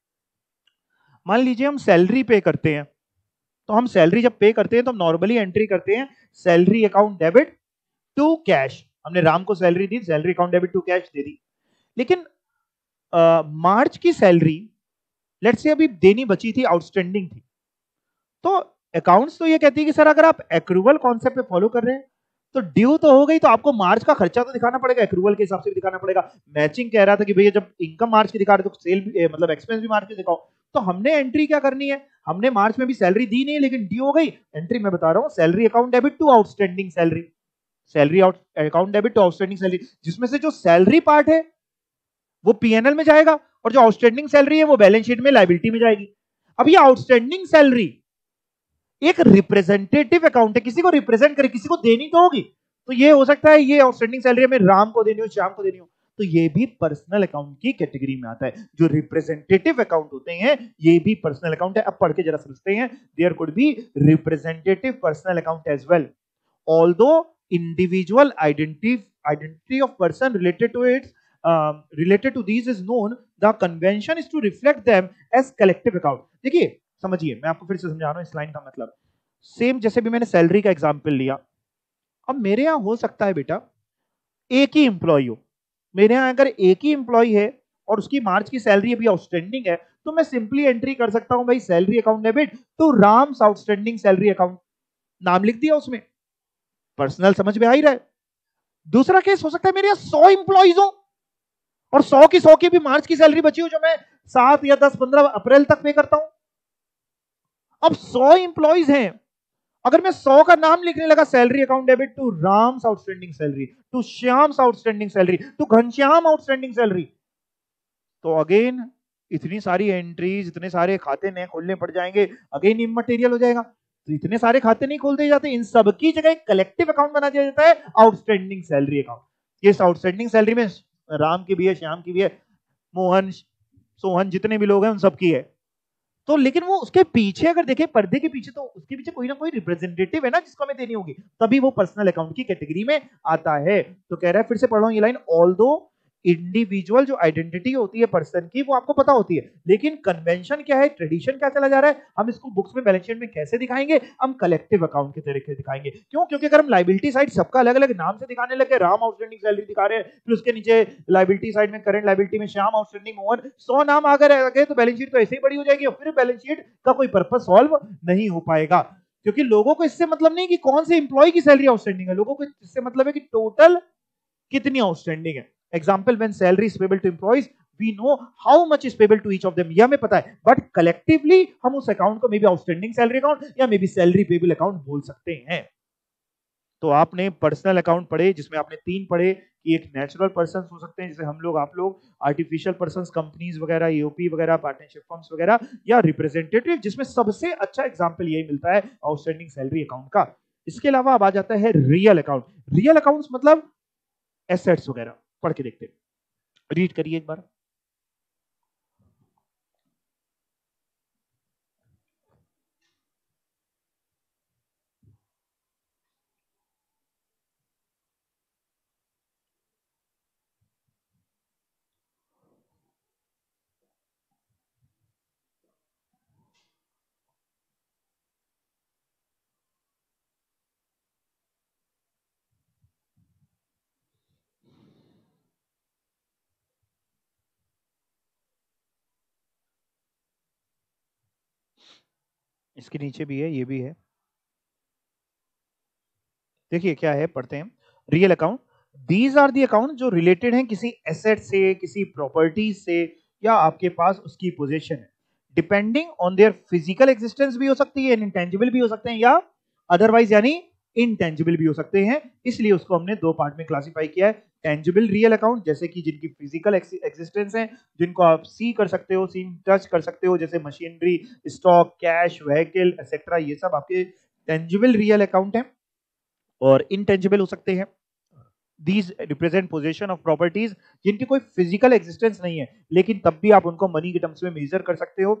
मान लीजिए हम सैलरी पे करते हैं, तो हम सैलरी जब पे करते हैं तो हम नॉर्मली एंट्री करते हैं salary account debit to cash, हमने राम को सैलरी दी, salary account debit to cash दे दी। लेकिन मार्च की सैलरी लेट्स से अभी देनी बची थी, आउटस्टैंडिंग थी, तो अकाउंट्स तो ये कहती है कि सर अगर आप एक्रूवल कॉन्सेप्ट पे फॉलो कर रहे हैं तो ड्यू तो हो गई, तो आपको मार्च का खर्चा तो दिखाना पड़ेगा, एक्रूवल के हिसाब से भी दिखाना पड़ेगा। मैचिंग कह रहा था कि भैया जब इनकम मार्च की दिखा रहे तो सेल भी, मतलब एक्सपेंस भी मार्च की दिखाओ। तो हमने एंट्री क्या करनी है, हमने मार्च में भी सैलरी दी नहीं लेकिन ड्यू हो गई, एंट्री मैं बता रहा हूं salary account debit to outstanding salary, salary account debit to outstanding salary, जिसमें से जो सैलरी पार्ट है वो पीएनएल में जाएगा और जो आउटस्टैंडिंग सैलरी है वो बैलेंस शीट में लायबिलिटी में जाएगी। अब ये आउटस्टैंडिंग सैलरी एक रिप्रेजेंटेटिव अकाउंट है, किसी को रिप्रेजेंट करे, किसी को देनी तो होगी, तो ये हो सकता है ये आउटस्टैंडिंग सैलरी में राम को देनी हो, श्याम को देनी हो, तो ये भी पर्सनल अकाउंट की कैटेगरी में आता है। जो रिप्रेजेंटेटिव अकाउंट होते हैं ये भी पर्सनल अकाउंट है। अब पढ़ के जरा समझते हैं, there could be representative personal account as well, although individual identity of person related to these is known, the convention is to reflect them as collective account। देखिए समझिए, मैं आपको फिर से समझा रहा हूं इस लाइन का मतलब। सेम जैसे भी मैंने सैलरी का एग्जांपल लिया, अब मेरे यहां हो सकता है बेटा एक ही एम्प्लॉय हो, मेरे यहां अगर एक ही एम्प्लॉय है और उसकी मार्च की सैलरी अभी आउटस्टैंडिंग है, तो मैं सिंपली एंट्री कर सकता हूं भाई salary account debit to Ram's outstanding salary account, नाम लिख दिया उसमें, पर्सनल समझ में आ ही रहा है। दूसरा केस हो सकता है मेरे यहां 100 इंप्लॉइज हो और 100 की भी मार्च की सैलरी बची हो जो मैं 7 या 10 15 अप्रैल तक पे करता हूं। अब 100 इंप्लॉइज हैं, अगर मैं 100 का नाम लिखने लगा, salary account debit to Ram's outstanding salary, to Shyam's outstanding salary, to Ghanshyam outstanding salary, तो अगेन इतनी सारी एंट्रीज, इतने सारे खाते नए खोलने पड़ जाएंगे, अगेन इमटेरियल हो जाएगा। तो इतने सारे खाते नहीं खोलते जाते, इन सबकी जगह एक कलेक्टिव अकाउंट बना दिया जाता है, आउटस्टैंडिंग सैलरी अकाउंट। इस आउटस्टैंडिंग सैलरी में राम की भी है, श्याम की भी है, मोहन सोहन जितने भी लोग हैं उन सबकी है। तो लेकिन वो उसके पीछे अगर देखें, पर्दे के पीछे, तो उसके पीछे कोई ना कोई रिप्रेजेंटेटिव है ना जिसको हमें देनी होगी, तभी वो पर्सनल अकाउंट की कैटेगरी में आता है। तो कह रहा है, फिर से पढ़ रहा हूं ये लाइन, ऑल्दो इंडिविजुअल जो आइडेंटिटी होती है पर्सन की वो आपको पता होती है, लेकिन कन्वेंशन क्या है, ट्रेडिशन क्या चला जा रहा है, हम इसको बुक्स में बैलेंस शीट में कैसे दिखाएंगे, हम कलेक्टिव अकाउंट के तरीके दिखाएंगे। क्यों? क्योंकि अगर हम लायबिलिटी साइड सबका अलग अलग नाम से दिखाने लगे, राम आउटस्टैंडिंग सैलरी दिखा रहे हैं, फिर उसके नीचे लायबिलिटी साइड में करंट लायबिलिटी में श्याम आउटस्टैंडिंग मोहन, 100 नाम आ गए तो बैलेंस शीट तो ऐसे ही बड़ी हो जाएगी और फिर बैलेंस शीट का कोई पर्पस सॉल्व नहीं हो पाएगा। क्योंकि लोगों को इससे मतलब नहीं कि कौन से इंप्लॉय की सैलरी आउटस्टैंडिंग है, लोगों को इससे मतलब है कि टोटल कितनी आउटस्टैंडिंग है। Example, when salary is payable to employees we know how much is payable to each of them, ये हमें पता है, बट कलेक्टिवली हम उस अकाउंट को may be outstanding salary account या may be salary payable account बोल सकते हैं। तो आपने पर्सनल अकाउंट पढ़े जिसमें आपने 3 पढ़े कि एक नेचुरल पर्सन हो सकते हैं जैसे हम लोग, आप लोग, आर्टिफिशियल पर्संस कंपनीज वगैरह, ईओपी वगैरह, पार्टनरशिप फर्म्स वगैरह, या रिप्रेजेंटेटिव, जिसमें सबसे अच्छा एग्जांपल यही मिलता है आउटस्टैंडिंग सैलरी अकाउंट का। इसके अलावा अब आ जाता है रियल अकाउंट। रियल अकाउंट्स मतलब एसेट्स वगैरह, पढ़ के देखते हैं, रीड करिए एक बार। इसके नीचे भी है, ये भी है, देखिए क्या है, पढ़ते हैं। Real account, these are the account जो रिलेटेड हैं किसी एसेट से, किसी प्रॉपर्टी से, या आपके पास उसकी पोजीशन है, depending on their physical existence भी हो सकती है, इंटेंजिबल भी हो सकते हैं, या अदरवाइज यानी इनटेंजिबल भी हो सकते हैं। इसलिए उसको हमने 2 पार्ट में क्लासिफाई किया है, टेंजिबल रियल अकाउंट जैसे कि जिनकी फिजिकल एग्जिस्टेंस है, जिनको आप सी कर सकते हो, सी टच कर सकते हो, जैसे machinery, stock, cash, vehicle etcetera, ये सब आपके टेंजिबल रियल अकाउंट है। और इनटेंजिबल हो सकते हैं, these represent position of properties जिनकी कोई फिजिकल एग्जिस्टेंस नहीं है, लेकिन तब भी आप उनको मनी के टर्म्स में मेजर कर सकते हो,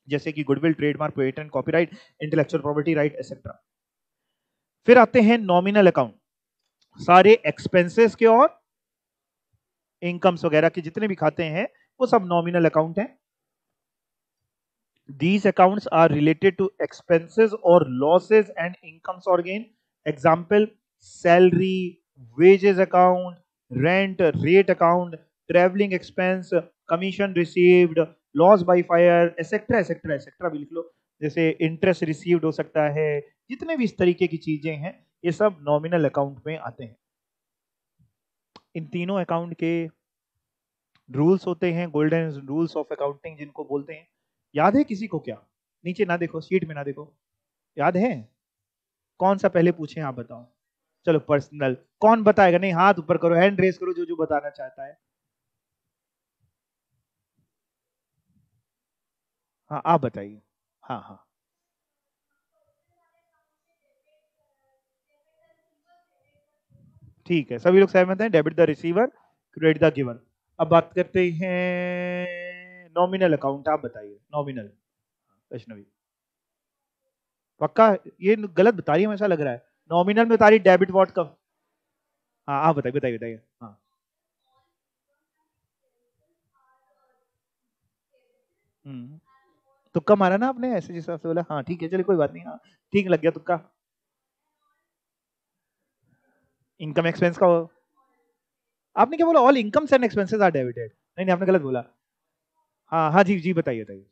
जैसे कि goodwill, trademark, patent, copyright, intellectual property right etcetera. फिर आते हैं नॉमिनल अकाउंट, सारे एक्सपेंसेस के और इनकम्स वगैरह के जितने भी खाते हैं वो सब नॉमिनल अकाउंट हैं। These accounts are related to expenses or losses and incomes or gain. Example, salary, wages account, rent rate account, travelling expense, commission received, loss by fire, etcetera etcetera etcetera भी लिख लो, जैसे interest received हो सकता है, जितने भी इस तरीके की चीजें हैं ये सब नॉमिनल अकाउंट में आते हैं। इन तीनों अकाउंट के रूल्स होते हैं, गोल्डन रूल्स ऑफ अकाउंटिंग जिनको बोलते हैं। याद है किसी को क्या? नीचे ना देखो, शीट में ना देखो, याद है? कौन सा पहले पूछे आप बताओ। चलो पर्सनल, कौन बताएगा? नहीं, हाथ ऊपर करो, हैंड रेस करो जो जो बताना चाहता है। हाँ आप बताइए। हाँ हाँ ठीक है, सभी लोग सहमत हैं, debit the receiver, credit the giver. अब बात करते हैं नॉमिनल अकाउंट, आप बताइए नॉमिनल। वैष्णवी पक्का? ये गलत बता रही है, ऐसा लग रहा है। नॉमिनल में बता रही डेबिट वॉट का। हाँ आप बताइए बताइए बताइए। हाँ हम्म, तुक्का मारा ना आपने, ऐसे जिस हिसाब से बोला। हाँ ठीक है, चलिए कोई बात नहीं, हाँ ठीक लग गया तुक्का। इनकम एक्सपेंस का आपने क्या बोला? All incomes and expenses are debited. नहीं नहीं, आपने गलत बोला। हाँ हाँ जी जी, बताइए बताइए।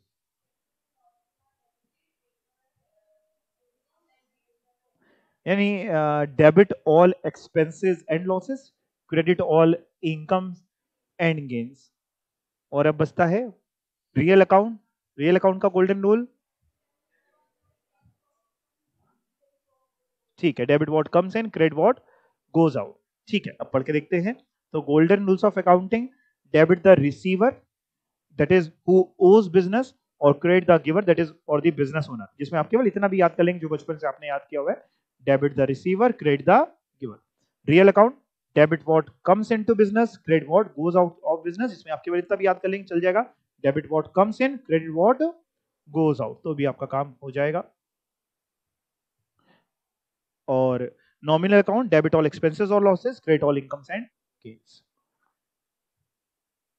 यानी debit all expenses and losses, credit all income and gains. और अब बचता है रियल अकाउंट। रियल अकाउंट का गोल्डन रूल, ठीक है, debit what comes in, credit what goes out. ठीक है, अब पढ़ के देखते हैं। तो golden rules of accounting, debit the receiver that is who owes business, और credit the giver that is for the business owner. जिसमें आप केवल इतना भी याद कर लेंगे जो बचपन से आपने याद किया हुआ है, debit the receiver, credit the giver. Real account, debit what comes into business, credit what goes out of business. इसमें आप केवल इतना भी याद कर लेंगे चल जाएगा, debit what comes in, credit what goes out, तो भी आपका काम हो जाएगा। और nominal account, debit all expenses और losses, credit all incomes and gains.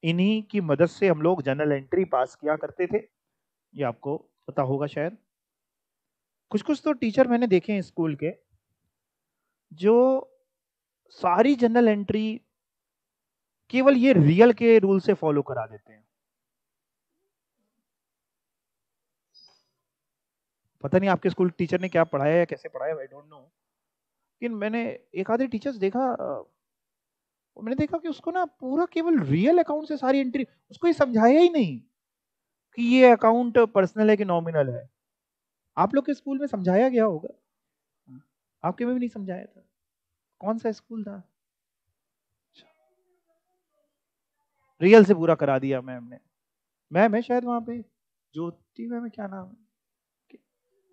इन्हीं की मदद से हम लोग जनरल एंट्री पास किया करते थे, ये आपको पता होगा शायद। कुछ कुछ तो टीचर मैंने देखे हैं स्कूल के जो सारी जनरल एंट्री केवल ये रियल के रूल से फॉलो करा देते हैं। पता नहीं आपके स्कूल टीचर ने क्या पढ़ाया या कैसे पढ़ाया, आई डोंट नो। लेकिन मैंने एक आधे टीचर्स देखा, मैंने देखा कि उसको ना पूरा केवल रियल अकाउंट से सारी एंट्री, उसको ये समझाया ही नहीं कि ये अकाउंट पर्सनल है कि नॉमिनल है। आप लोग के स्कूल में समझाया गया होगा, आपके में भी नहीं समझाया था। कौन सा स्कूल था? रियल से पूरा करा दिया मैम ने। मैं शायद वहां पे ज्योति मैम है, क्या नाम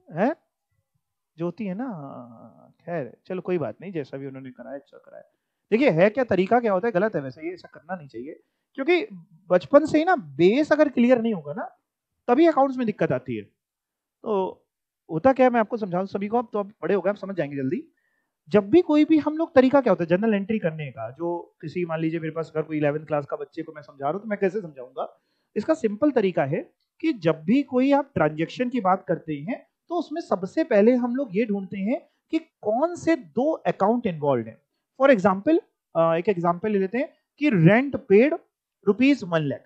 है? ज्योति है ना? खैर चलो कोई बात नहीं, जैसा भी उन्होंने कराया अच्छा कराया। देखिए है क्या, तरीका क्या होता है, गलत है वैसे, ये ऐसा करना नहीं चाहिए। क्योंकि बचपन से ही ना बेस अगर क्लियर नहीं होगा ना, तभी अकाउंट्स में दिक्कत आती है। तो होता क्या है, मैं आपको समझाऊं सभी को, अब तो आप बड़े हो गए, आप समझ जाएंगे जल्दी। जब भी कोई भी हम लोग, तरीका क्या होता है जनरल एंट्री करने का, जो किसी, मान लीजिए मेरे पास अगर कोई 11th क्लास का बच्चे को मैं समझा रहा हूँ, तो मैं कैसे समझाऊंगा? इसका सिंपल तरीका है कि जब भी कोई आप ट्रांजेक्शन की बात करते हैं, तो उसमें सबसे पहले हम लोग ये ढूंढते हैं कि कौन से दो अकाउंट इन्वॉल्व हैं। फॉर एग्जाम्पल, एक एग्जाम्पल ले लेते हैं कि रेंट पेड ₹1,00,000,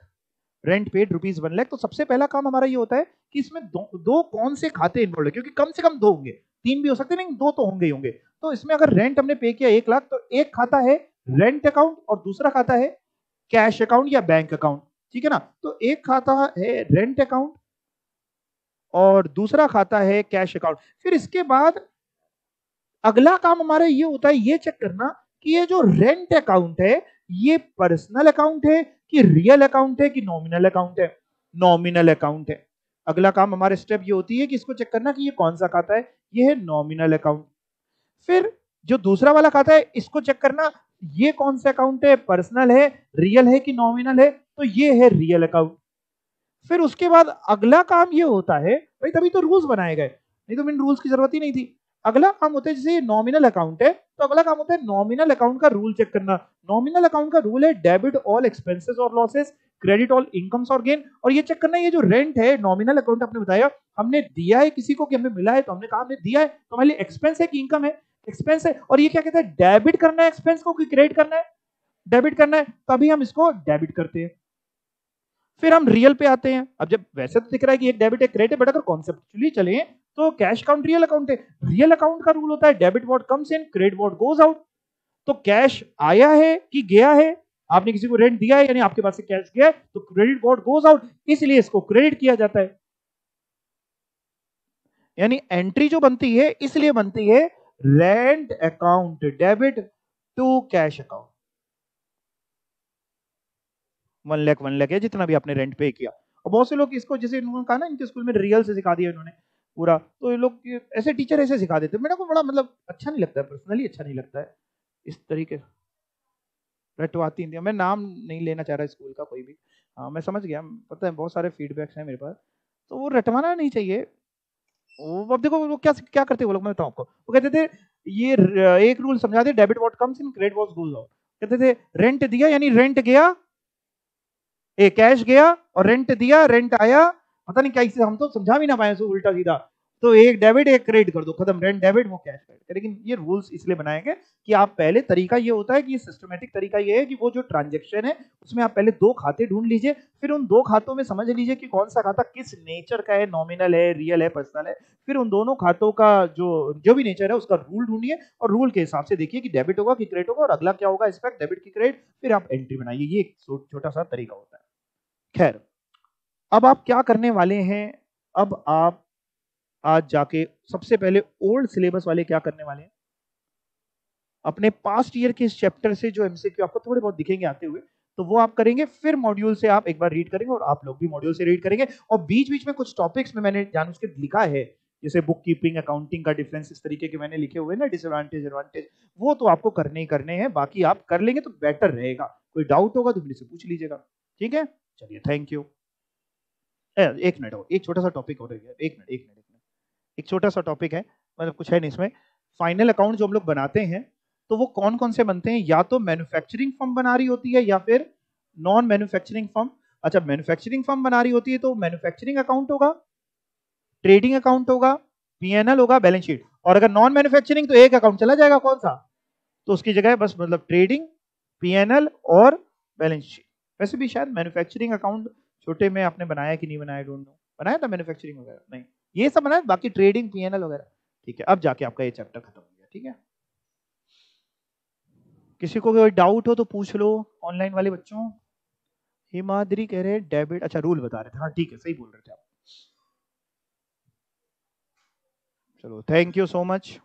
रेंट पेड ₹1,00,000। तो सबसे पहला काम हमारा ये होता है कि इसमें दो कौन से खाते इन्वॉल्व है, क्योंकि कम से कम दो होंगे, तीन भी हो सकते हैं, लेकिन दो तो होंगे ही होंगे। तो इसमें अगर रेंट हमने पे किया 1,00,000, तो एक खाता है रेंट अकाउंट और दूसरा खाता है कैश अकाउंट या बैंक अकाउंट। ठीक है ना? तो एक खाता है रेंट अकाउंट और दूसरा खाता है कैश अकाउंट। फिर इसके बाद अगला काम हमारा ये होता है ये चेक करना कि ये जो रेंट अकाउंट है, ये पर्सनल अकाउंट है कि रियल अकाउंट है कि नॉमिनल अकाउंट है। नॉमिनल अकाउंट है। अगला काम हमारे स्टेप ये होती है कि इसको चेक करना कि ये कौन सा खाता है, ये है नॉमिनल अकाउंट। फिर जो दूसरा वाला खाता है, इसको चेक करना ये कौन सा अकाउंट है, पर्सनल है, रियल है कि नॉमिनल है, तो ये है रियल अकाउंट। फिर उसके बाद अगला काम ये होता है, भाई तभी तो रूल्स बनाए गए, नहीं तो इन रूल्स की जरूरत ही नहीं थी। अगला काम होता है, जैसे ये नॉमिनल अकाउंट है, तो अगला काम होता है नॉमिनल अकाउंट का रूल चेक करना। नॉमिनल अकाउंट का रूल है डेबिट ऑल एक्सपेंसेस और लॉसेस, क्रेडिट ऑल इनकम्स और गेन। और ये चेक करना, ये जो रेंट है, नॉमिनल अकाउंट आपने बताया, हमने दिया है किसी को कि हमें मिला है, तो हमने कहा हमने दिया है, तो हमारे लिए एक्सपेंस है कि इनकम है। एक्सपेंस है। और ये क्या कहता है, डेबिट करना है एक्सपेंस को कि क्रेडिट करना है, डेबिट करना है, तभी हम इसको डेबिट करते हैं। फिर हम रियल पे आते हैं। अब जब वैसे तो दिख रहा है कि एक डेबिट है क्रेडिट है, बट अगर कॉन्सेप्चुअली चले तो कैश अकाउंट रियल अकाउंट है। रियल अकाउंट का रूल होता है debit what comes in, credit what goes out. तो कैश आया है कि गया है, आपने किसी को रेंट दिया है यानी आपके पास से कैश गया है, तो क्रेडिट व्हाट गोज आउट, इसलिए इसको क्रेडिट किया जाता है। यानी एंट्री जो बनती है इसलिए बनती है rent account debit to cash account. 1 lakh है जितना भी आपने रेंट पे किया। और बहुत से लोग इसको, जैसे इन्होंने कहा ना इनके स्कूल में रियल से सिखा दिया इन्होंने पूरा, तो ये लोग ऐसे टीचर ऐसे सिखा देते, मेरे को बड़ा मतलब अच्छा नहीं लगता है, पर्सनली अच्छा नहीं लगता है इस तरीके से रटवाती इंडिया। मैं नाम नहीं लेना चाह रहा स्कूल का कोई भी, हाँ मैं समझ गया, पता है बहुत सारे फीडबैक्स हैं मेरे पास, तो वो रटवाना नहीं चाहिए। वो अब देखो वो क्या क्या करते वो लोग, मैं बताऊं आपको। वो कहते थे ये एक रूल समझा दे, debit what comes in credit what goes out. कहते थे रेंट दिया यानी रेंट गया, कैश गया और रेंट दिया, रेंट आया, पता नहीं क्या इसे हम तो समझा भी ना पाए उल्टा सीधा। तो एक डेबिट एक क्रेडिट कर दो, खत्म, रेंट डेबिट वो कैश क्रेडिट। लेकिन ये रूल्स इसलिए बनाए गए कि आप पहले, तरीका ये होता है कि सिस्टमेटिक तरीका ये है कि वो जो ट्रांजैक्शन है उसमें आप पहले 2 खाते ढूंढ लीजिए, फिर उन 2 खातों में समझ लीजिए कि कौन सा खाता किस नेचर का है, नॉमिनल है, रियल है, पर्सनल है। फिर उन दोनों खातों का जो भी नेचर है उसका रूल ढूंढिए और रूल के हिसाब से देखिए कि डेबिट होगा कि क्रेडिट होगा, और अगला क्या होगा इस डेबिट की क्रेडिट, फिर आप एंट्री बनाइए। ये एक छोटा सा तरीका होता है। खैर, अब आप क्या करने वाले हैं, अब आप आज जाके सबसे पहले ओल्ड सिलेबस वाले क्या करने वाले हैं, अपने पास्ट ईयर के इस चैप्टर से जो एमसीक्यू आपको थोड़े बहुत दिखेंगे आते हुए, तो वो आप करेंगे। फिर मॉड्यूल से आप एक बार रीड करेंगे और आप लोग भी मॉड्यूल से रीड करेंगे। और बीच बीच में कुछ टॉपिक्स में मैंने जान उसके लिखा है, जैसे बुक कीपिंग, अकाउंटिंग का डिफरेंस, इस तरीके के मैंने लिखे हुए ना, डिसएडवांटेज एडवांटेज, वो तो आपको करने ही करने हैं। बाकी आप कर लेंगे तो बेटर रहेगा। कोई डाउट होगा तो मुझसे पूछ लीजिएगा, ठीक है। चलिए, थैंक यू। एक मिनट हो, एक छोटा सा टॉपिक और है, एक छोटा सा टॉपिक है, मतलब कुछ है नहीं इसमें। फाइनल अकाउंट जो हम लोग बनाते हैं तो वो कौन कौन से बनते हैं, या तो मैन्युफैक्चरिंग फर्म बना रही होती है या फिर नॉन मैन्युफैक्चरिंग फर्म। अच्छा, मैन्युफैक्चरिंग फर्म बना रही होती है तो मैन्युफैक्चरिंग अकाउंट होगा, ट्रेडिंग अकाउंट होगा, पीएनएल होगा, बैलेंस शीट। और अगर नॉन मैन्युफैक्चरिंग तो एक अकाउंट चला जाएगा, कौन सा, तो उसकी जगह बस मतलब ट्रेडिंग, पीएनएल और बैलेंस शीट। वैसे भी शायद मैन्युफैक्चरिंग अकाउंट छोटे में आपने बनाया कि नहीं बनाया, डोंट नो, बनाया था मैन्युफैक्चरिंग वगैरह, नहीं, ये सब बनाया, बाकी ट्रेडिंग, पीएनएल वगैरह। ठीक है, अब जाके आपका ये चैप्टर खत्म हो गया, ठीक है। किसी को कोई डाउट हो तो पूछ लो, ऑनलाइन वाले बच्चों। हिमाद्री कह रहे डेबिट, अच्छा रूल बता रहे थे, हाँ ठीक है, सही बोल रहे थे आप। चलो, थैंक यू सो मच।